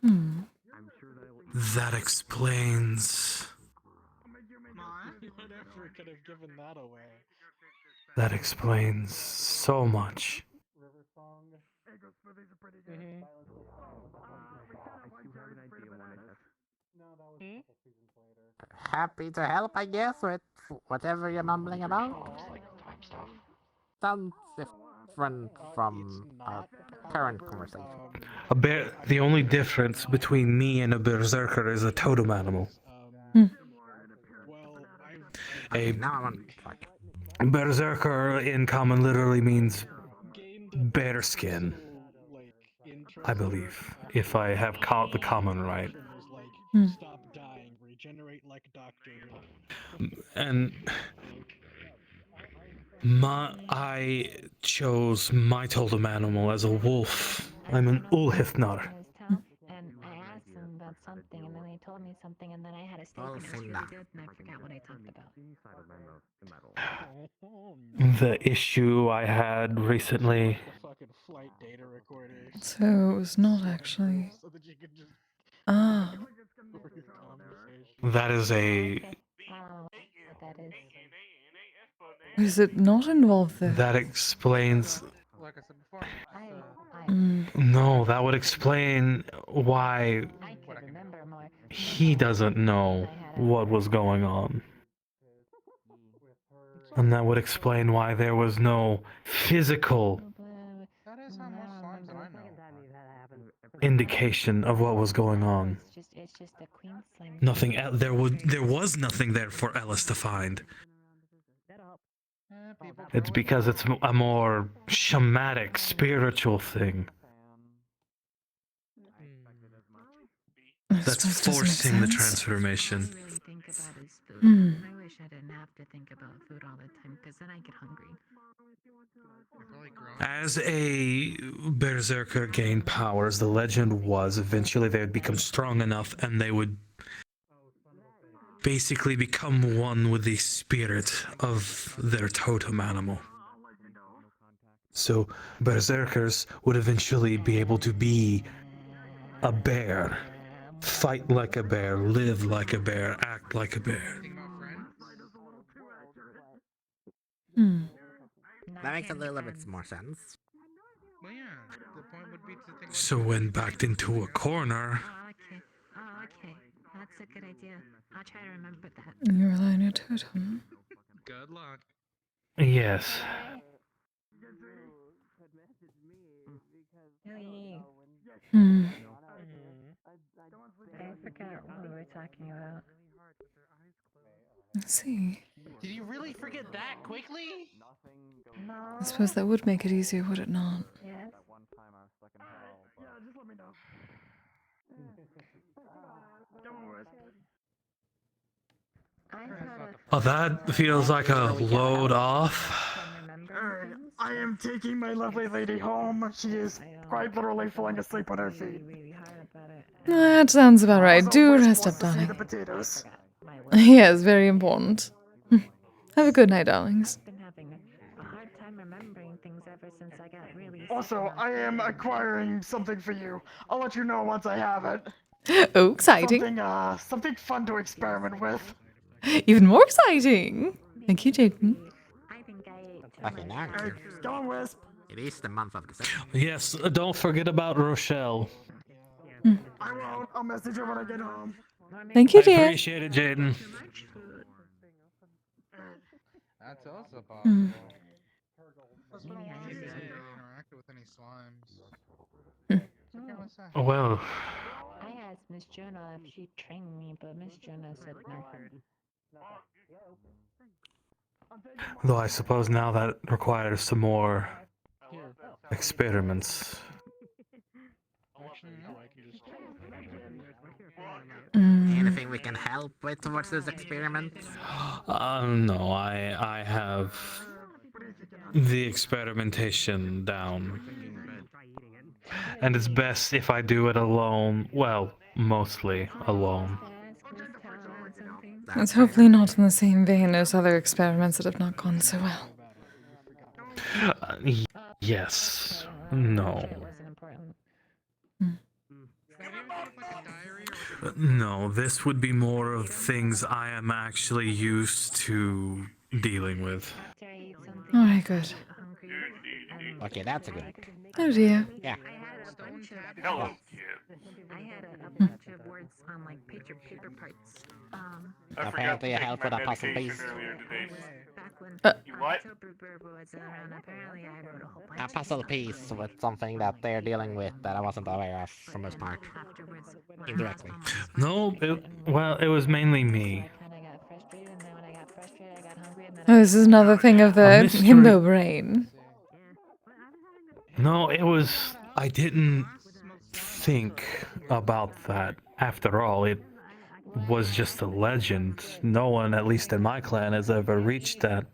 Hmm. That explains. Whatever could have given that away. That explains so much. Happy to help, I guess, with whatever you're mumbling about. Sounds different from our current conversation. A bear. The only difference between me and a berserker is a totem animal. A berserker in common literally means bear skin, I believe, if I have caught the common right. Stop dying, regenerate like Doctor. And I chose my totem animal as a wolf. I'm an Ulhithnar. And I asked them about something, and then they told me something, and then I had a statement that was really good, and I forgot what I talked about. The issue I had recently. So it was not actually. Ah. That is a. Is it not involved there? That explains. Like I said before. No, that would explain why he doesn't know what was going on. And that would explain why there was no physical indication of what was going on. It's just a queen slime. Nothing. There was nothing there for Ellis to find. It's because it's a more shamanic, spiritual thing. That's forcing the transformation. I wish I didn't have to think about food all the time, because then I get hungry. As a berserker gained powers, the legend was eventually they would become strong enough and they would basically become one with the spirit of their totem animal. So berserkers would eventually be able to be a bear, fight like a bear, live like a bear, act like a bear. That makes a little bit more sense. Well, yeah, the point would be to think. So when backed into a corner. Oh, okay. That's a good idea. I'll try to remember that. You rely on your totem. Good luck. Yes. I forgot what we were talking about. Let's see. Did you really forget that quickly? No. I suppose that would make it easier, would it not? Yes. Yeah, just let me know. Oh, that feels like a load off. I am taking my lovely lady home. She is quite literally falling asleep on her feet. That sounds about right. Do rest up, darling. Yes, very important. Have a good night, darlings. I've been having a hard time remembering things ever since I got really sick. Also, I am acquiring something for you. I'll let you know once I have it. Oh, exciting. Something fun to experiment with. Even more exciting. Thank you, Jaden. Okay, now Go on, Wisp. it is the month of December. Yes, don't forget about Rochelle. I won't. I'll message her when I get home. Thank you, dear. I appreciate it, Jaden. That's also possible. Interacted with any slimes. Well, I asked Miss Jonah if she'd train me, but Miss Jonah said no. though I suppose now that requires some more experiments. Anything we can help with towards this experiment? No, I have the experimentation down. And it's best if I do it alone. Well, mostly alone. It's hopefully not in the same vein as other experiments that have not gone so well. Yes. No. No, this would be more of things I am actually used to dealing with. Alright, good. Okay, that's a good. Oh dear. Yeah. Hello, I had a bunch of words on like paper parts. Apparently, I helped with a puzzle piece. You what? A puzzle piece with something that they're dealing with that I wasn't aware of from this part. Indirectly. No, it was mainly me. Oh, this is another thing of the mystery. himbo brain. No, I didn't think about that. After all, it was just a legend. No one, at least in my clan, has ever reached that.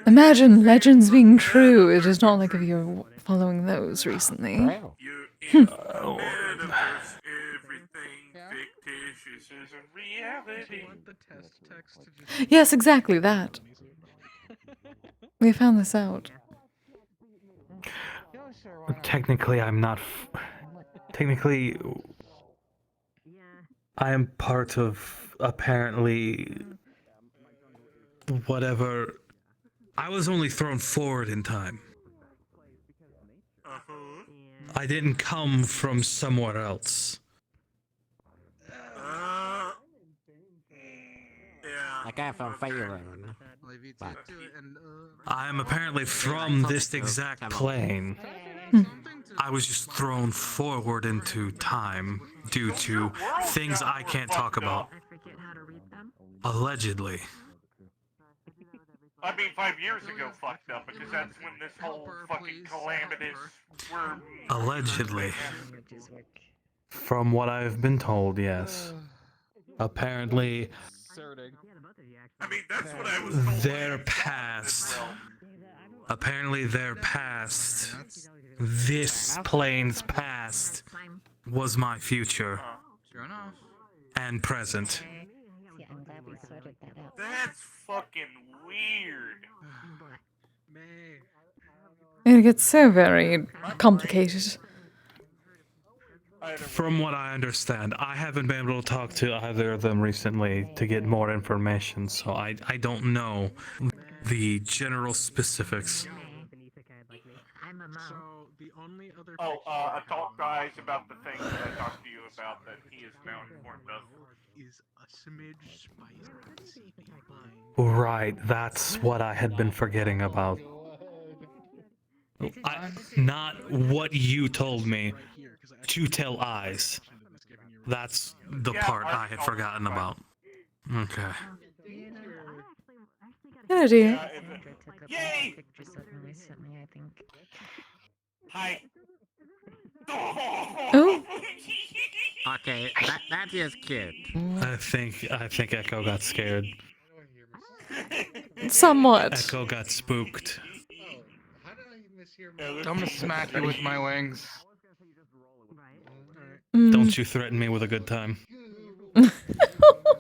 Imagine legends being true. It is not like if you're following those recently. Yes, exactly that. We found this out. Technically, I'm not. Technically, I am part of apparently whatever. I was only thrown forward in time. I didn't come from somewhere else. Like I'm from Faerun. But I am apparently from this exact plane. I was just thrown forward into time due to things I can't talk about. Allegedly. I mean, 5 years ago fucked up because that's when this whole fucking calamitous were. Allegedly. From what I've been told, yes. Apparently, I mean, that's what I was told. their past. Apparently, their past. This plane's past was my future. Sure enough. And present. That's fucking weird. It gets so very complicated. From what I understand, I haven't been able to talk to either of them recently to get more information, so I don't know the general specifics. I talked guys about the thing that I talked to you about that he is now informed of. Is a smidge spicy. Right, that's what I had been forgetting about. Not what you told me to tell eyes. That's the part I had forgotten about. Okay. Oh dear. Yay! Hi. Oh. okay, that is cute. I think Echo got scared. Somewhat. Echo got spooked. I'm gonna smack you with my wings. Don't you threaten me with a good time.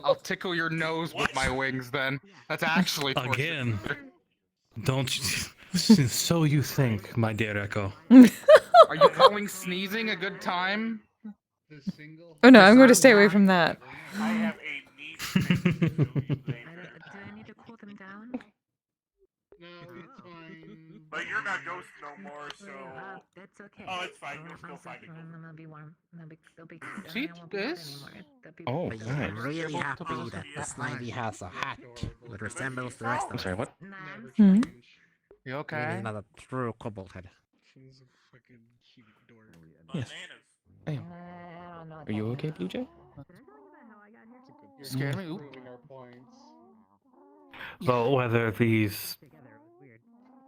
I'll tickle your nose with my wings then. That's actually torture. Again. Don't you... So you think, my dear Echo. Are you calling sneezing a good time? Oh no, I'm going to stay away from that. I have a Do I need to cool them down? No, it's fine. But you're not Ghost no more, so. That's okay. Oh, it's fine. You're still fighting. They'll be warm. They'll be. See this? Oh, But I'm really happy that this lady has a hat that resembles the rest of us. I'm sorry, what? Hmm? You okay? She's not a true kobold head. She's a fucking cute dork. Yes. I am. Are you okay, Blue Jay? You scared me. Oop. But whether these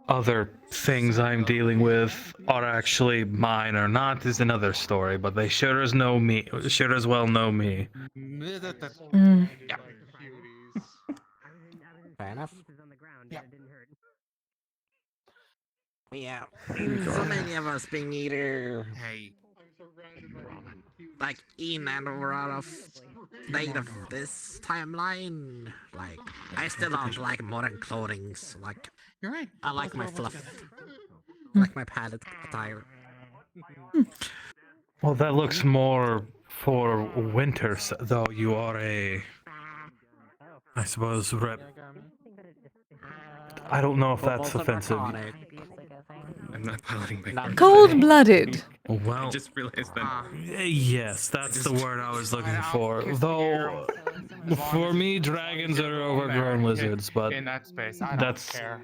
other things I'm dealing with are actually mine or not is another story, but they sure as well know me. Mm. Yeah. Fair enough. Yeah. Yeah. So many of us being either. Hey. like in and out of date of this timeline. Like, I still don't like modern clothings. Like, you're right. I like my fluff. I like my padded attire. Well, that looks more for winters, though you are a, I suppose, I don't know if that's offensive. I'm not piloting my Cold-blooded. Well, I just realized that. Yes, that's the word I was looking for. Though, for me, dragons are overgrown lizards, but in that space, I don't that's care.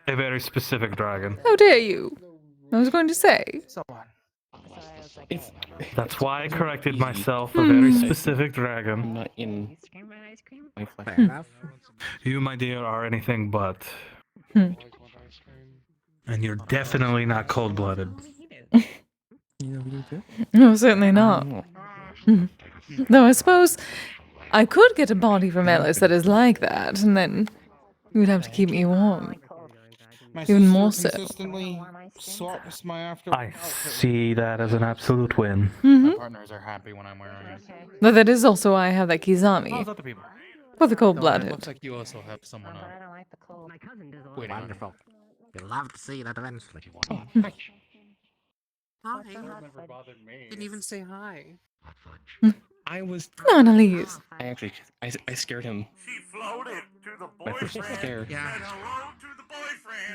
a very specific dragon. How dare you? I was going to say. That's why I corrected myself. A very specific dragon. Not in my flesh. Fair enough. You, my dear, are anything but. And you're definitely not cold-blooded. No, certainly not. Though I suppose I could get a body from Ellis that is like that, and then you would have to keep me warm. Even more so. Consistently swaps my after. I see that as an absolute win. My partners are happy when I'm wearing it. But that is also why I have that Kizami. How's other people? For the It cold-blooded. looks like you also have someone waiting on you. Wonderful. You'll love to see that eventually. Hi. Didn't even say hi. I was. No, Annalise. I actually, I scared him. She floated to the My first boyfriend. scare. Yeah. Hello to the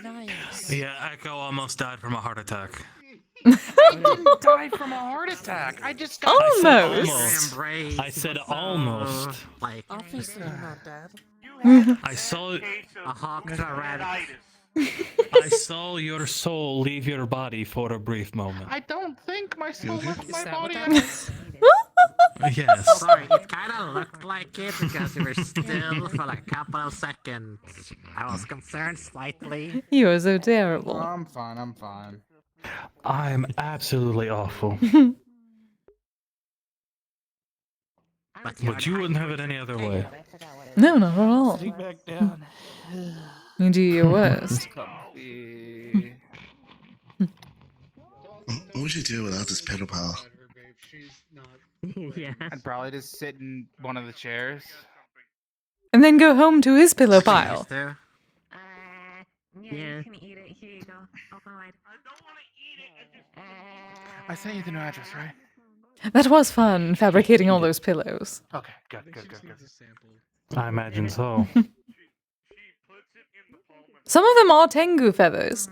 boyfriend. Nice. Yeah, Echo almost died from a heart attack. I didn't die from a heart attack. I just got Almost. I said almost. Like, obviously you're not dead. I saw it. A hawk to red. I saw your soul leave your body for a brief moment. I don't think my soul left my that what body. that is? Yes. Sorry, it kind of looked like it because you were still for like a couple of seconds. I was concerned slightly. You are so terrible. I'm fine. I'm fine. I'm absolutely awful. But you wouldn't have it any other way. No, not at all. Sitting back down. You do your worst. What would you do without this pedal pal? Yeah. I'd probably just sit in one of the chairs. And then go home to his pillow pile. Yeah. You can eat it. Here you go. Open wide. I sent you the new address, right? That was fun, fabricating all those pillows. Okay, good. I imagine so. Some of them are Tengu feathers.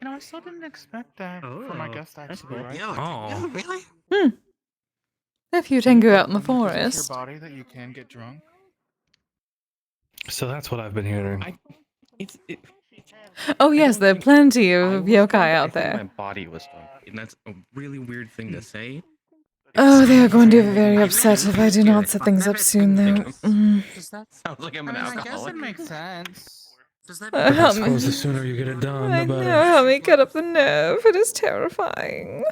You know, I still didn't expect that for my guest actually, right? Oh. Really? A few Tengu out in the Is forest. your body that you can get drunk? So that's what I've been hearing. Oh yes, there are plenty of yokai I out think my there. body was drunk, and that's a really weird thing to say. Oh, they are going to be very upset if I do not set things up soon, though. Does that Sounds like I'm an I guess it alcoholic. makes sense. does that I Help me. suppose the sooner you get it done, I the know, better. help me cut up the nerve. It is terrifying.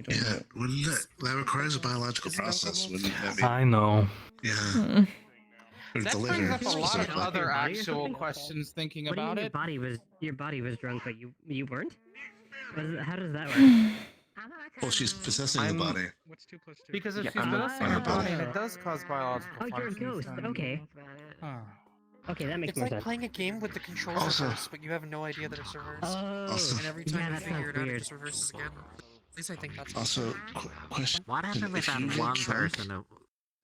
Yeah, wouldn't that requires a biological process, wouldn't that be? I know. Yeah. Or That deliver, brings up a lot of specifically. other Your body or actual something? questions thinking What do you about mean it. your body was drunk, but you weren't? How does that work? Well, she's possessing the body. What's 2 plus 2? Because if Yeah, she's I'm possessing a her body, body. and it does cause biological Oh, you're a functions, ghost. then- Okay. Huh. Okay, that makes It's more like sense. playing a game with the controls Also- reversed, but you have no idea that it's reversed. Oh, And every yeah, time that you figure sounds it out, it weird. just reverses again. At least I think that's Also, question: What happened with if you that get one drunk, person who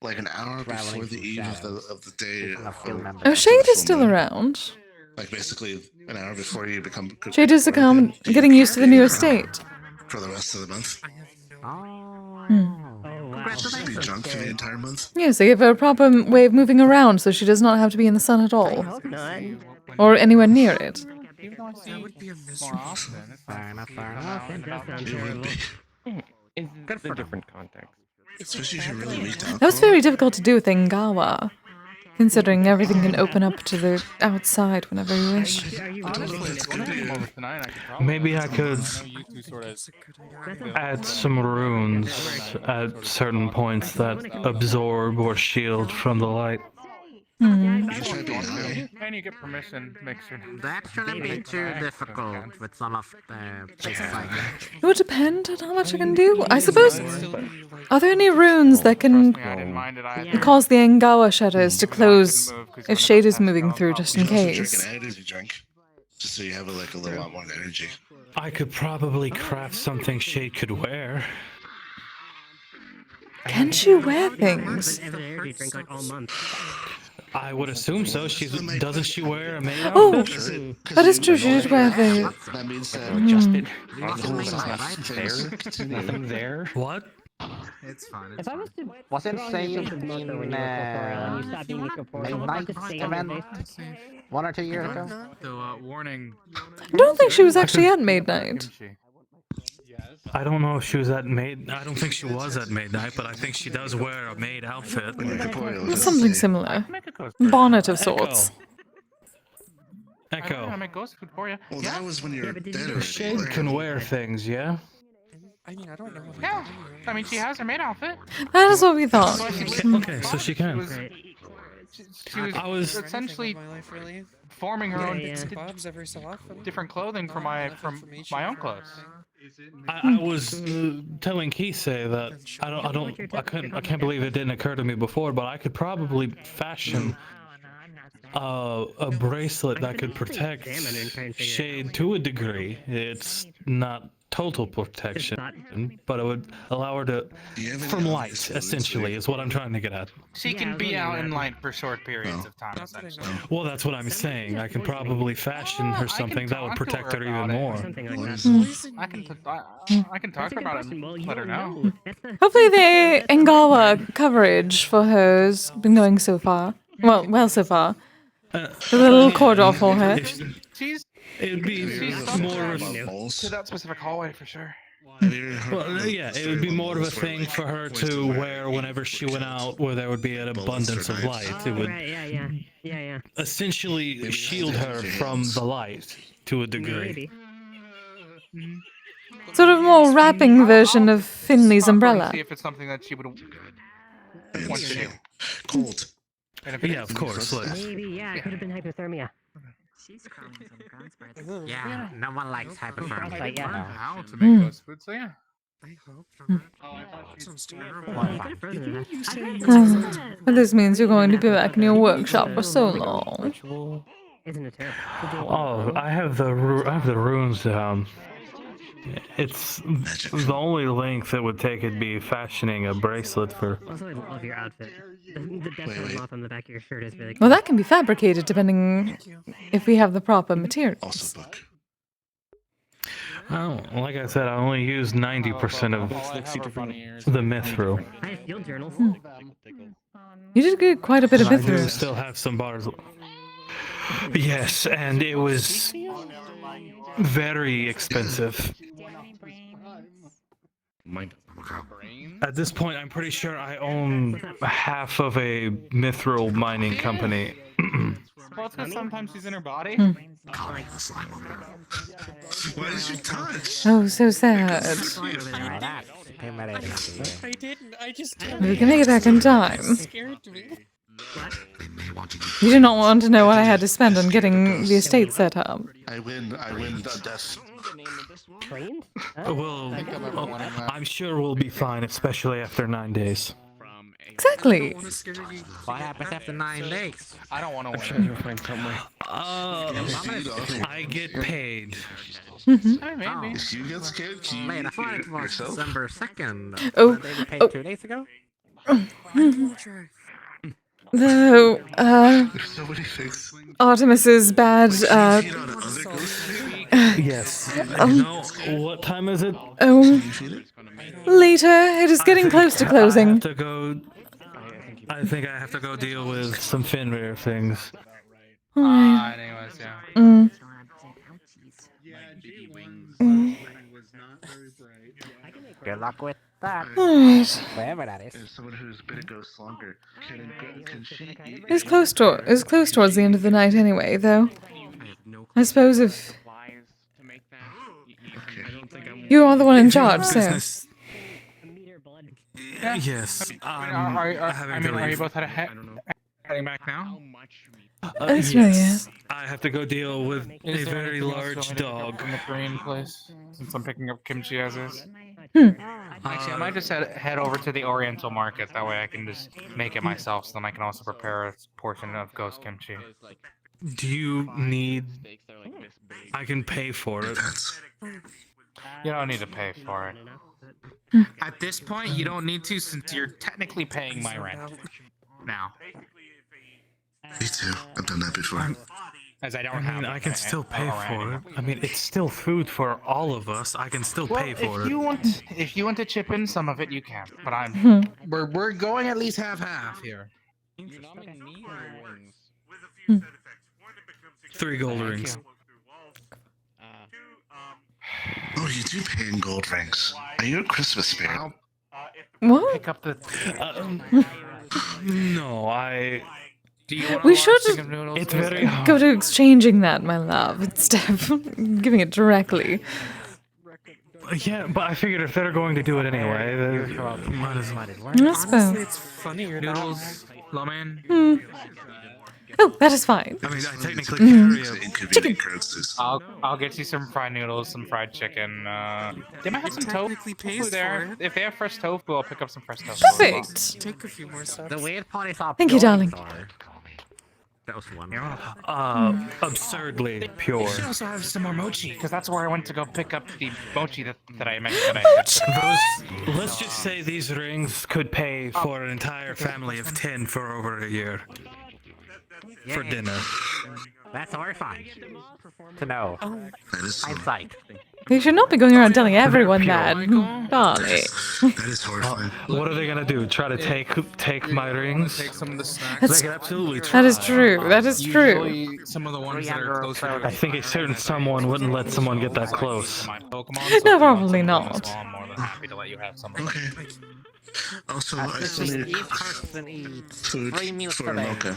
like an hour Traveling before the through eve shadows. of the day, Isn't a full or member. Oh, after Shade the is full still moon, around. like basically an hour before you become. Shade is getting used to the new estate. For the rest of the month. Oh, Should be drunk for the entire month. Yes, they give her a proper way of moving around so she does not have to be in the sun at all. hope not. Or anywhere near it. Even though I see That would be a more miserable. often, it's Fair nice enough, to see fair you come enough. out and That does about. sound It would terrible. be. It's a different context. Especially if you're really weak to alcohol. That was very difficult to do with Ngawa, considering everything can open up to the outside whenever you wish. Are you Honestly, if you want to come over tonight, I could probably. Maybe I could I know you two sort of. add some runes at certain points that absorb or shield from the light. And you get permission, make sure. That shouldn't be too difficult with some of the places I go. It would depend on how much I can do. I suppose. Are there any runes that can cause the Angawa shutters to close if Shade is moving through, just in case? Drink an energy drink, just so you have like a little lot more energy. I could probably craft something Shade could wear. Can she wear things? I would assume so. Doesn't she wear a maid Oh, outfit? that is true. She did wear the. That means Adjusted. Nothing Nothing there. What? It's fine. If I was to Wasn't put on saying yourself as Mako when you were corporeal and you stopped being a corporeal, would that just stay on your event face? 1 or 2 years ago. So, warning. I don't think she was actually at Maid Night. I don't know if she was at maid. I don't think she was at maid night, but I think she does wear a maid outfit. Something similar. Bonnet of sorts. Echo. I make ghost food for you. Well, that was when you were dead. Shade can wear things, yeah? I mean, I don't know. Yeah. I mean, she has her maid outfit. That is what we thought. Okay, so she can. She was essentially forming her own different clothing from my own clothes. I was telling Kise that I can't believe it didn't occur to me before, but I could probably fashion a bracelet that could protect Shade to a degree. It's not total protection, but it would allow her to from light, essentially, is what I'm trying to get at. She can be out in light for short periods of time, essentially. Well, that's what I'm saying. I can probably fashion her something that would protect her even more. I can talk to her about it and let her know. Hopefully the Angawa coverage for her has been going so far. Well so far. The little corridor for her. It'd be more of to that specific hallway for sure. Well, yeah, it would be more of a thing for her to wear whenever she went out, where there would be an abundance of light. It would essentially shield her from the light to a degree. Sort of more wrapping version of Finley's umbrella. See if it's something that she would want to do. Cold. Yeah, of course. Maybe, yeah, it could have been hypothermia. Yeah, no one likes hypothermia. But yeah. How to make those foods, so yeah. I hope But this means you're going to be back in your workshop for so long. Isn't it terrible? Oh, I have the runes down. It's the only length it would take would be fashioning a bracelet for. Also, I love your outfit. The death moth on the back of your shirt is really cool. Well, that can be fabricated depending if we have the proper materials. Oh, like I said, I only used 90% of the mithril. I have field journals. You did get quite a bit of I do mithril. still have some bars. Yes, and it was very expensive. At this point, I'm pretty sure I own half of a mithril mining company. Well, it's because sometimes she's in her body. Why did you touch? Oh, so sad. I didn't. I just. We can make it back in time. It scared me. You do not want to know what I had to spend on getting the estate set up. I win the death. Well, I'm sure we'll be fine, especially after 9 days. Exactly. What happens after 9 days? I don't want to win. I get paid. Maybe. If you get scared, can you Wait, I thought it was yourself? December 2nd. Oh, They paid 2 days ago? Though, There's so many things. Artemis's bad, Yes. No, what time is it? oh, later. It is getting close to closing. I think I have to go deal with some Fenrir things. Alright. Anyways, yeah. Good luck with that. Alright. Wherever that is. As someone who's been a ghost longer, can she eat? It's close towards the end of the night anyway, though. I suppose if you are the one in charge, so. Yes. Are you both Heading back now? That's not Yes. I have to go deal with a Is there very anything else you want large me to pick up dog. from the Korean place, since I'm picking up kimchi as is. Hmm. Actually, I might just head over to the Oriental market. That way I can just make it myself, so then I can also prepare a portion of ghost kimchi. Do you need? I can pay for it. You don't need to pay for it. At this point, you don't need to, since you're technically paying my rent. Now. Me too. I've done that before. As I don't I mean, have I can still pay for it. anymore. I mean, it's still food for all of us. I can still pay for if it. you want to chip in some of it, you can. But we're going at least half here. You're not making me rings. 3 gold rings. Oh, you do pay in gold rings. Are you a Christmas spirit? What? Pick up the. No, I. Do you want We a large should stick of noodles? It's very go to exchanging that, my love, instead of giving it directly. Yeah, but I figured if they're going to do it anyway, then might as well. I suppose. Honestly, it's funnier Noodles, lo mein. Oh, that is fine. I mean, I technically carry a chicken. I'll get you some fried noodles, some fried chicken. They might have some tofu there. If they have fresh tofu, I'll pick up some fresh tofu. Perfect. Take a few more steps. The weird part is how Thank you, pure darling. these are. That was one. Absurdly pure. You should also have some more mochi, because that's where I went to go pick up the mochi that I mentioned Those, let's just say these rings could pay for an entire family of 10 for over a year. For dinner. That's horrifying to know. Hindsight. You should not be going around telling everyone that, darling. That is horrifying. What are they gonna do? Try to take my rings? Take some of the snacks. That's- They can absolutely try. That is true. That is true. Usually, some of the ones that are closer to I think a certain someone wouldn't let someone get that close. my Pokemon. No, probably not. I'm more than happy to let you have some of them. Okay. Also, I still need food for Mocha.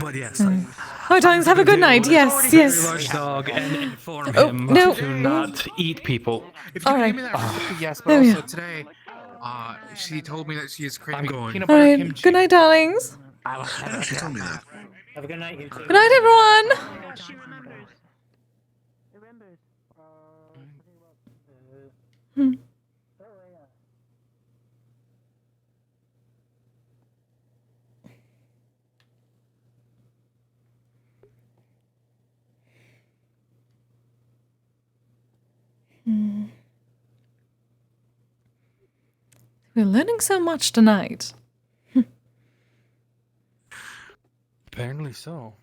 But yes. Oh, darlings, have a good night. Yes, Very yes. large dog and inform Oh, him no. to not eat people. If you All gave right. me that recipe, yes, but There we also go. today, she told me that she is craving going. peanut All butter right. kimchi. Good night, darlings. She told me that. Have a good night, you two. Good night, everyone. Hmm. We're learning so much tonight. Apparently so.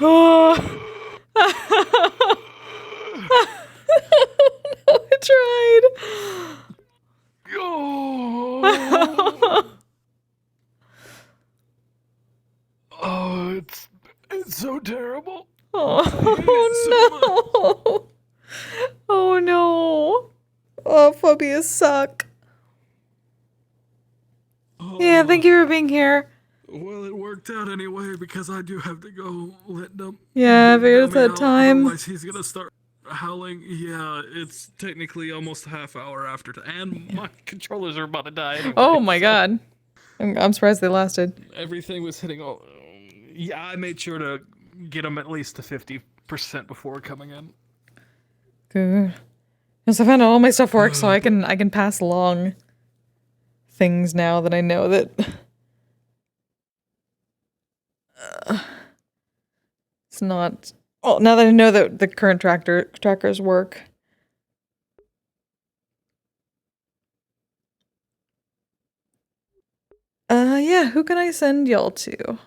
Oh. No, I tried. Oh, it's so terrible. Oh no. Oh no. Oh, phobias suck. Yeah, thank you for being here. Well, it worked out anyway because I do have to go let them. Yeah, I figured it's that time. Otherwise, he's gonna start howling. Yeah, it's technically almost a half hour after, and my controllers are about to die. Anyway, Oh my god. I'm surprised they lasted. Everything was hitting all. Yeah, I made sure to get them at least to 50% before coming in. Good. Yes, I found out all my stuff works, so I can pass along things now that I know that it's not. Well, now that I know that the current trackers work. Yeah, who can I send y'all to?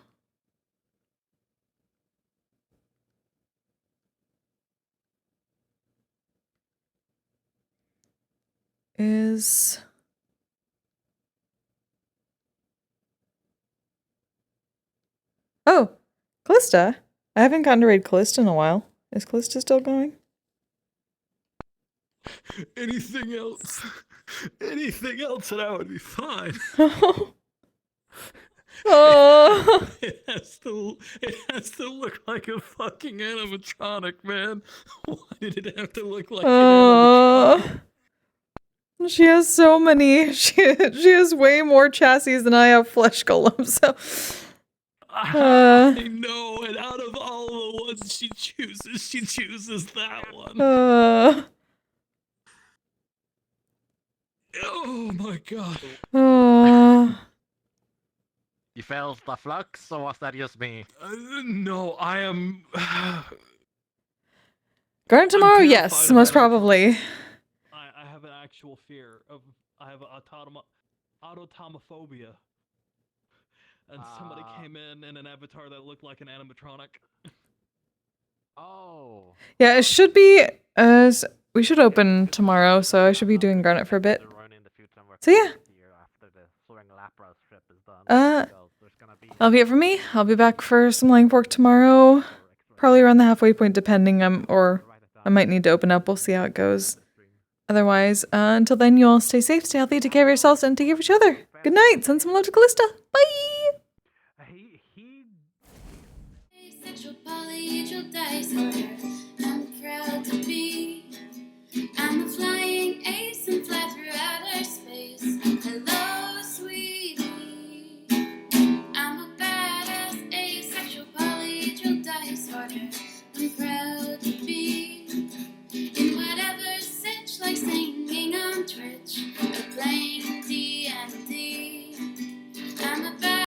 Is oh, Callista. I haven't gotten to raid Callista in a while. Is Callista still going? Anything else? Anything else, and I would be fine. Oh. It has to look like a fucking animatronic, man. Why did it have to look like an animatronic? She has so many. She has way more chassis than I have flesh golems. So. I know, and out of all the ones she chooses that one. Oh my god. You failed the flux, or was that just me? No, I am. Garden tomorrow? Yes, most probably. I have an actual fear of. I have autotomophobia. And somebody came in an avatar that looked like an animatronic. Oh. Yeah, it should be. We should open tomorrow, so I should be doing Garnet for a bit. So yeah. That'll be it for me. I'll be back for some laying pork tomorrow, probably around the halfway point, depending. Or I might need to open up. We'll see how it goes. Otherwise, until then, you all stay safe, stay healthy, take care of yourselves, and take care of each other. Good night. Send some love to Callista. Bye. Sexual polyhedral dice. I'm proud to be